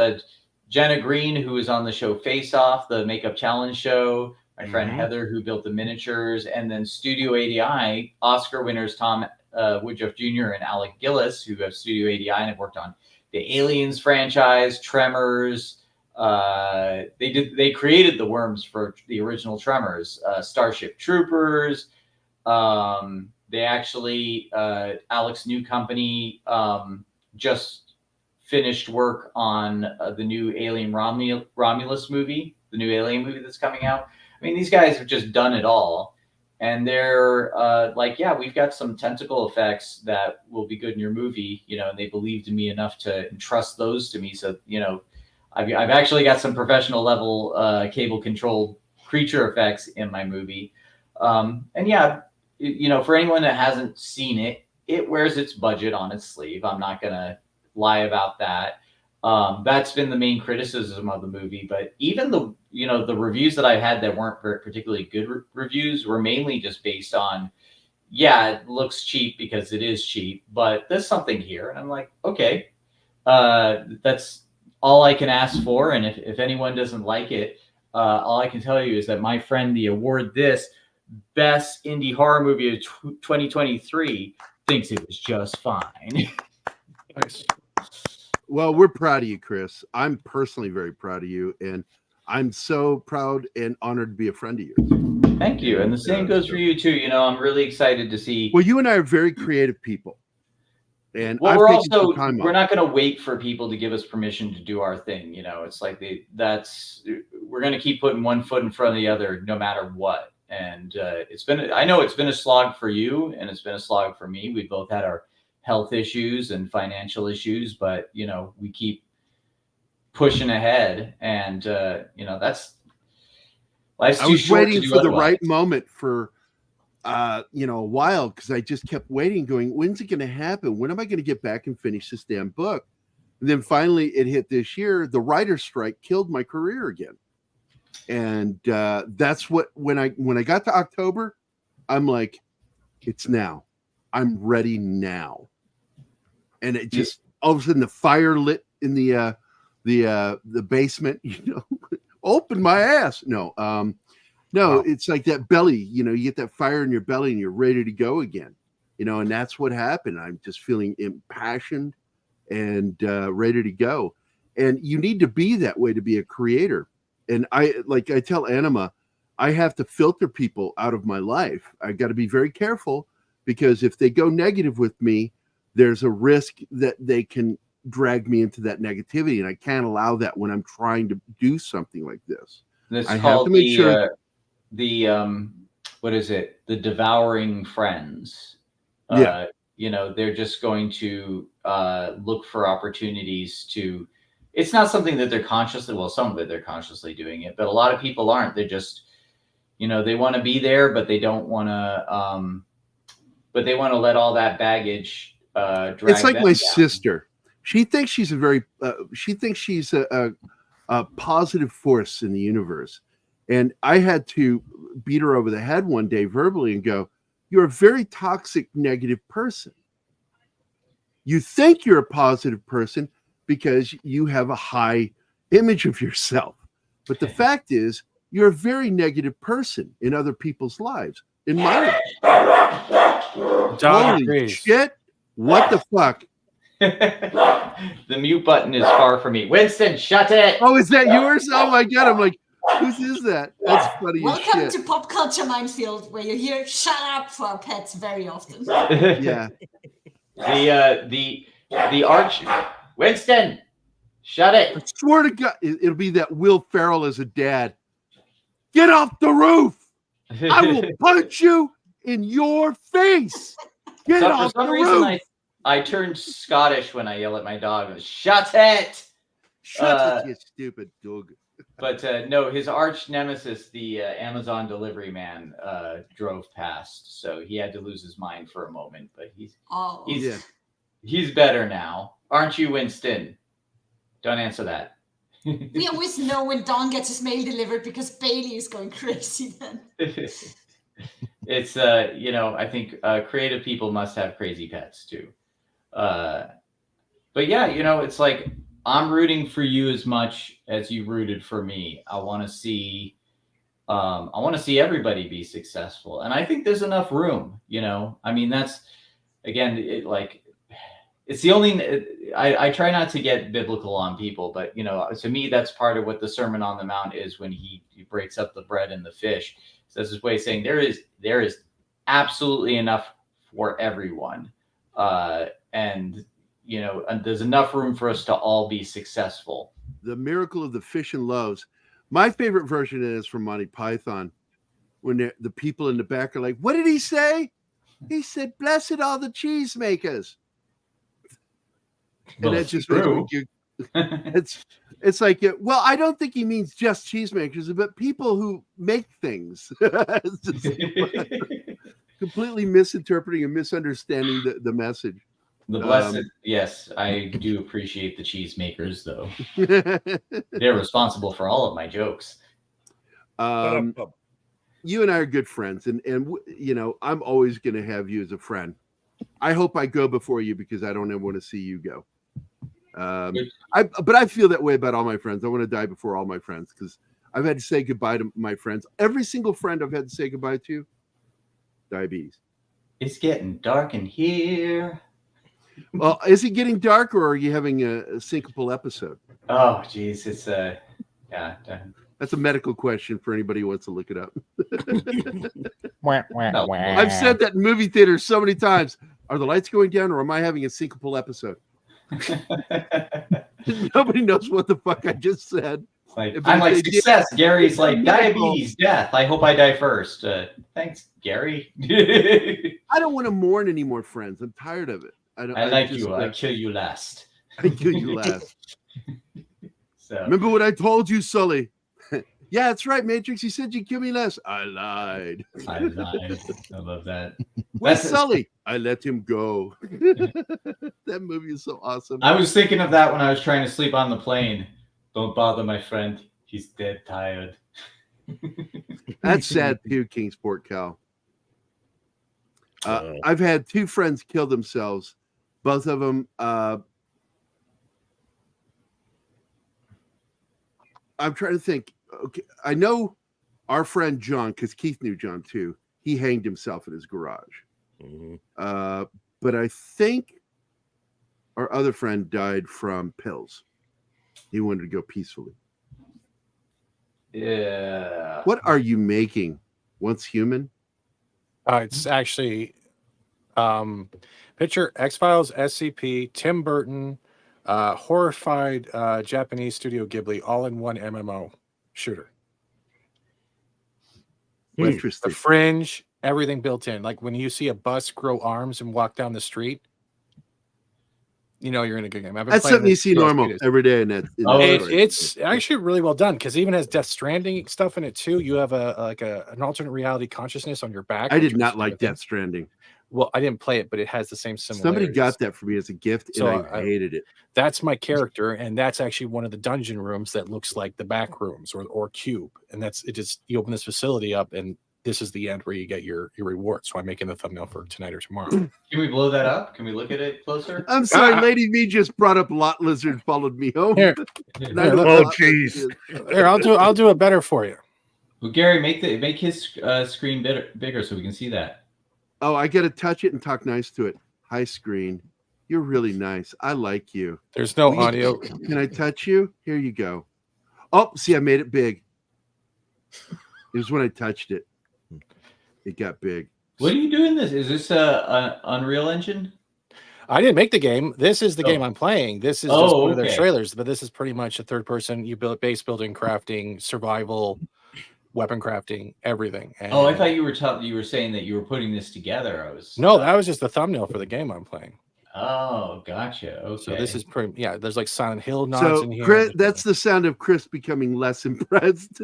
Speaker 7: Jenna Green, who was on the show Face Off, the makeup challenge show, my friend Heather, who built the miniatures, and then Studio ADI, Oscar winners Tom Woodruff Jr. and Alec Gillis, who have Studio ADI and have worked on the Aliens franchise, Tremors. They created the worms for the original Tremors, Starship Troopers. They actually, Alex New Company just finished work on the new Alien Romulus movie, the new Alien movie that's coming out. I mean, these guys have just done it all. and they're like, yeah, we've got some tentacle effects that will be good in your movie, you know, and they believed in me enough to entrust those to me. So, you know, I've actually got some professional level cable controlled creature effects in my movie. And yeah, you know, for anyone that hasn't seen it, it wears its budget on its sleeve. I'm not going to lie about that. That's been the main criticism of the movie. But even the, you know, the reviews that I had that weren't particularly good reviews were mainly just based on, yeah, it looks cheap because it is cheap, but there's something here. And I'm like, okay, that's all I can ask for. And if anyone doesn't like it, all I can tell you is that my friend, the award this best indie horror movie of 2023, thinks it was just fine.
Speaker 9: Nice.
Speaker 2: Well, we're proud of you, Chris. I'm personally very proud of you, and I'm so proud and honored to be a friend of yours.
Speaker 7: Thank you. And the same goes for you too. You know, I'm really excited to see.
Speaker 2: Well, you and I are very creative people. And
Speaker 7: well,
Speaker 2: I've
Speaker 7: we're
Speaker 2: taken
Speaker 7: also,
Speaker 2: some time
Speaker 7: we're
Speaker 2: off.
Speaker 7: not going to wait for people to give us permission to do our thing. You know, it's like we're going to keep putting one foot in front of the other no matter what. And I know it's been a slog for you, and it's been a slog for me. We both had our health issues and financial issues, but you know, we keep pushing ahead, and you know, life's too short to do
Speaker 2: waiting for the
Speaker 7: otherwise.
Speaker 2: right moment for you know, a while, because I just kept waiting, going, when's it going to happen? When am I going to get back and finish this damn book? And then finally it hit this year. The writer's strike killed my career again. And that's what, when I got to October, I'm like, it's now. I'm ready now. And it just, all of a sudden the fire lit in the basement, you know, open my ass. No, it's like that belly, you know, you get that fire in your belly and you're ready to go again, you know, and that's what happened. I'm just feeling impassioned and ready to go. And you need to be that way to be a creator. And I tell Anima, I have to filter people out of my life. I got to be very careful, because if they go negative with me, there's a risk that they can drag me into that negativity. And I can't allow that when I'm trying to do something like this.
Speaker 7: This
Speaker 2: I
Speaker 7: is
Speaker 2: have
Speaker 7: called
Speaker 2: to make sure
Speaker 7: what is it? The devouring friends.
Speaker 2: Yeah.
Speaker 7: You know, they're just going to look for opportunities to. It's not something that they're consciously. Well, some of it they're consciously doing it, but a lot of people aren't. They're just, you know, they want to be there, but they don't want to. But they want to let all that baggage drag.
Speaker 2: It's like
Speaker 7: them
Speaker 2: my
Speaker 7: down.
Speaker 2: sister. She thinks she's a positive force in the universe. And I had to beat her over the head one day verbally and go, you're a very toxic, negative person. You think you're a positive person because you have a high image of yourself. But the fact is, you're a very negative person in other people's lives. In my life. Holy shit. What the fuck?
Speaker 7: The mute button is far from me. Winston, shut it.
Speaker 2: Oh, is that yours? Oh my God. I'm like, whose is that? That's funny as
Speaker 5: Welcome
Speaker 2: shit.
Speaker 5: to Pop Culture Minefield, where you hear "shut up" for our pets very often.
Speaker 2: Yeah.
Speaker 7: The arch. Winston, shut it.
Speaker 2: I swear to God, it'll be that Will Ferrell as a dad. Get off the roof. I will punch you in your face. Get off the roof.
Speaker 7: I turned Scottish when I yell at my dog. Shut it.
Speaker 2: Shut it, you stupid dog.
Speaker 7: But no, his arch nemesis, the Amazon delivery man, drove past, so he had to lose his mind for a moment. But he's better now, aren't you, Winston? Don't answer that.
Speaker 5: We always know when Don gets his mail delivered because Bailey is going crazy then.
Speaker 7: It's you know, I think creative people must have crazy pets too. But yeah, you know, it's like I'm rooting for you as much as you rooted for me. I want to see everybody be successful, and I think there's enough room. You know, I mean, that's again, it's the only. I try not to get biblical on people, but you know, to me, that's part of what the Sermon on the Mount is when he breaks up the bread and the fish. So that's his way of saying there is absolutely enough for everyone, and you know, and there's enough room for us to all be successful.
Speaker 2: The miracle of the fish and loaves. My favorite version is from Monty Python. when the people in the back are like, "What did he say?" He said, "Blessed all the cheesemakers."
Speaker 7: Well,
Speaker 2: And that
Speaker 7: it's
Speaker 2: just
Speaker 7: true.
Speaker 2: makes me it's like, well, I don't think he means just cheesemakers, but people who make things. It's just completely misinterpreting and misunderstanding the message.
Speaker 7: The blessed, yes, I do appreciate the cheesemakers, though. They're responsible for all of my jokes.
Speaker 2: You and I are good friends, and you know, I'm always going to have you as a friend. I hope I go before you because I don't ever want to see you go. But I feel that way about all my friends. I want to die before all my friends because I've had to say goodbye to my friends. Every single friend I've had to say goodbye to, diabetes.
Speaker 7: It's getting dark in here.
Speaker 2: Well, is it getting dark, or are you having a syncopal episode?
Speaker 7: Oh, geez, it's yeah.
Speaker 2: That's a medical question for anybody who wants to look it up.
Speaker 9: Wah, wah, wah.
Speaker 2: I've said that in movie theaters so many times. Are the lights going down, or am I having a syncopal episode? Nobody knows what the fuck I just said.
Speaker 7: I'm like, success. Gary's like, diabetes, death. I hope I die first. Thanks, Gary.
Speaker 2: I don't want to mourn any more friends. I'm tired of it. I
Speaker 7: like you. I kill you last.
Speaker 2: I kill you last.
Speaker 7: So
Speaker 2: remember what I told you, Sully? Yeah, that's right, Matrix. You said you'd kill me last. I lied.
Speaker 7: I lied. I love that.
Speaker 2: Where's Sully? I let him go. That movie is so awesome.
Speaker 7: I was thinking of that when I was trying to sleep on the plane. Don't bother my friend. He's dead tired.
Speaker 2: That's sad too, Kingsport Cal. I've had two friends kill themselves. Both of them. I'm trying to think. Okay, I know our friend John, because Keith knew John too. He hanged himself in his garage.
Speaker 6: Mm-hmm.
Speaker 2: But I think our other friend died from pills. He wanted to go peacefully.
Speaker 7: Yeah.
Speaker 2: What are you making? Once Human?
Speaker 9: It's actually picture X-Files, SCP, Tim Burton, horrified Japanese Studio Ghibli, all in one MMO shooter.
Speaker 2: Interesting.
Speaker 9: The Fringe, everything built in. Like when you see a bus grow arms and walk down the street, you know you're in a good game.
Speaker 2: That's something you see normal every day in that.
Speaker 9: It's actually really well done because even has Death Stranding stuff in it too. You have an alternate reality consciousness on your back.
Speaker 2: I did not like Death Stranding.
Speaker 9: Well, I didn't play it, but it has the same similarities.
Speaker 2: Somebody got that for me as a gift, and I hated it.
Speaker 9: That's my character, and that's actually one of the dungeon rooms that looks like the back rooms or cube. And that's it. Just you open this facility up, and this is the end where you get your reward. So I'm making the thumbnail for tonight or tomorrow.
Speaker 7: Can we blow that up? Can we look at it closer?
Speaker 2: I'm sorry, Lady V just brought up Lot Lizard, followed me home.
Speaker 9: Here.
Speaker 6: Oh, jeez.
Speaker 9: Here, I'll do it better for you.
Speaker 7: Well, Gary, make his screen bigger so we can see that.
Speaker 2: Oh, I got to touch it and talk nice to it. Hi, screen. You're really nice. I like you.
Speaker 9: There's no audio.
Speaker 2: Can I touch you? Here you go. Oh, see, I made it big. It was when I touched it. It got big.
Speaker 7: What are you doing this? Is this an Unreal Engine?
Speaker 9: I didn't make the game. This is the game I'm playing. This is just one of their trailers, but this is pretty much a third person. You build base building, crafting, survival, weapon crafting, everything. And
Speaker 7: I thought you were saying that you were putting this together.
Speaker 9: No, that was just the thumbnail for the game I'm playing.
Speaker 7: Oh, gotcha. Okay.
Speaker 9: So this is pretty. Yeah, there's like Silent Hill nods in here.
Speaker 2: Chris, that's the sound of Chris becoming less impressed.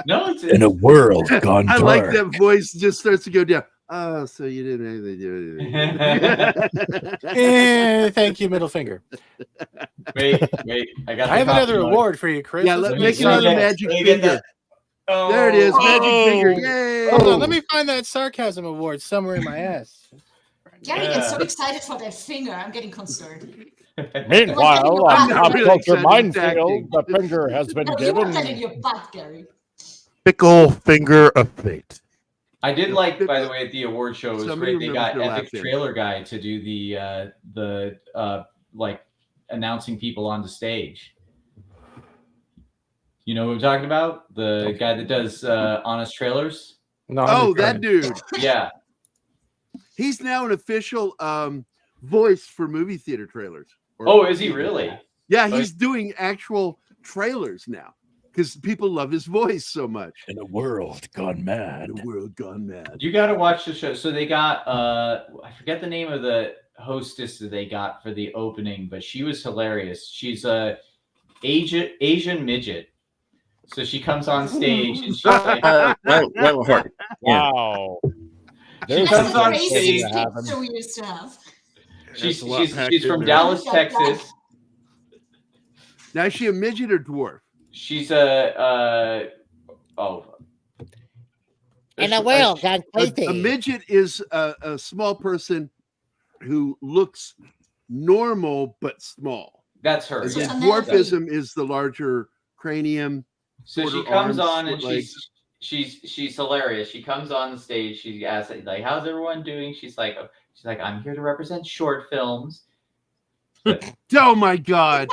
Speaker 7: No, it's
Speaker 15: in a world gone dark.
Speaker 2: I like that voice just starts to go down. Oh, so you didn't anything do it.
Speaker 9: Thank you, middle finger.
Speaker 7: Wait. I
Speaker 9: have another award for you, Chris.
Speaker 2: Yeah, make another magic finger.
Speaker 7: Oh,
Speaker 2: there it is, magic finger. Yay!
Speaker 9: Hold on, let me find that sarcasm award somewhere in my ass.
Speaker 5: Gary gets so excited for that finger. I'm getting concerned.
Speaker 15: Meanwhile, on Pop Culture Minefield, the finger has been
Speaker 5: You
Speaker 15: given.
Speaker 5: want that in your butt, Gary.
Speaker 6: Fickle finger of fate.
Speaker 7: I did like, by the way, at the award show, it was
Speaker 2: Somebody
Speaker 7: great. They got
Speaker 2: remembers their
Speaker 7: Epic
Speaker 2: last
Speaker 7: Trailer Guy to do the like announcing people on the stage. You know what I'm talking about? The guy that does Honest Trailers.
Speaker 2: No, that dude.
Speaker 7: Yeah.
Speaker 2: He's now an official voice for movie theater trailers.
Speaker 7: Oh, is he really?
Speaker 2: Yeah, he's doing actual trailers now. because people love his voice so much.
Speaker 15: In a world gone mad.
Speaker 2: In a world gone mad.
Speaker 7: You got to watch the show. So they got I forget the name of the hostess that they got for the opening, but she was hilarious. She's a Asian midget. So she comes on stage and she's like,
Speaker 15: wow.
Speaker 7: She comes on
Speaker 5: crazy
Speaker 7: stage.
Speaker 5: show we used to have.
Speaker 7: She's from Dallas, Texas.
Speaker 2: Now, is she a midget or dwarf?
Speaker 7: She's a
Speaker 10: In a world gone crazy.
Speaker 2: A midget is a small person who looks normal but small.
Speaker 7: That's her.
Speaker 2: And then
Speaker 7: Yeah.
Speaker 2: dwarfism is the larger cranium.
Speaker 7: So she comes on and she's hilarious. She comes on the stage. She asks like, "How's everyone doing?" She's like, "I'm here to represent short films."
Speaker 2: Oh my God!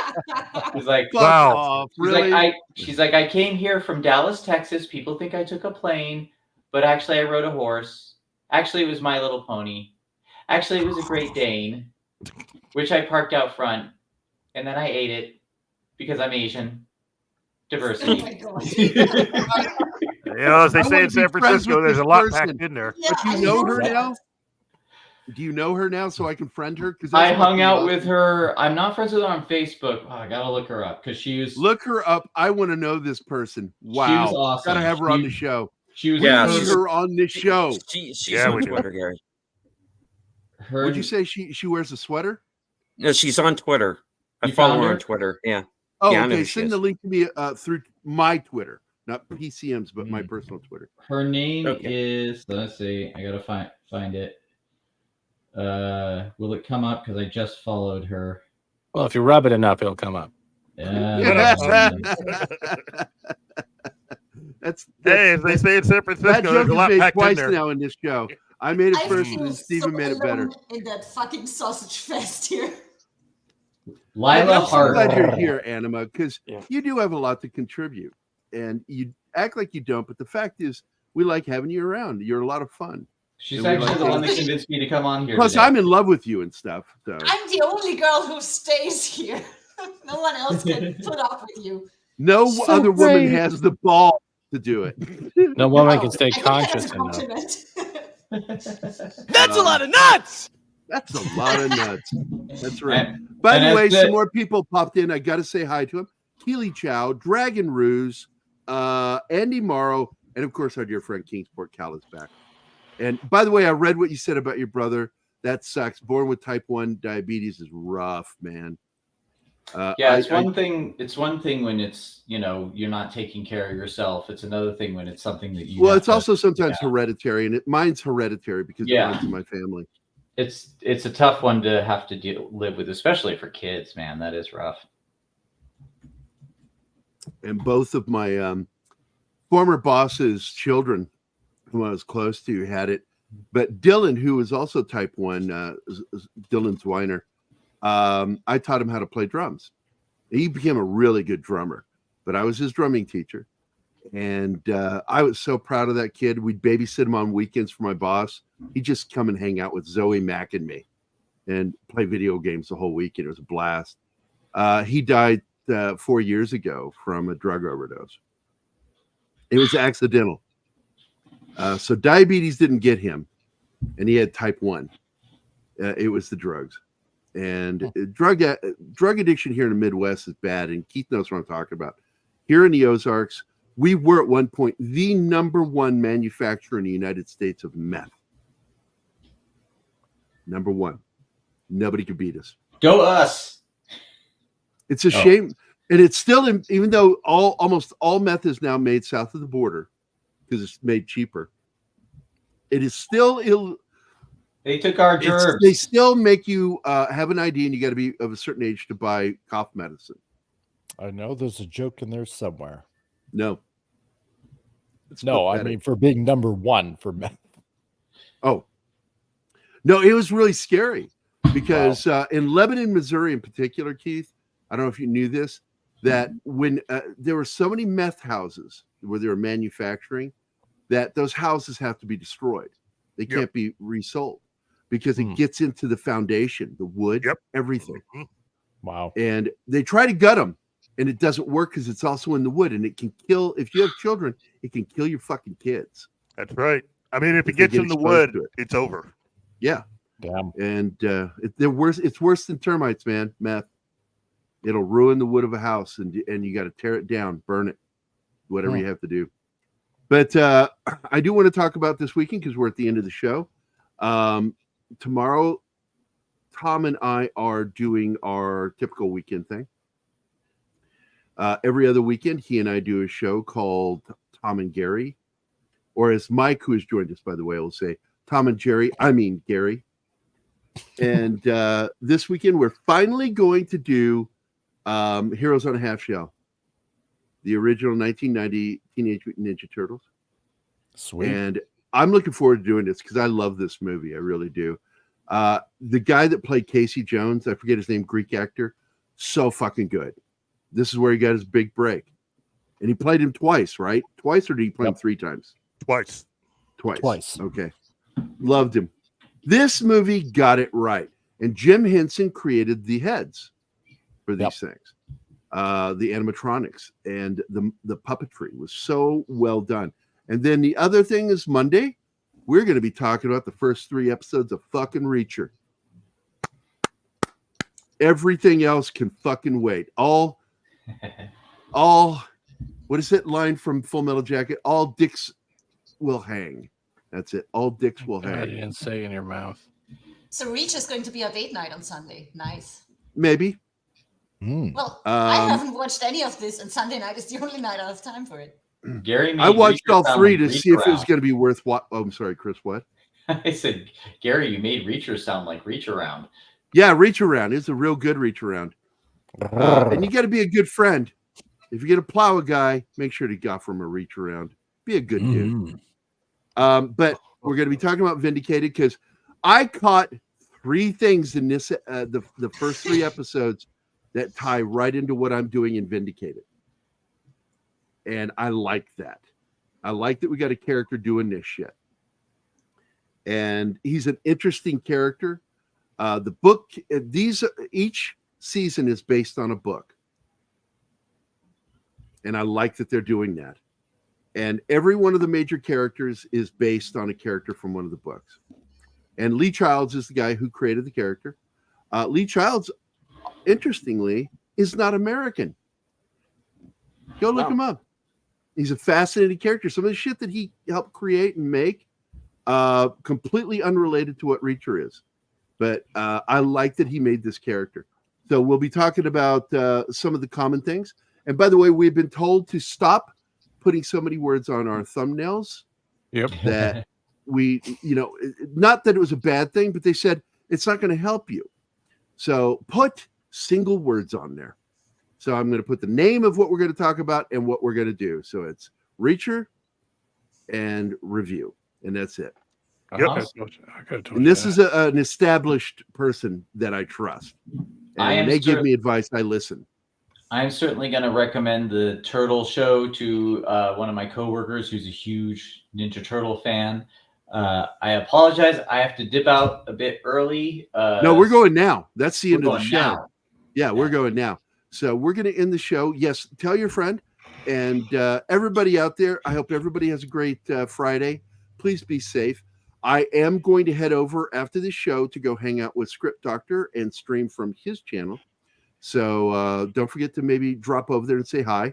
Speaker 7: She's like,
Speaker 2: "Wow, off. Really?"
Speaker 7: She's like, "I came here from Dallas, Texas. People think I took a plane, but actually I rode a horse. Actually, it was My Little Pony. Actually, it was a Great Dane, which I parked out front, and then I ate it because I'm Asian." Diversity.
Speaker 6: As they say in San Francisco, there's a lot packed in there.
Speaker 2: But do you know her now? Do you know her now so I can friend her? Because
Speaker 7: I hung out with her. I'm not friends with her on Facebook. Oh, I gotta look her up because she was.
Speaker 2: Look her up. I want to know this person. Wow,
Speaker 7: She was awesome.
Speaker 2: Gotta have her on the show.
Speaker 7: She was.
Speaker 2: We need her on the show.
Speaker 4: She's on Twitter, Gary.
Speaker 2: Would you say she wears a sweater?
Speaker 4: No, she's on Twitter. I
Speaker 7: You
Speaker 4: follow
Speaker 7: found
Speaker 4: her
Speaker 7: her?
Speaker 4: on Twitter. Yeah.
Speaker 2: Oh,
Speaker 4: Yeah, I know
Speaker 2: okay.
Speaker 4: who she
Speaker 2: Send
Speaker 4: is.
Speaker 2: the link to me through my Twitter, not PCM's, but my personal Twitter.
Speaker 7: Her name is. Let's see. I gotta find it. Will it come up? Because I just followed her.
Speaker 9: Well, if you rub it enough, it'll come up.
Speaker 2: That's
Speaker 6: hey, as they say in San
Speaker 2: that
Speaker 6: Francisco,
Speaker 2: joke
Speaker 6: there's a
Speaker 2: is
Speaker 6: lot
Speaker 2: made
Speaker 6: packed in
Speaker 2: twice
Speaker 6: there.
Speaker 2: now in this show. I made it
Speaker 5: I
Speaker 2: first,
Speaker 5: feel
Speaker 2: and Steven
Speaker 5: so
Speaker 2: made it better.
Speaker 5: alone in that fucking sausage fest here.
Speaker 7: Lila
Speaker 2: I'm so
Speaker 7: Hart.
Speaker 2: glad you're here, Anima, because you do have a lot to contribute, and you act like you don't. But the fact is, we like having you around. You're a lot of fun.
Speaker 7: She's
Speaker 2: And we
Speaker 7: actually
Speaker 2: like
Speaker 7: the one
Speaker 2: having-
Speaker 7: that convinced me to come on here.
Speaker 2: Plus,
Speaker 7: today.
Speaker 2: I'm in love with you and stuff. So
Speaker 5: I'm the only girl who stays here. No one else can put up with you.
Speaker 2: no
Speaker 5: So
Speaker 2: other woman
Speaker 5: brave.
Speaker 2: has the ball to do it.
Speaker 9: No woman can stay
Speaker 5: I think that's
Speaker 9: conscious
Speaker 5: a
Speaker 9: enough.
Speaker 5: compliment.
Speaker 9: That's a lot of nuts.
Speaker 2: That's a lot of nuts. That's right.
Speaker 7: And-
Speaker 2: By
Speaker 7: and
Speaker 2: the
Speaker 7: as
Speaker 2: way,
Speaker 7: the-
Speaker 2: some more people popped in. I got to say hi to him. Keely Chow, Dragon Ruse, Andy Morrow, and of course our dear friend Kingsport Cal is back. And by the way, I read what you said about your brother. That sucks. Born with type 1 diabetes is rough, man.
Speaker 7: Yeah, it's one thing. It's one thing when it's you're not taking care of yourself. It's another thing when it's something that you.
Speaker 2: Well,
Speaker 7: have
Speaker 2: it's
Speaker 7: to-
Speaker 2: also sometimes hereditary, and mine's hereditary because it runs in my family.
Speaker 7: It's a tough one to have to live with, especially for kids. Man, that is rough.
Speaker 2: And both of my former boss's children, who I was close to, had it. But Dylan, who is also type 1, Dylan Zwiner, I taught him how to play drums. He became a really good drummer, but I was his drumming teacher. And I was so proud of that kid. We'd babysit him on weekends for my boss. He'd just come and hang out with Zoe, Mac, and me and play video games the whole weekend. It was a blast. He died 4 years ago from a drug overdose. It was accidental. So diabetes didn't get him, and he had type 1. It was the drugs. And drug addiction here in the Midwest is bad, and Keith knows what I'm talking about. Here in the Ozarks, we were at one point the #1 manufacturer in the United States of meth. #1. Nobody could beat us.
Speaker 7: Go us.
Speaker 2: It's a shame. And it's still, even though almost all meth is now made south of the border because it's made cheaper, it is still
Speaker 7: They took our germs.
Speaker 2: They still make you have an ID, and you got to be of a certain age to buy cough medicine.
Speaker 15: I know there's a joke in there somewhere.
Speaker 2: No. It's
Speaker 15: no,
Speaker 2: pathetic.
Speaker 15: I mean for being #1 for meth.
Speaker 2: Oh. No, it was really scary because in Lebanon, Missouri in particular, Keith, I don't know if you knew this, that when there were so many meth houses where they were manufacturing, that those houses have to be destroyed. They can't be resold because it gets into the foundation, the wood, everything.
Speaker 15: Wow.
Speaker 2: And they try to gut them, and it doesn't work because it's also in the wood, and it can kill. If you have children, it can kill your fucking kids.
Speaker 6: That's right. I mean, if it
Speaker 2: they
Speaker 6: gets
Speaker 2: get
Speaker 6: in the
Speaker 2: exposed
Speaker 6: wood,
Speaker 2: to it.
Speaker 6: it's over.
Speaker 2: Yeah.
Speaker 15: Damn.
Speaker 2: And they're worse. It's worse than termites, man. Meth. It'll ruin the wood of a house, and you got to tear it down, burn it, whatever you have to do. But I do want to talk about this weekend because we're at the end of the show. Tomorrow, Tom and I are doing our typical weekend thing. Every other weekend, he and I do a show called Tom and Gerry, or as Mike, who has joined us, by the way, will say, Tom and Gerry, I mean Gerry. And this weekend, we're finally going to do Heroes on a Half Shell, the original 1990 Teenage Mutant Ninja Turtles.
Speaker 15: Sweet.
Speaker 2: And I'm looking forward to doing this because I love this movie. I really do. The guy that played Casey Jones, I forget his name, Greek actor, so fucking good. This is where he got his big break. And he played him twice, right? Twice, or did he play him 3 times?
Speaker 6: Twice.
Speaker 2: Twice. Okay. Loved him. This movie got it right. And Jim Henson created the heads for these things. The animatronics and the puppetry was so well done. And then the other thing is Monday, we're going to be talking about the first 3 episodes of fucking Reacher. Everything else can fucking wait. All what is that line from Full Metal Jacket? All dicks will hang. That's it. All dicks will hang.
Speaker 9: You didn't say in your mouth.
Speaker 5: So Reach is going to be our date night on Sunday. Nice.
Speaker 2: Maybe.
Speaker 5: Well, I haven't watched any of this, and Sunday night is the only night I have time for it.
Speaker 7: Gary,
Speaker 2: I watched all 3 to see if it was
Speaker 7: around.
Speaker 2: going to be worth what. Oh, I'm sorry, Chris. What?
Speaker 7: I said, Gary, you made Reacher sound like Reach Around.
Speaker 2: Yeah, Reach Around. It's a real good Reach Around. And you got to be a good friend. If you're going to plow a guy, make sure to offer him a Reach Around. Be a good dude. But we're going to be talking about Vindicated because I caught 3 things in this the first 3 episodes that tie right into what I'm doing in Vindicated. And I like that. I like that we got a character doing this shit. And he's an interesting character. The book, each season is based on a book. And I like that they're doing that. And every one of the major characters is based on a character from one of the books. And Lee Childs is the guy who created the character. Lee Childs, interestingly, is not American. Go look him up. He's a fascinating character. Some of the shit that he helped create and make, completely unrelated to what Reacher is. But I like that he made this character. So we'll be talking about some of the common things. And by the way, we've been told to stop putting so many words on our thumbnails.
Speaker 9: Yep.
Speaker 2: That we, not that it was a bad thing, but they said it's not going to help you. So put single words on there. So I'm going to put the name of what we're going to talk about and what we're going to do. So it's Reacher and review. And that's it.
Speaker 6: Yep.
Speaker 2: And this is an established person that I trust. And they give me advice. I listen.
Speaker 7: I'm certainly going to recommend the Turtle Show to one of my coworkers who's a huge Ninja Turtle fan. I apologize. I have to dip out a bit early.
Speaker 2: No, we're going now. That's the end of the show.
Speaker 7: Now.
Speaker 2: Yeah, we're going now. So we're going to end the show. Yes, tell your friend. And everybody out there, I hope everybody has a great Friday. Please be safe. I am going to head over after the show to go hang out with Script Doctor and stream from his channel. So don't forget to maybe drop over there and say hi.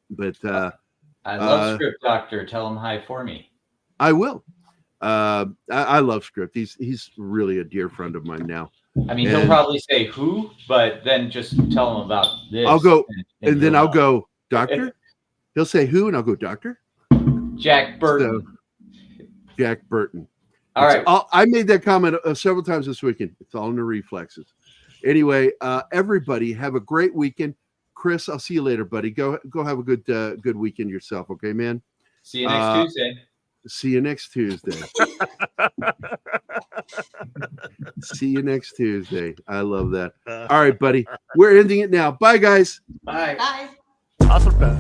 Speaker 2: But
Speaker 7: I love Script Doctor. Tell him hi for me.
Speaker 2: I will. I love Script. He's really a dear friend of mine now.
Speaker 7: I mean, he'll probably say who, but then just tell him about this.
Speaker 2: I'll go, and then I'll go, Doctor. He'll say who, and I'll go, Doctor.
Speaker 7: Jack Burton.
Speaker 2: So, Jack Burton.
Speaker 7: All right.
Speaker 2: I made that comment several times this weekend. It's all in the reflexes. Anyway, everybody have a great weekend. Chris, I'll see you later, buddy. Go have a good weekend yourself. Okay, man.
Speaker 7: See you next Tuesday.
Speaker 2: See you next Tuesday. See you next Tuesday. I love that. All right, buddy. We're ending it now. Bye, guys.
Speaker 7: Bye.
Speaker 5: Bye.
Speaker 6: Awesome.
Speaker 1: Bow,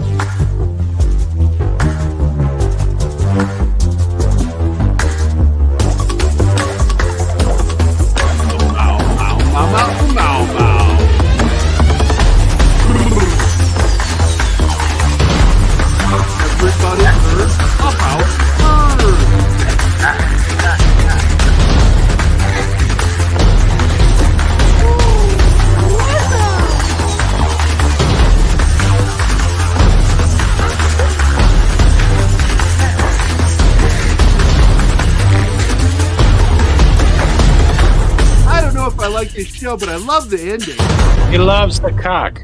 Speaker 1: bow, bow, bow, bow.
Speaker 2: the show, but I love the ending.
Speaker 9: He loves the cock.